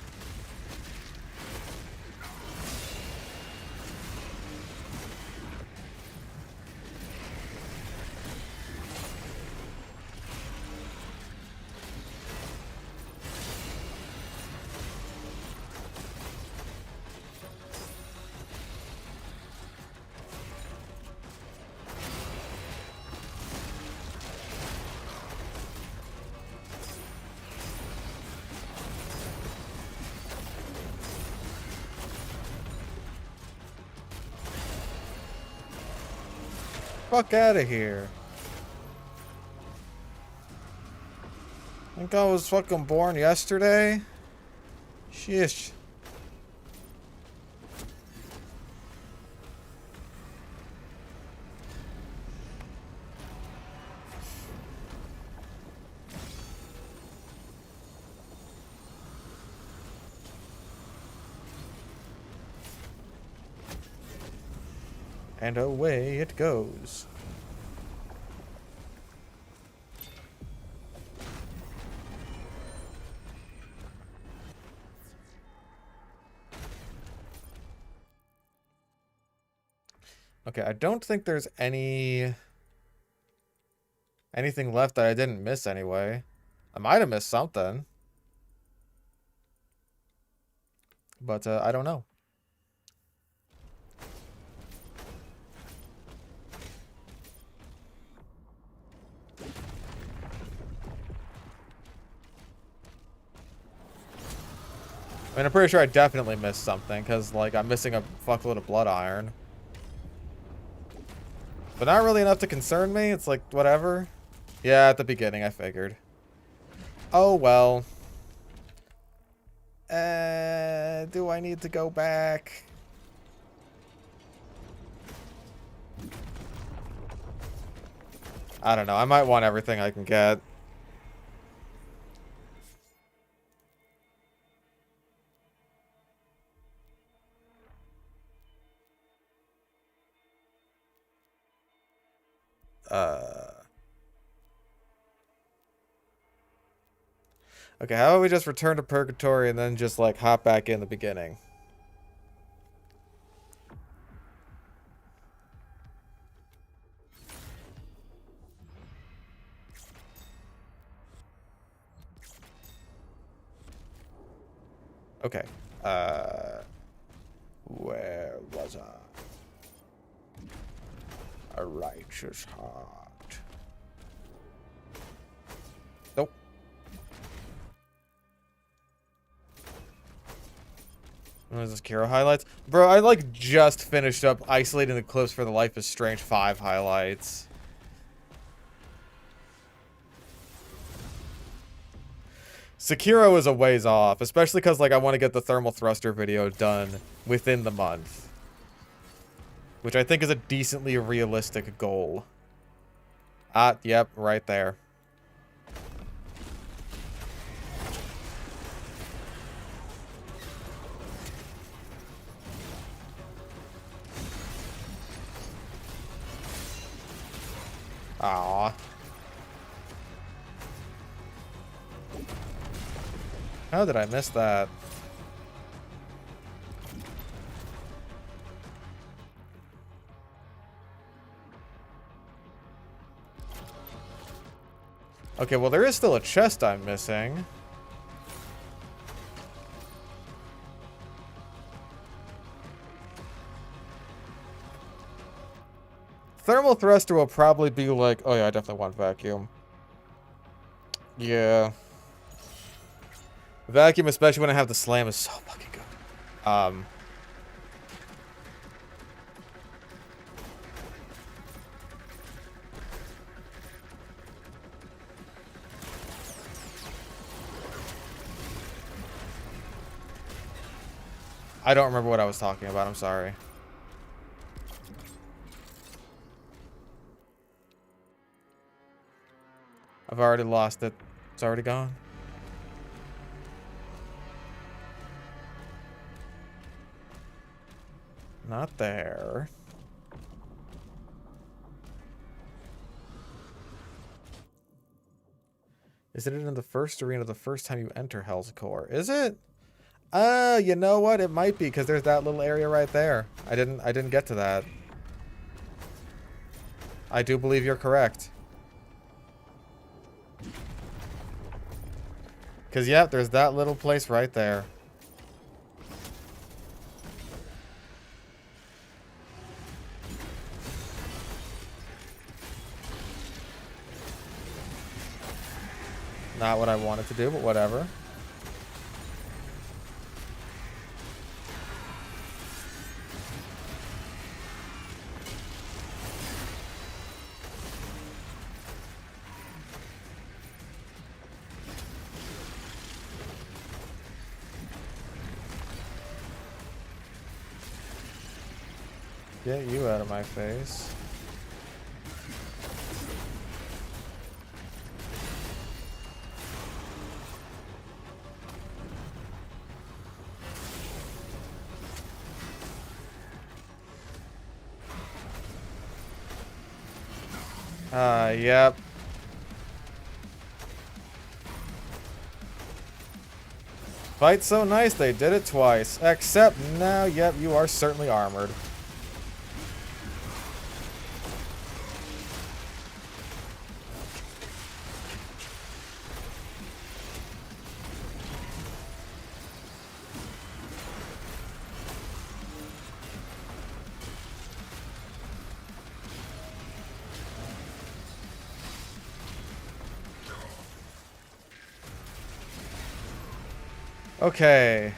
Fuck out of here. Think I was fucking born yesterday? Shish. And away it goes. Okay, I don't think there's anything left that I didn't miss anyway. I might have missed something. But I don't know. I mean, I'm pretty sure I definitely missed something, because, like, I'm missing a fuckload of blood iron. But not really enough to concern me. It's like, whatever. Yeah, at the beginning, I figured. Oh, well. Do I need to go back? I don't know. I might want everything I can get. Okay, how about we just return to Purgatory and then just, like, hop back in the beginning? Okay. Where was I? A righteous heart. Nope. What is this, Kira highlights? Bro, I like just finished up isolating the clips for the Life is Strange 5 highlights. Sekiro is a ways off, especially because, like, I want to get the thermal thruster video done within the month. Which I think is a decently realistic goal. Ah, yep, right there. Aww. How did I miss that? Okay, well, there is still a chest I'm missing. Thermal thruster will probably be like... Oh, yeah, I definitely want vacuum. Yeah. Vacuum, especially when I have the slam, is so fucking good. I don't remember what I was talking about. I'm sorry. I've already lost it. It's already gone. Not there. Is it in the first arena the first time you enter Hell's Core? Is it? You know what? It might be because there's that little area right there. I didn't get to that. I do believe you're correct. Because, yeah, there's that little place right there. Not what I wanted to do, but whatever. Get you out of my face. Yep. Fight so nice, they did it twice. Except now, yep, you are certainly armored. Okay.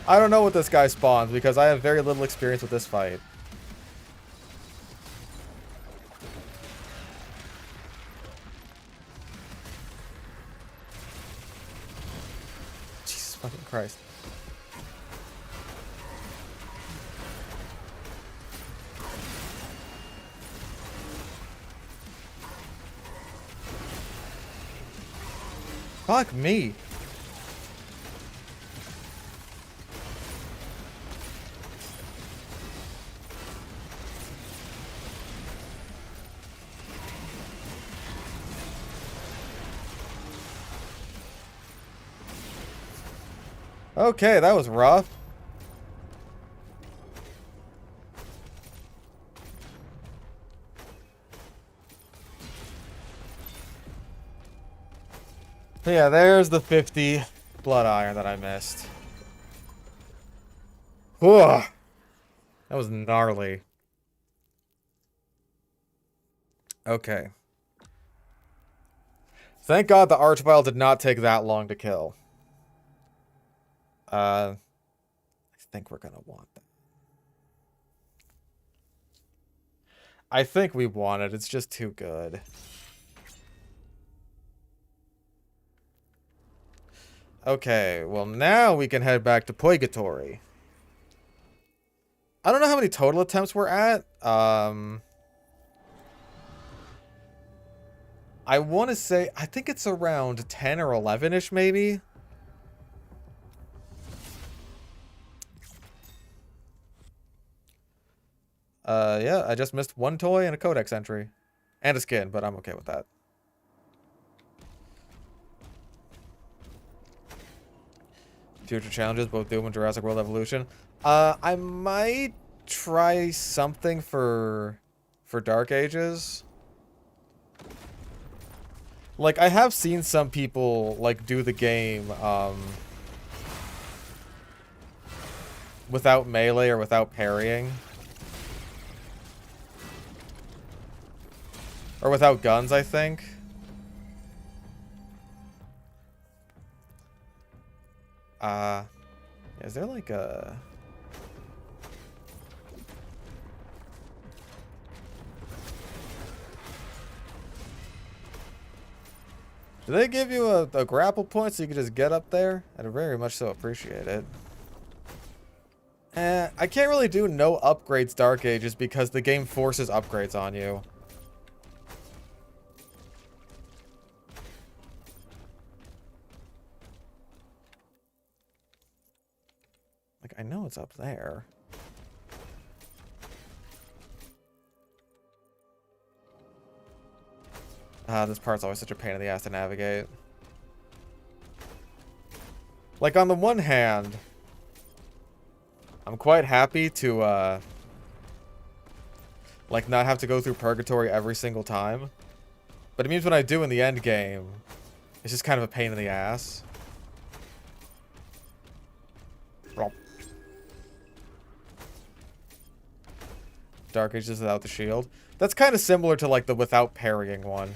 I don't know what this guy spawns because I have very little experience with this fight. Jesus fucking Christ. Fuck me. Okay, that was rough. Yeah, there's the 50 blood iron that I missed. Ugh. That was gnarly. Okay. Thank God the Archvile did not take that long to kill. I think we're gonna want that. I think we want it. It's just too good. Okay, well now we can head back to Purgatory. I don't know how many total attempts we're at. I want to say, I think it's around 10 or 11-ish maybe. Yeah, I just missed one toy and a codex entry. And a skin, but I'm okay with that. Future challenges, both Doom and Jurassic World Evolution. I might try something for Dark Ages. Like, I have seen some people, like, do the game, without melee or without parrying. Or without guns, I think. Is there like a... Do they give you a grapple point so you can just get up there? I'd very much so appreciate it. I can't really do no upgrades Dark Ages because the game forces upgrades on you. Like, I know it's up there. This part's always such a pain in the ass to navigate. Like, on the one hand, I'm quite happy to, like, not have to go through Purgatory every single time. But it means when I do in the end game, it's just kind of a pain in the ass. Dark Ages without the shield. That's kind of similar to, like, the without parrying one.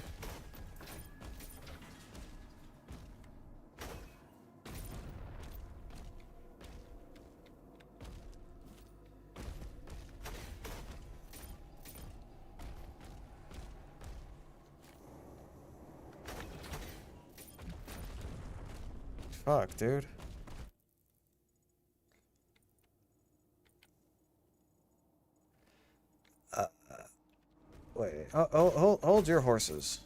Fuck, dude. Wait. Hold your horses.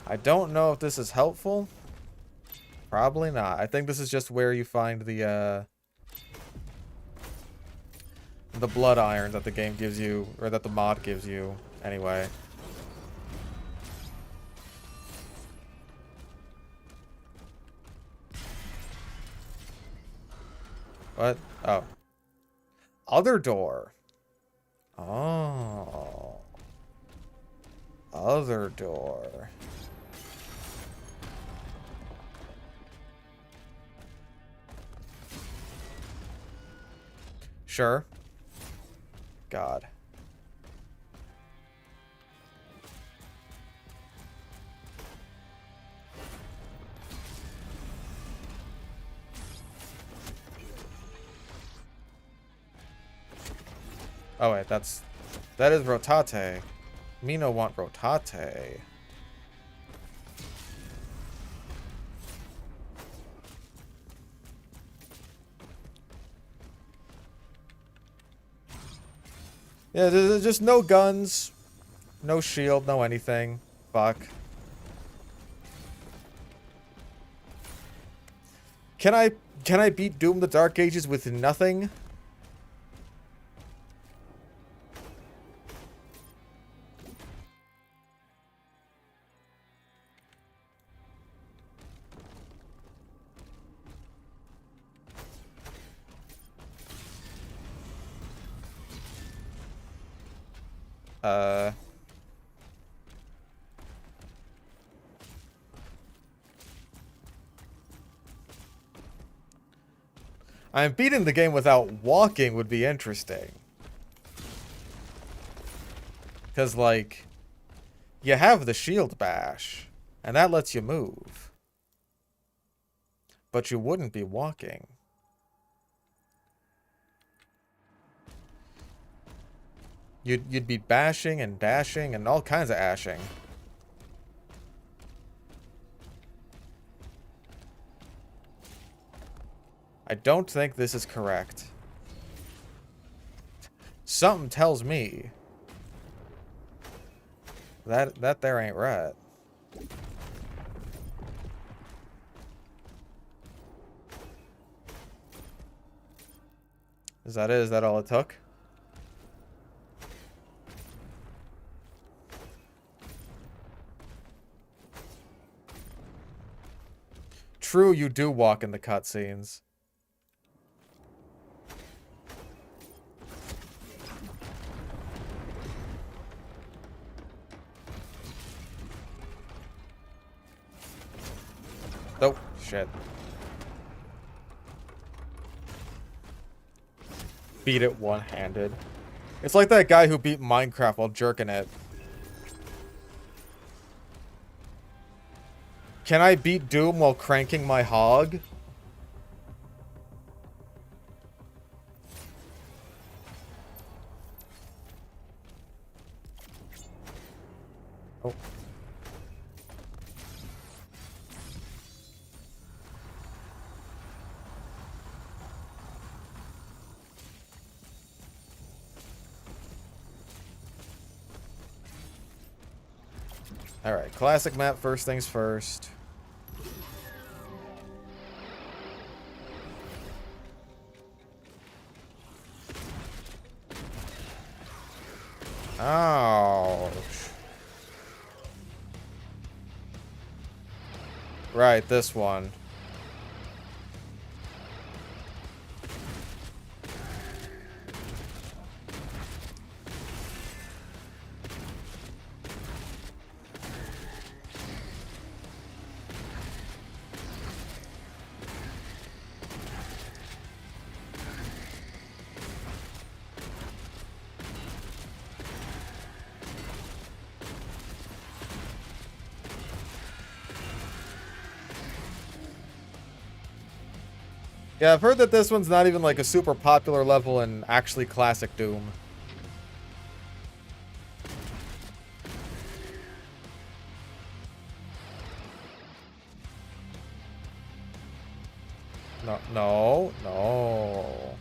I don't know if this is helpful. Probably not. I think this is just where you find the blood iron that the game gives you, or that the mod gives you, anyway. What? Oh. Other door. Oh. Other door. Sure. God. Oh wait, that is rotate. Me no want rotate. Yeah, there's just no guns, no shield, no anything. Fuck. Can I beat Doom the Dark Ages with nothing? I'm beating the game without walking would be interesting. Because, like, you have the shield bash, and that lets you move. But you wouldn't be walking. You'd be bashing and dashing and all kinds of ashing. I don't think this is correct. Something tells me that there ain't right. Is that it? Is that all it took? True, you do walk in the cutscenes. Oh, shit. Beat it one-handed. It's like that guy who beat Minecraft while jerking it. Can I beat Doom while cranking my hog? Alright, classic map first things first. Ouch. Right, this one. Yeah, I've heard that this one's not even like a super popular level in actually classic Doom. No, no, no.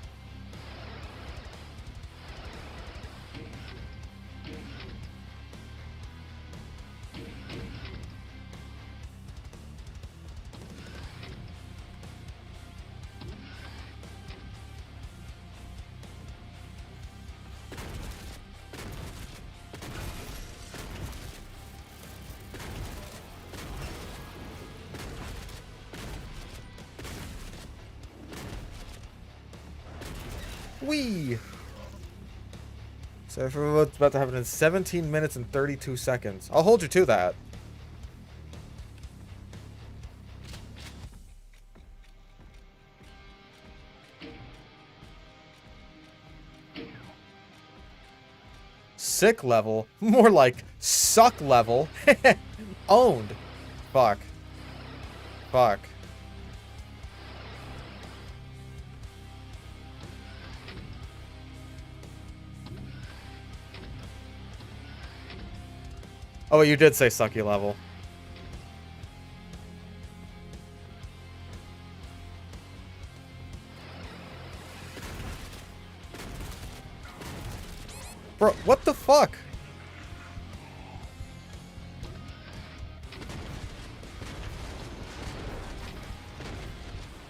Whee! So for what's about to happen in 17 minutes and 32 seconds. I'll hold you to that. Sick level? More like suck level. Owned. Fuck. Fuck. Oh, you did say sucky level. Bro, what the fuck?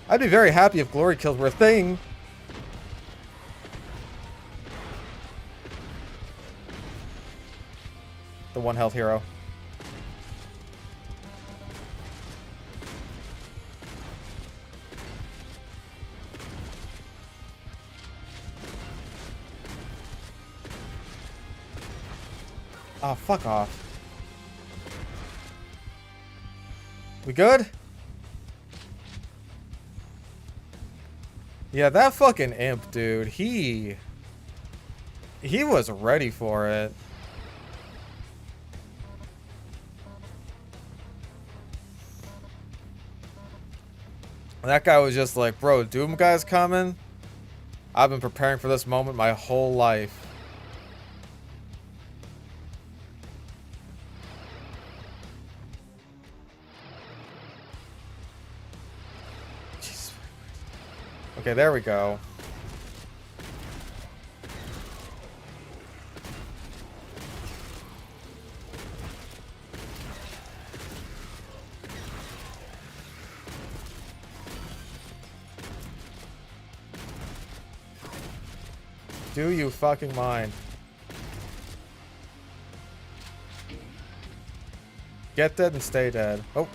I'd be very happy if glory kills were a thing. The one health hero. Oh, fuck off. We good? Yeah, that fucking imp, dude. He was ready for it. That guy was just like, bro, Doom guy's coming. I've been preparing for this moment my whole life. Jeez. Okay, there we go. Do you fucking mind? Get dead and stay dead. Oh.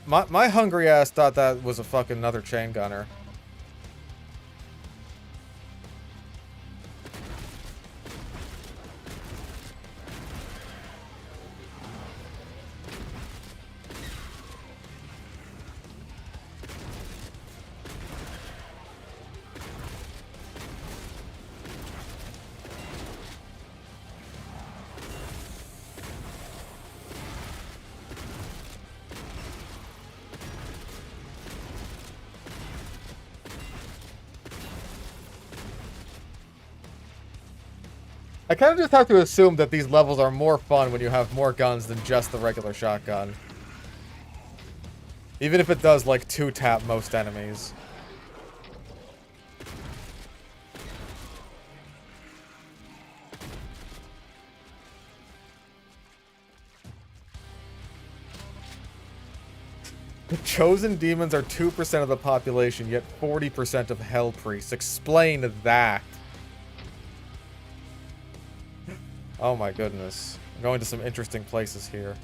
My hungry ass thought that was a fucking another chain gunner. I kind of just have to assume that these levels are more fun when you have more guns than just the regular shotgun. Even if it does, like, two-tap most enemies. The chosen demons are 2% of the population, yet 40% of hell priests. Explain that. Oh my goodness. I'm going to some interesting places here.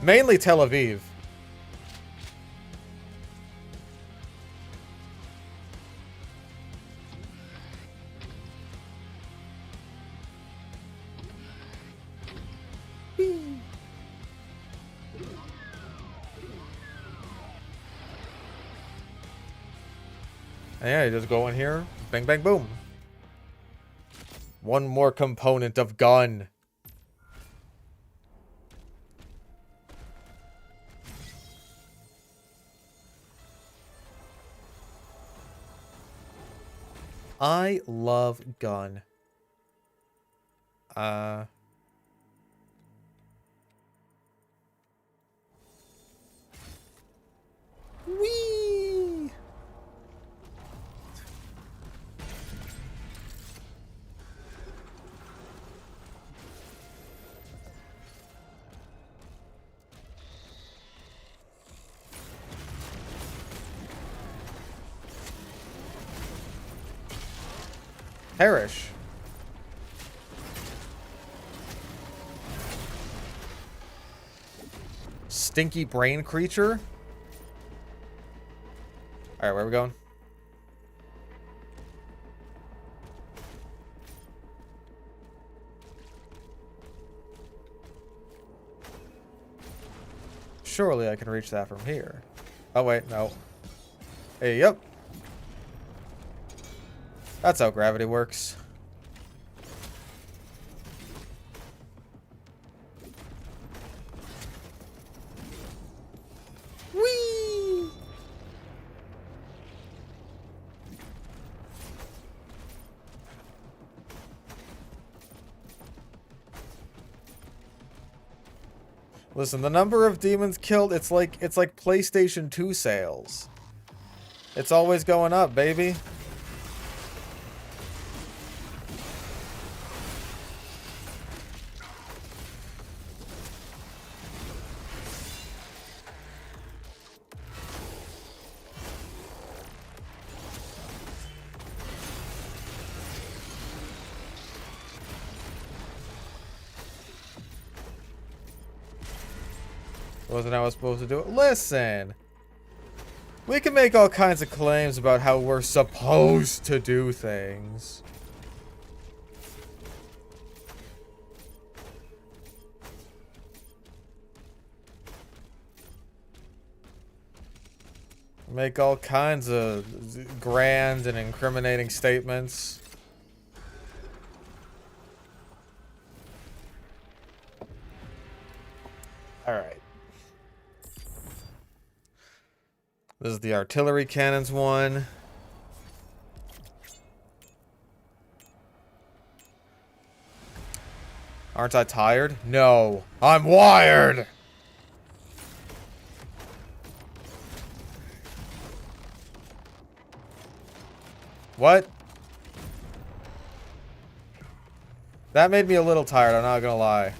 Mainly Tel Aviv. And yeah, you just go in here, bang, bang, boom. One more component of gun. I love gun. Whee! Perish. Stinky brain creature? Alright, where are we going? Surely I can reach that from here. Oh wait, no. Hey, yep. That's how gravity works. Whee! Listen, the number of demons killed, it's like PlayStation 2 sales. It's always going up, baby. Wasn't how I was supposed to do it? Listen! We can make all kinds of claims about how we're supposed to do things. Make all kinds of grand and incriminating statements. Alright. This is the artillery cannons one. Aren't I tired? No, I'm wired! What? That made me a little tired, I'm not gonna lie.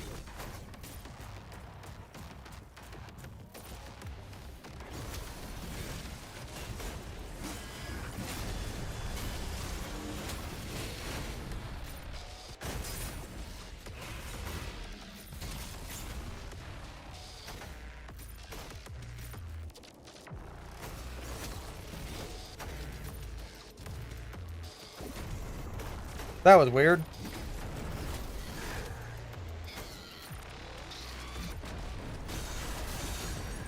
That was weird.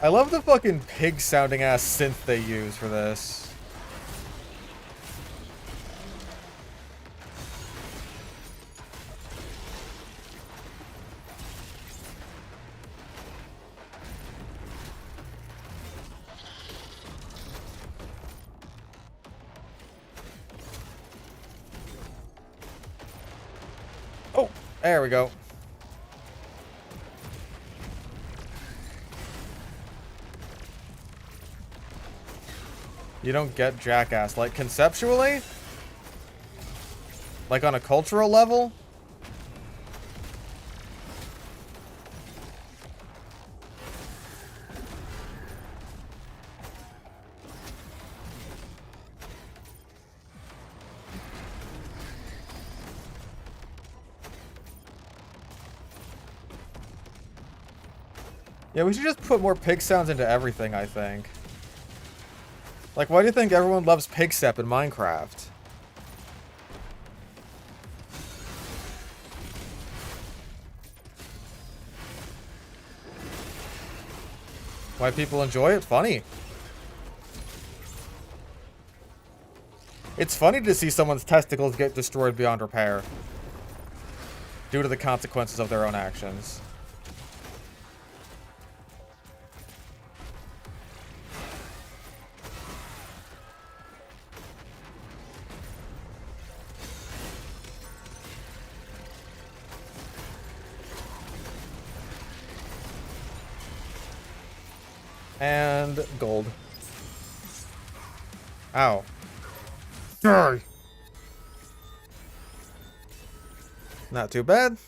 I love the fucking pig sounding ass synth they use for this. Oh, there we go. You don't get Jackass. Like, conceptually? Like, on a cultural level? Yeah, we should just put more pig sounds into everything, I think. Like, why do you think everyone loves Pigstep in Minecraft? Why people enjoy it? Funny. It's funny to see someone's testicles get destroyed beyond repair due to the consequences of their own actions. And gold. Ow. Die. Not too bad.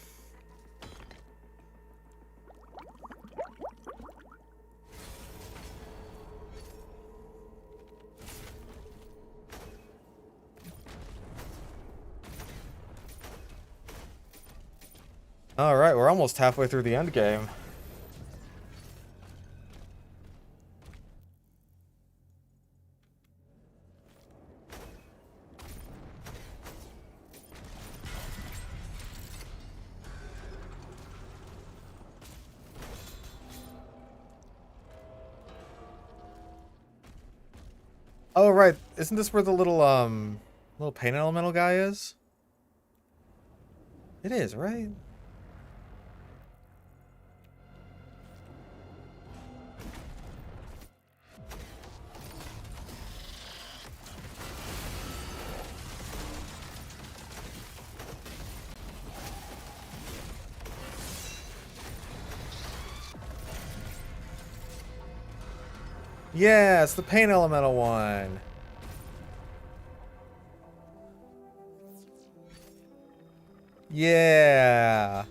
Alright, we're almost halfway through the end game. Oh, right. Isn't this where the little pain elemental guy is? It is, right? Yeah, it's the pain elemental one. Yeah.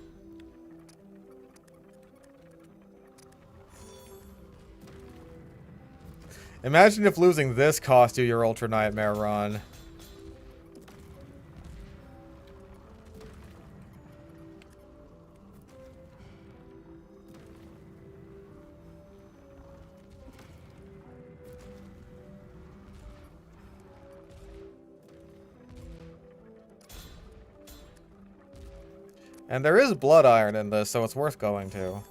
Imagine if losing this cost you your Ultra Nightmare run. And there is blood iron in this, so it's worth going to.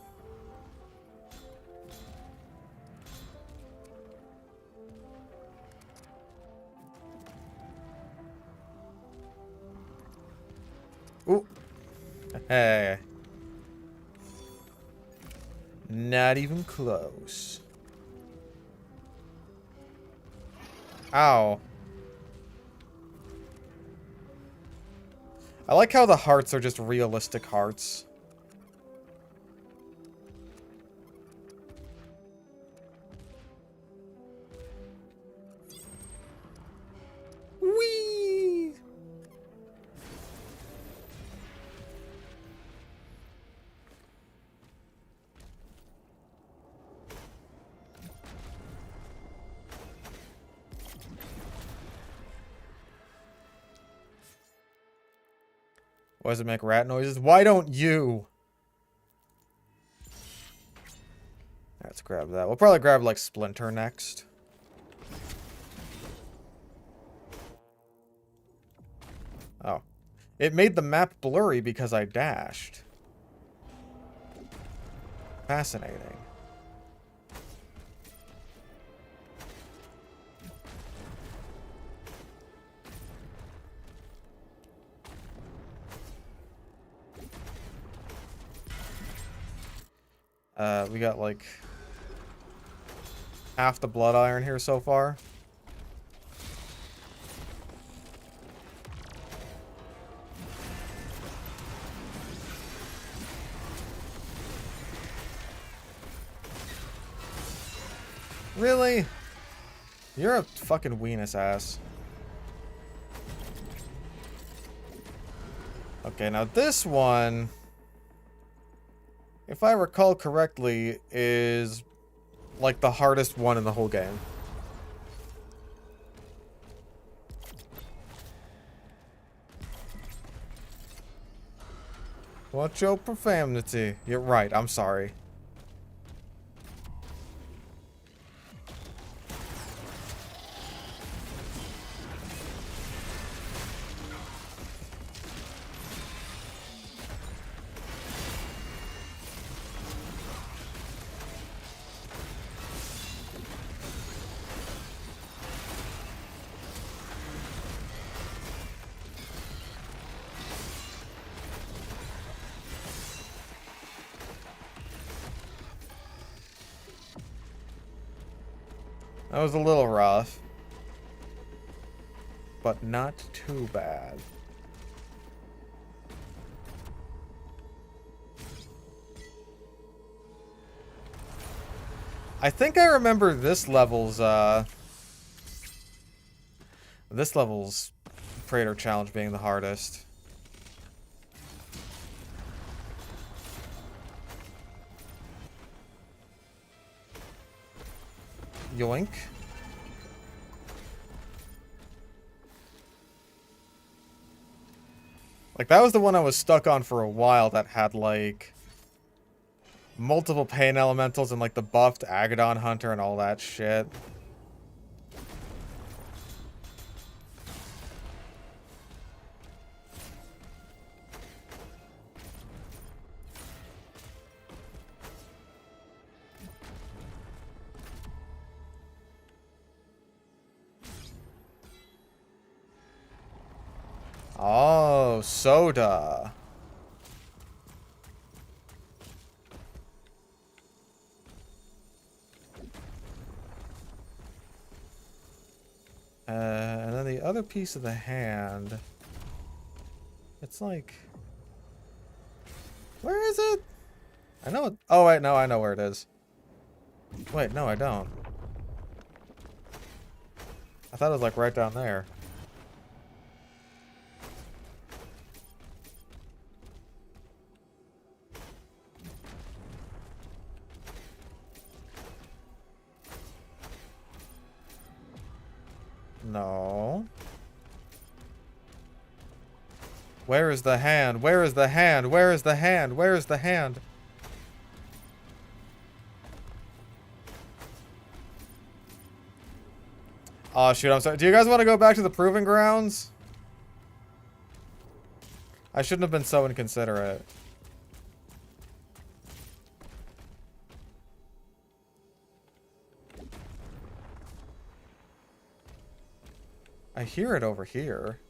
Ooh. Hey. Not even close. Ow. I like how the hearts are just realistic hearts. Whee! Why does it make rat noises? Why don't you? Let's grab that. We'll probably grab, like, Splinter next. Oh. It made the map blurry because I dashed. Fascinating. We got like half the blood iron here so far. Really? You're a fucking weenus ass. Okay, now this one, if I recall correctly, is like the hardest one in the whole game. Watch your profanity. You're right, I'm sorry. That was a little rough. But not too bad. I think I remember this level's Praetor challenge being the hardest. Yoink. Like, that was the one I was stuck on for a while that had, like, multiple pain elementals and, like, the buffed Agadon Hunter and all that shit. Oh, soda. And then the other piece of the hand. It's like... Where is it? I know it... Oh, wait, no, I know where it is. Wait, no, I don't. I thought it was, like, right down there. No. Where is the hand? Where is the hand? Where is the hand? Where is the hand? Oh, shoot, I'm sorry. Do you guys want to go back to the Proving Grounds? I shouldn't have been so inconsiderate. I hear it over here.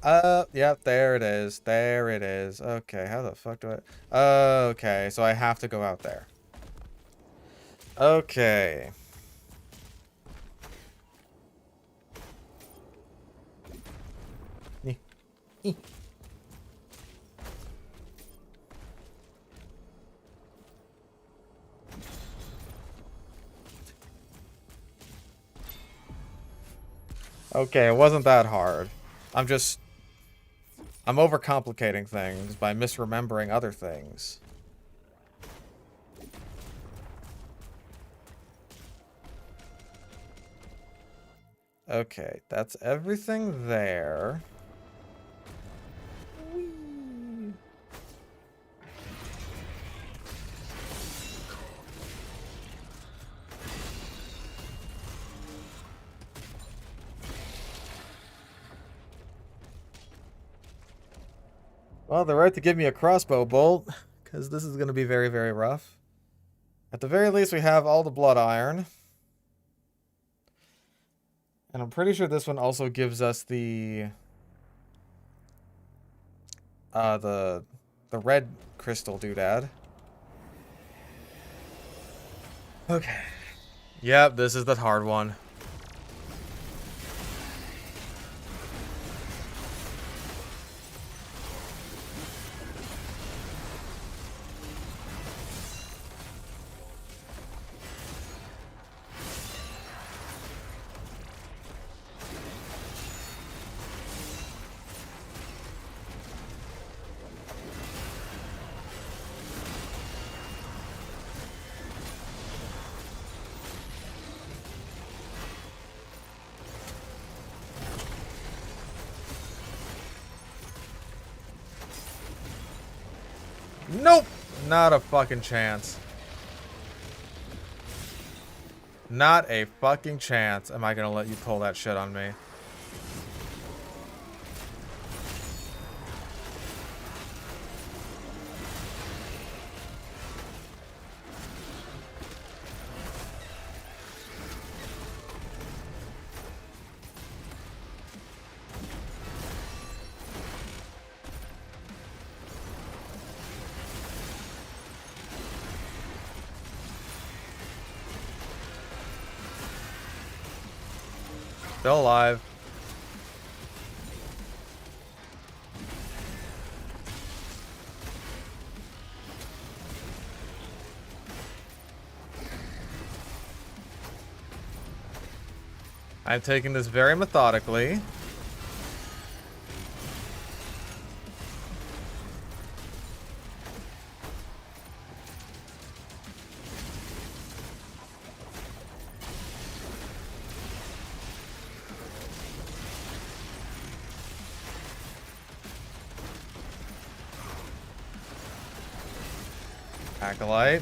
Yep, there it is. There it is. Okay, how the fuck do I... Okay, so I have to go out there. Okay. Okay, it wasn't that hard. I'm overcomplicating things by misremembering other things. Okay, that's everything there. Whee. Well, they're right to give me a crossbow bolt, because this is going to be very, very rough. At the very least, we have all the blood iron. And I'm pretty sure this one also gives us the red crystal doodad. Okay. Yep, this is the hard one. Nope! Not a fucking chance. Not a fucking chance am I gonna let you pull that shit on me. Still alive. I'm taking this very methodically. Acolyte.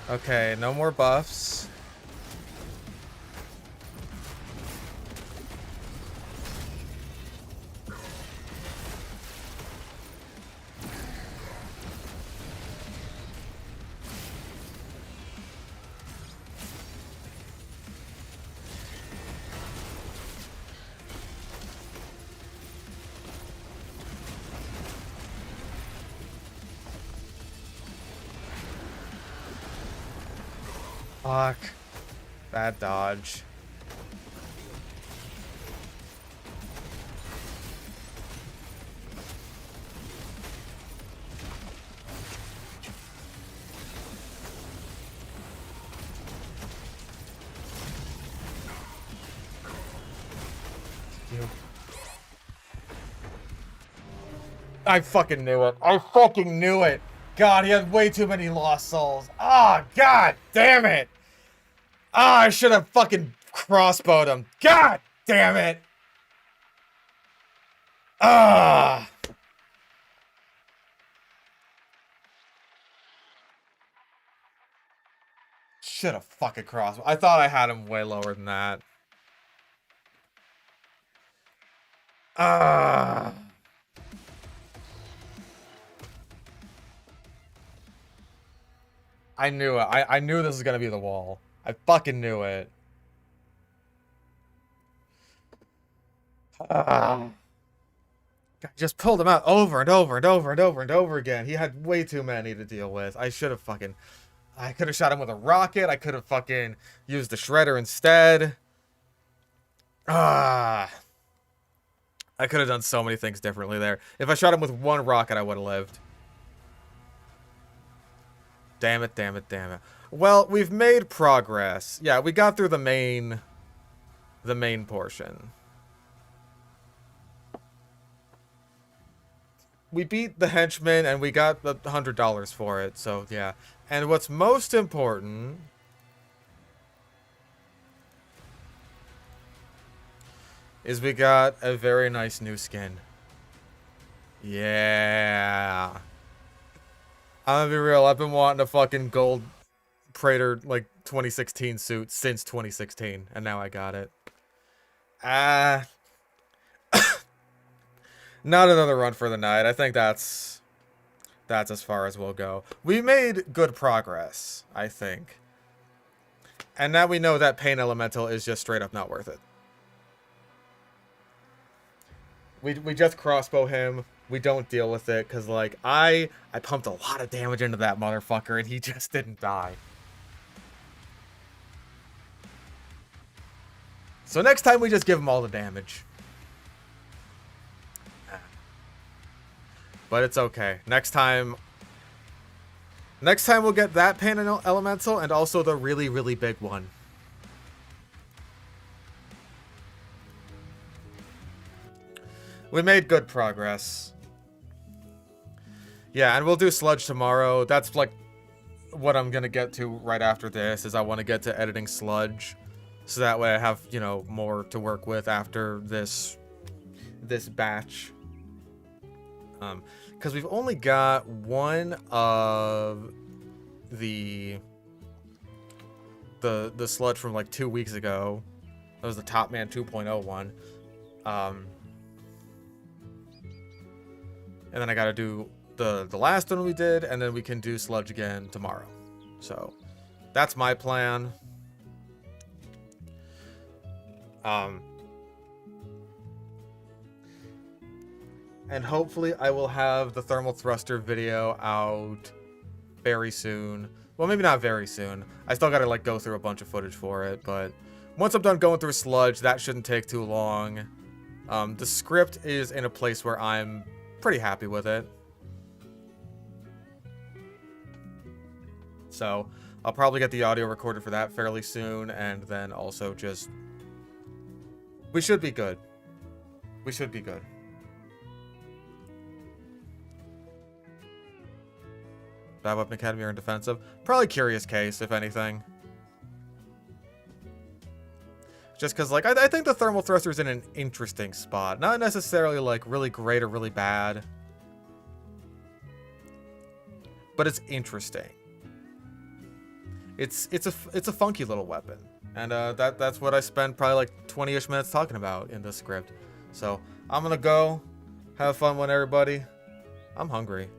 Okay, no more buffs. Fuck. Bad dodge. I fucking knew it. I fucking knew it. God, he had way too many lost souls. Ah, god damn it. Ah, I should have fucking crossbowed him. God damn it. Ah. Should have fucking crossbowed. I thought I had him way lower than that. Ah. I knew it. I knew this was gonna be the wall. I fucking knew it. I just pulled him out over and over and over and over and over again. He had way too many to deal with. I should have fucking... I could have shot him with a rocket. I could have fucking used the shredder instead. I could have done so many things differently there. If I shot him with one rocket, I would have lived. Damn it, damn it, damn it. Well, we've made progress. Yeah, we got through the main portion. We beat the henchman and we got the $100 for it, so yeah. And what's most important is we got a very nice new skin. Yeah. I'm gonna be real, I've been wanting a fucking gold Praetor, like, 2016 suit since 2016, and now I got it. Not another run for the night. I think that's as far as we'll go. We made good progress, I think. And now we know that Pain Elemental is just straight up not worth it. We just crossbow him. We don't deal with it, because, like, I pumped a lot of damage into that motherfucker, and he just didn't die. So next time, we just give him all the damage. But it's okay. Next time we'll get that Pain Elemental, and also the really, really big one. We made good progress. Yeah, and we'll do Sludge tomorrow. That's, like, what I'm gonna get to right after this, is I want to get to editing Sludge. So that way I have, you know, more to work with after this batch. Because we've only got one of the Sludge from, like, 2 weeks ago. That was the Top Man 2.0 one. And then I gotta do the last one we did, and then we can do Sludge again tomorrow. So, That's my plan. And hopefully I will have the thermal thruster video out very soon. Well, maybe not very soon. I still gotta like go through a bunch of footage for it, but once I'm done going through Sludge, that shouldn't take too long. The script is in a place where I'm pretty happy with it. So I'll probably get the audio recorded for that fairly soon, and then also just... we should be good. We should be good. Bad Weapon Academy are in defensive. Probably Curious Case, if anything. Just because, like, I think the Thermal Thruster's in an interesting spot. Not necessarily, like, really great or really bad. But it's interesting. It's a funky little weapon. And that's what I spent probably like 20-ish minutes talking about in this script. So I'm gonna go. Have fun with everybody. I'm hungry.